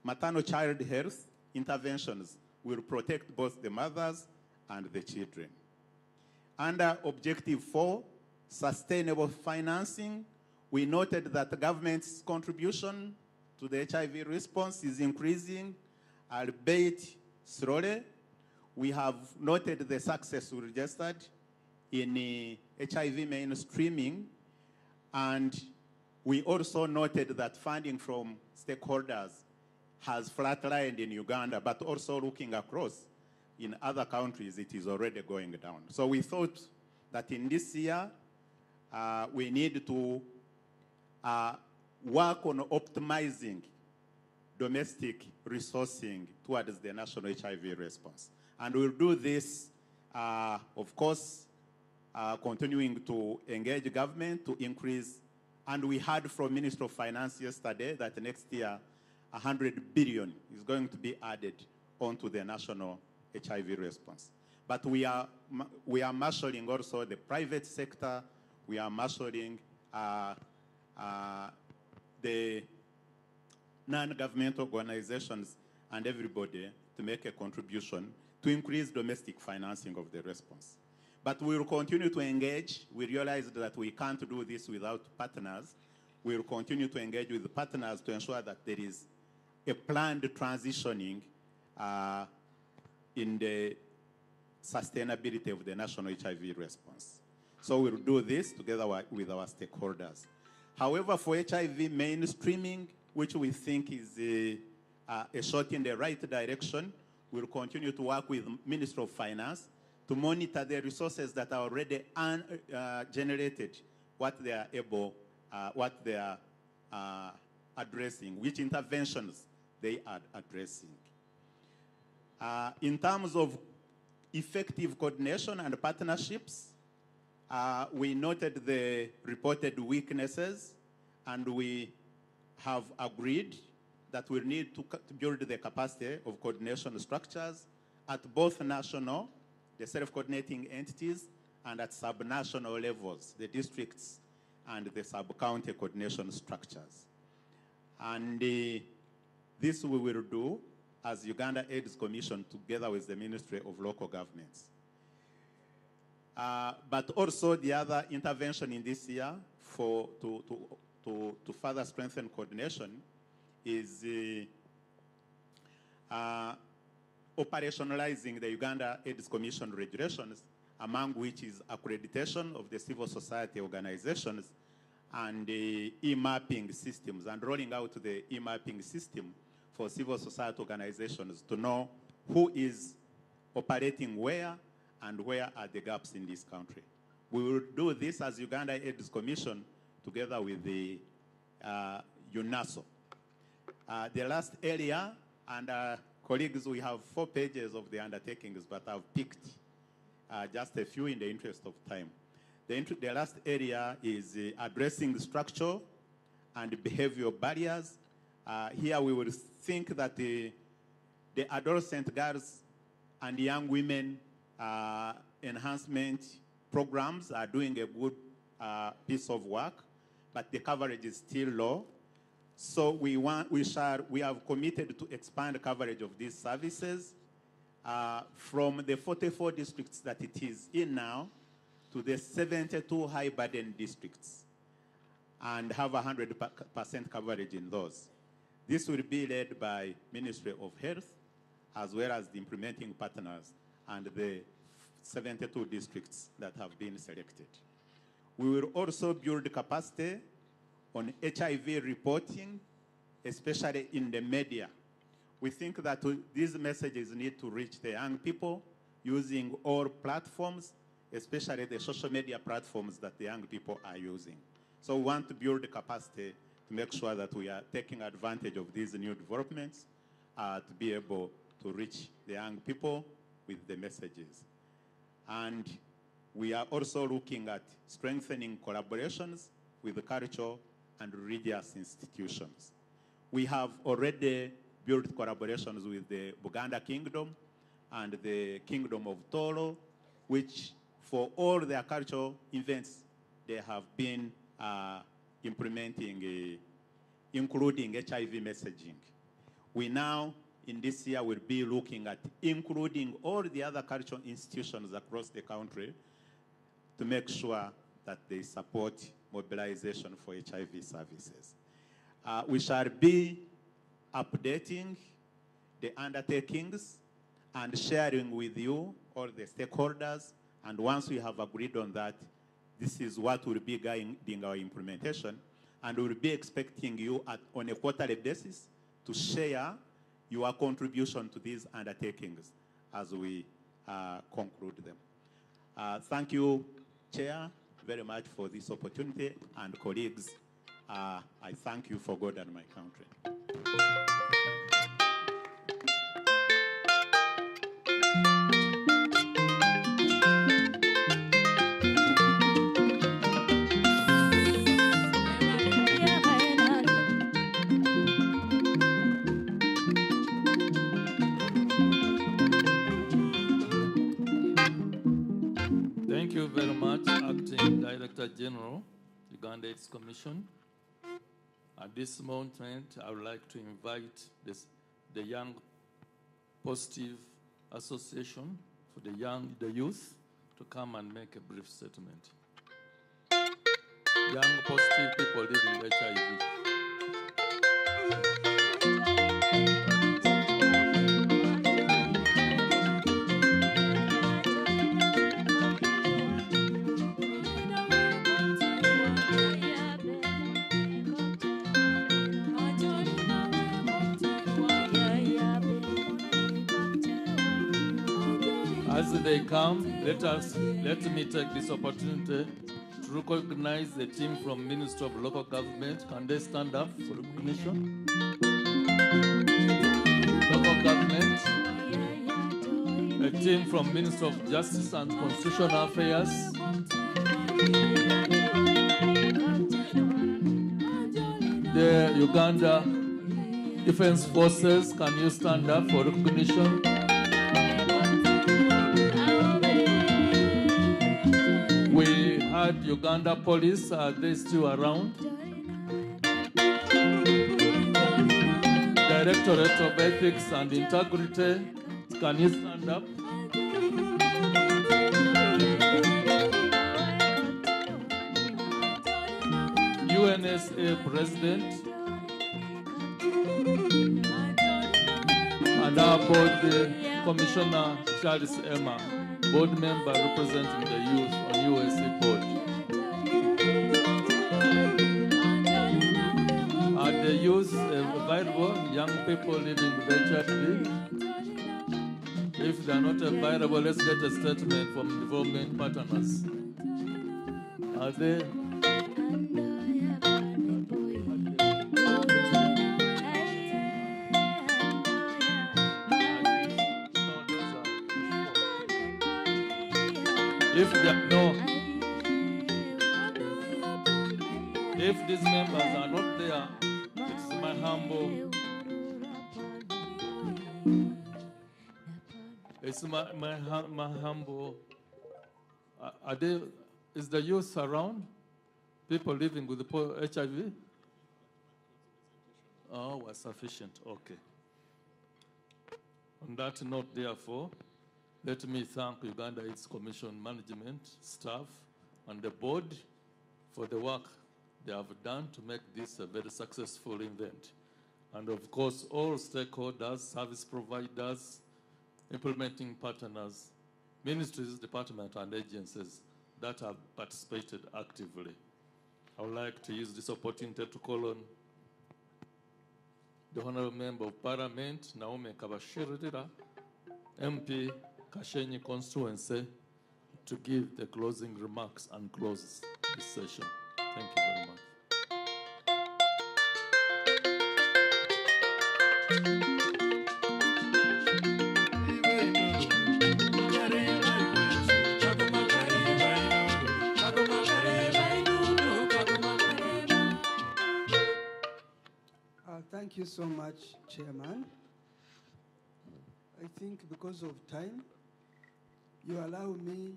maternal-child health interventions, we'll protect both the mothers and the children. Under Objective 4, sustainable financing, we noted that the government's contribution to the HIV response is increasing, albeit slowly. We have noted the success we registered in HIV mainstreaming, and we also noted that funding from stakeholders has flatlined in Uganda, but also looking across in other countries, it is already going down. So we thought that in this year, we need to work on optimizing domestic resourcing towards the national HIV response. And we'll do this, of course, continuing to engage government to increase. And we heard from Minister of Finance yesterday that next year, 100 billion is going to be added onto the national HIV response. But we are marshalling also the private sector. We are marshalling the non-governmental organizations and everybody to make a contribution to increase domestic financing of the response. But we will continue to engage. We realized that we can't do this without partners. We will continue to engage with the partners to ensure that there is a planned transitioning in the sustainability of the national HIV response. So we'll do this together with our stakeholders. However, for HIV mainstreaming, which we think is a shot in the right direction, we'll continue to work with the Ministry of Finance to monitor the resources that are already generated, what they are able, what they are addressing, which interventions they are addressing. In terms of effective coordination and partnerships. We noted the reported weaknesses, and we have agreed that we need to build the capacity of coordination structures at both national, the self-coordinating entities, and at sub-national levels, the districts and the sub-county coordination structures. And this we will do as Uganda AIDS Commission together with the Ministry of Local Governments. But also the other intervention in this year to further strengthen coordination is operationalizing the Uganda AIDS Commission regulations, among which is accreditation of the civil society organizations and the e-mapping systems, and rolling out the e-mapping system for civil society organizations to know who is operating where and where are the gaps in this country. We will do this as Uganda AIDS Commission together with the UNASO. The last area, and colleagues, we have 4 pages of the undertakings, but I've picked just a few in the interest of time. The last area is addressing structural and behavioral barriers. Here we will think that the adolescent girls and young women enhancement programs are doing a good piece of work, but the coverage is still low. So we have committed to expand coverage of these services from the 44 districts that it is in now to the 72 high burden districts, and have 100% coverage in those. This will be led by Ministry of Health, as well as the implementing partners and the 72 districts that have been selected. We will also build capacity on HIV reporting, especially in the media. We think that these messages need to reach the young people using all platforms, especially the social media platforms that the young people are using. So we want to build the capacity to make sure that we are taking advantage of these new developments to be able to reach the young people with the messages. And we are also looking at strengthening collaborations with the cultural and religious institutions. We have already built collaborations with the Buganda Kingdom and the Kingdom of Toro, which for all their cultural events, they have been implementing, including HIV messaging. We now, in this year, will be looking at including all the other cultural institutions across the country to make sure that they support mobilization for HIV services. We shall be updating the undertakings and sharing with you all the stakeholders. And once we have agreed on that, this is what will be guiding our implementation. And we'll be expecting you on a quarterly basis to share your contribution to these undertakings as we conclude them. Thank you, Chair, very much for this opportunity, and colleagues, I thank you for God and my country. Thank you very much, Acting Director General, Uganda AIDS Commission. At this moment, I would like to invite the Young Positive Association for the youth to come and make a brief statement. Young positive people living with HIV. As they come, let me take this opportunity to recognize the team from Ministry of Local Government. Can they stand up for recognition? Local government, a team from Ministry of Justice and Constitutional Affairs. The Uganda Defense Forces, can you stand up for recognition? We had Uganda Police, are they still around? Directorate of Ethics and Integrity, can you stand up? UNSA President, and our board Commissioner Charles Emma, board member representing the youth on USA board. Are the youth available, young people living with HIV? If they are not available, let's get a statement from development partners. Are they? If they are, no, if these members are not there, it's my humble, my humble. Are they? Is the youth around? People living with the HIV? Oh, was sufficient. Okay. On that note, therefore, let me thank Uganda AIDS Commission management, staff, and the board for the work they have done to make this a very successful event. And of course, all stakeholders, service providers, implementing partners, ministries, departments, and agencies that have participated actively. I would like to use this opportunity to call on the Honorable Member of Parliament, Naomi Kabashirira, MP, Kashenyi constituency, to give the closing remarks and close this session. Thank you very much. Thank you so much, Chairman. I think because of time, you allow me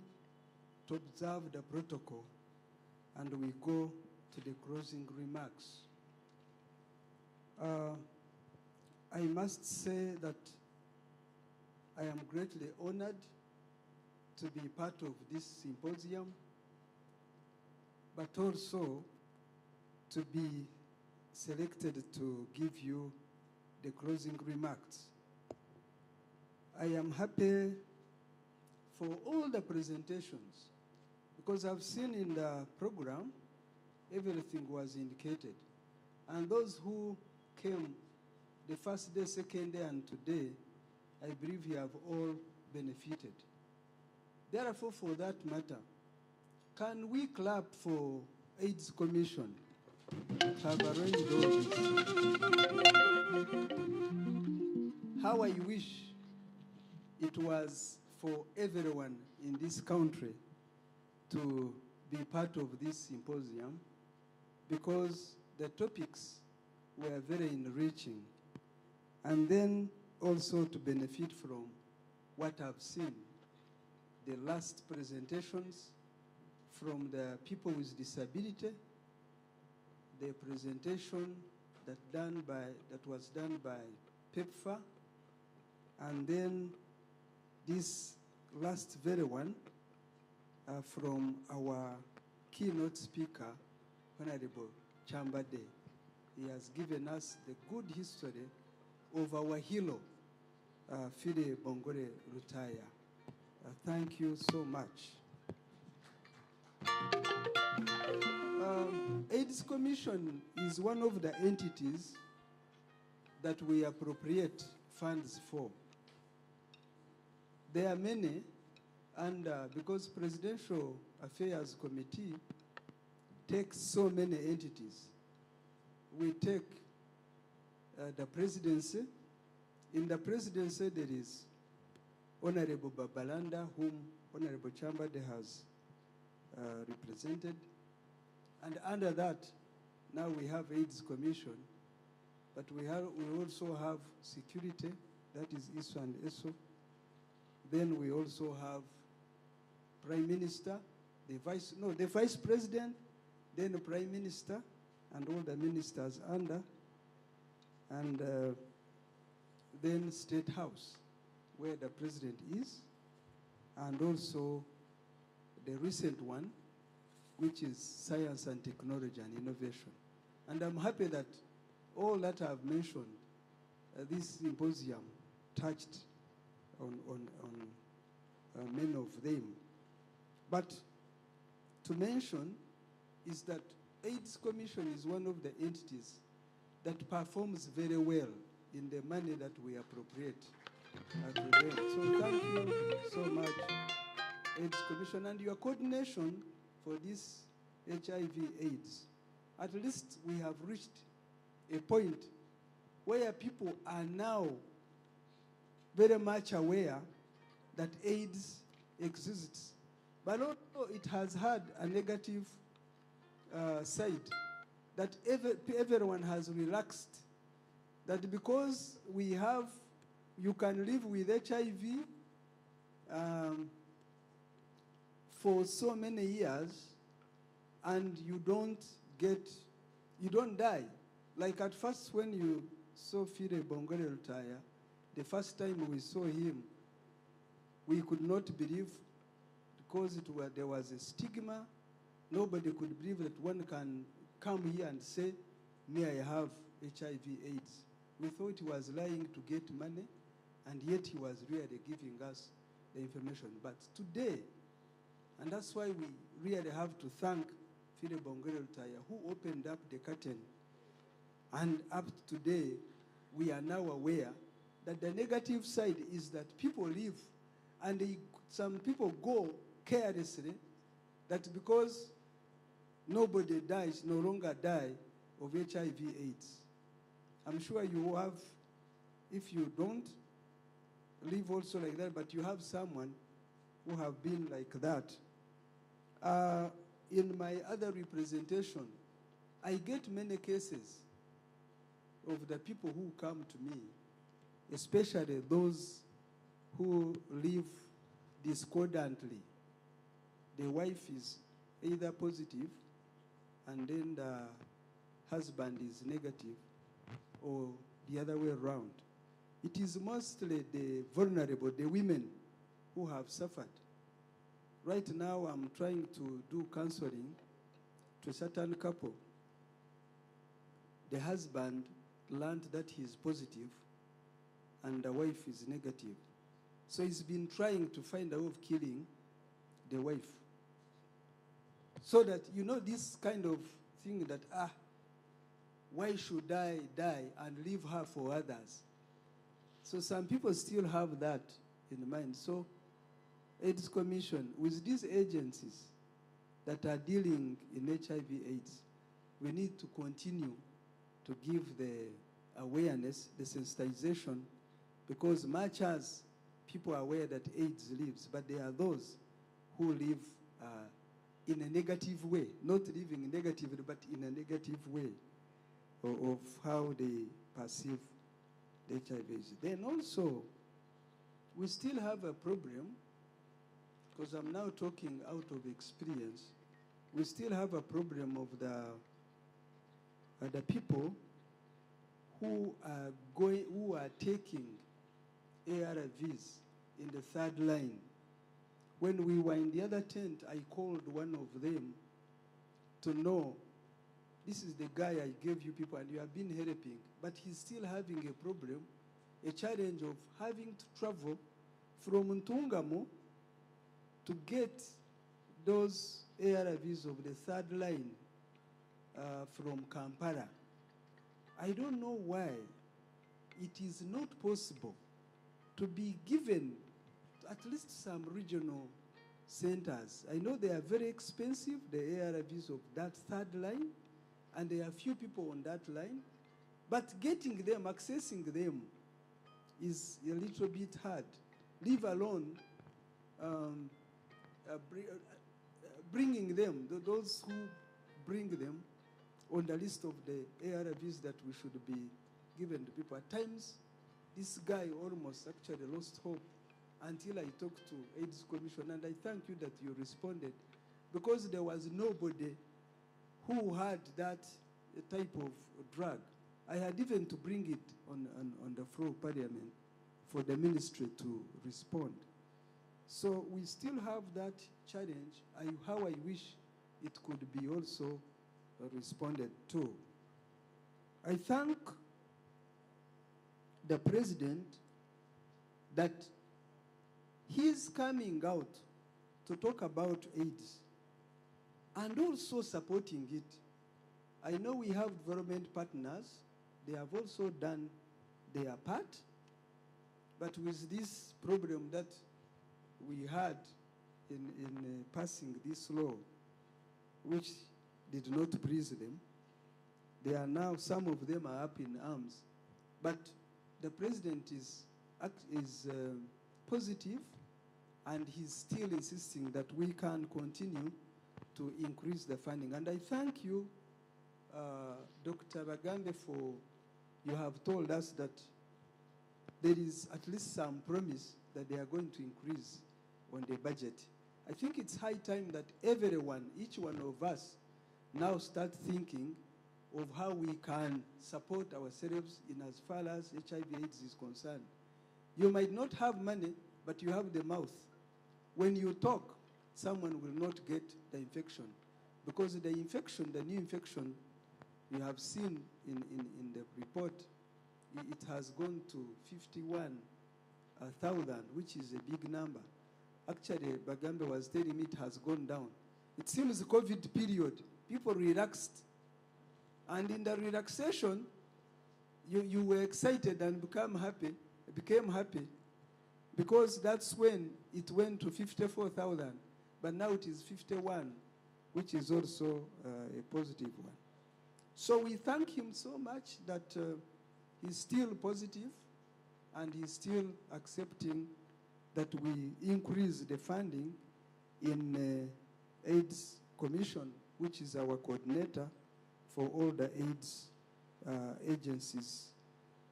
to observe the protocol and we go to the closing remarks. I must say that I am greatly honored to be part of this symposium, but also to be selected to give you the closing remarks. I am happy for all the presentations because I've seen in the program everything was indicated. And those who came the first day, second day, and today, I believe you have all benefited. Therefore, for that matter, can we clap for AIDS Commission? Have arranged all this. How I wish it was for everyone in this country to be part of this symposium, because the topics were very enriching, and then also to benefit from what I've seen, the last presentations from the people with disability, the presentation that was done by PEPFAR, and then this last very one from our keynote speaker, Honorable Chambade. He has given us the good history of our hero, Fide Bongore Rutaya. Thank you so much. AIDS Commission is one of the entities that we appropriate funds for. There are many, and because Presidential Affairs Committee takes so many entities, we take the presidency. In the presidency, there is Honorable Babalanda, whom Honorable Chambade has represented. And under that, now we have AIDS Commission, but we also have security, that is ISO and ESO. Then we also have Prime Minister, the Vice President, then the Prime Minister, and all the ministers under, and then State House, where the President is, and also the recent one, which is Science and Technology and Innovation. And I'm happy that all that I've mentioned, this symposium touched on many of them. But to mention is that AIDS Commission is one of the entities that performs very well in the money that we appropriate. So thank you so much, AIDS Commission, and your coordination for this HIV/AIDS. At least we have reached a point where people are now very much aware that AIDS exists. But also it has had a negative side, that everyone has relaxed, that because you can live with HIV for so many years and you don't die. Like at first when you saw Fire Bongole retire, the first time we saw him, we could not believe, because there was a stigma. Nobody could believe that one can come here and say, "Me, I have HIV/AIDS." We thought he was lying to get money, and yet he was really giving us the information. But today, and that's why we really have to thank Fire Bongole Taya, who opened up the curtain. And up to today, we are now aware that the negative side is that people live, and some people go carelessly, that because nobody dies, no longer die of HIV/AIDS. I'm sure you have, if you don't live also like that, but you have someone who have been like that. In my other representation, I get many cases of the people who come to me, especially those who live discordantly. The wife is either positive and then the husband is negative, or the other way around. It is mostly the vulnerable, the women, who have suffered. Right now, I'm trying to do counseling to a certain couple. The husband learned that he is positive and the wife is negative. So he's been trying to find a way of killing the wife. So that, this kind of thing that, why should I die and leave her for others? So some people still have that in mind. So AIDS Commission, with these agencies that are dealing in HIV/AIDS, we need to continue to give the awareness, the sensitization, because much as people are aware that AIDS lives, but there are those who live in a negative way, not living negatively, but in a negative way of how they perceive the HIV. Then also, we still have a problem, because I'm now talking out of experience. We still have a problem of the people who are taking ARVs in the third line. When we were in the other tent, I called one of them to know, this is the guy I gave you people and you have been helping, but he's still having a problem, a challenge of having to travel from Ntungamo to get those ARVs of the third line from Kampala. I don't know why it is not possible to be given at least some regional centers. I know they are very expensive, the ARVs of that third line, and there are few people on that line, but getting them, accessing them is a little bit hard. leave alone bringing them, those who bring them on the list of the ARVs that we should be given to people. At times, this guy almost actually lost hope until I talked to AIDS Commission, and I thank you that you responded, because there was nobody who had that type of drug. I had even to bring it on the floor of Parliament for the ministry to respond. So we still have that challenge. How I wish it could be also responded to. I thank the president that he's coming out to talk about AIDS and also supporting it. I know we have development partners. They have also done their part. But with this problem that we had in passing this law, which did not please them, they are now, some of them are up in arms. But the president is positive, and he's still insisting that we can continue to increase the funding. And I thank you, Dr. Bagambe, for you have told us that there is at least some promise that they are going to increase on the budget. I think it's high time that everyone, each one of us, now start thinking of how we can support ourselves in as far as HIV/AIDS is concerned. You might not have money, but you have the mouth. When you talk, someone will not get the infection, because the infection, the new infection, you have seen in the report, it has gone to 51,000, which is a big number. Actually, Bagambe was telling me it has gone down. It seems the COVID period, people relaxed. And in the relaxation, you were excited and became happy, because that's when it went to 54,000. But now it is 51, which is also a positive one. So we thank him so much that he's still positive, and he's still accepting that we increase the funding in AIDS Commission, which is our coordinator for all the AIDS agencies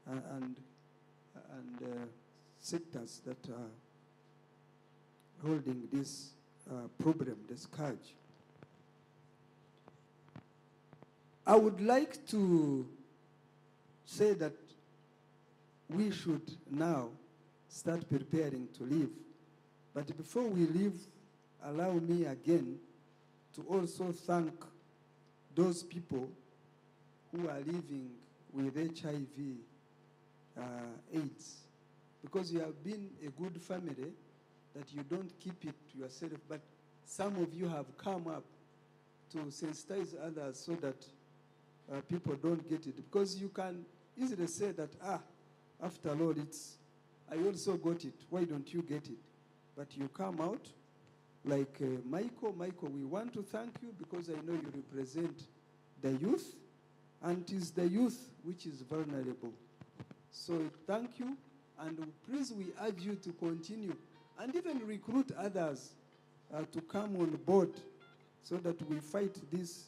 and sectors that are holding this problem, the scourge. I would like to say that we should now start preparing to leave. But before we leave, allow me again to also thank those people who are living with HIV AIDS, because you have been a good family, that you don't keep it to yourself, but some of you have come up to sensitize others so that people don't get it. Because you can easily say that, after all, I also got it. Why don't you get it? But you come out like Michael. Michael, we want to thank you because I know you represent the youth, and it is the youth which is vulnerable. So thank you, and please, we urge you to continue and even recruit others to come on board so that we fight this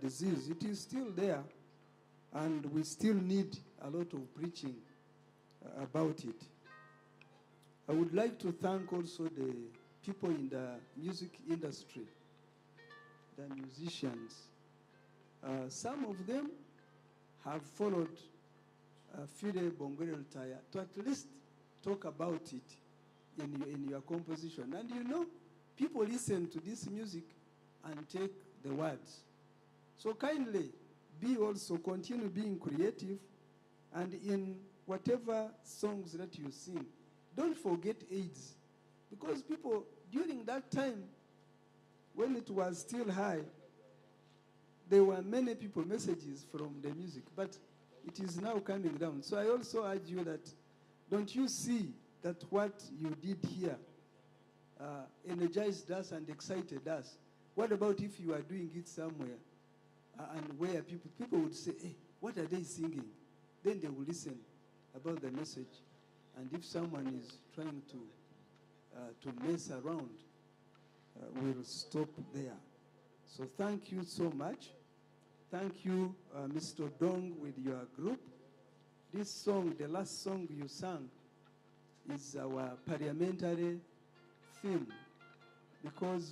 disease. It is still there, and we still need a lot of preaching about it. I would like to thank also the people in the music industry, the musicians. Some of them have followed Fide Bongore Lutaya to at least talk about it in your composition. And you know, people listen to this music and take the words. So kindly continue being creative, and in whatever songs that you sing, don't forget AIDS. Because people, during that time, when it was still high, there were many people, messages from the music, but it is now coming down. So I also urge you that, don't you see that what you did here energized us and excited us? What about if you are doing it somewhere and where people would say, hey, what are they singing? Then they will listen about the message. And if someone is trying to mess around, we'll stop there. So thank you so much. Thank you, Mr. Dong, with your group. This song, the last song you sang, is our parliamentary theme, because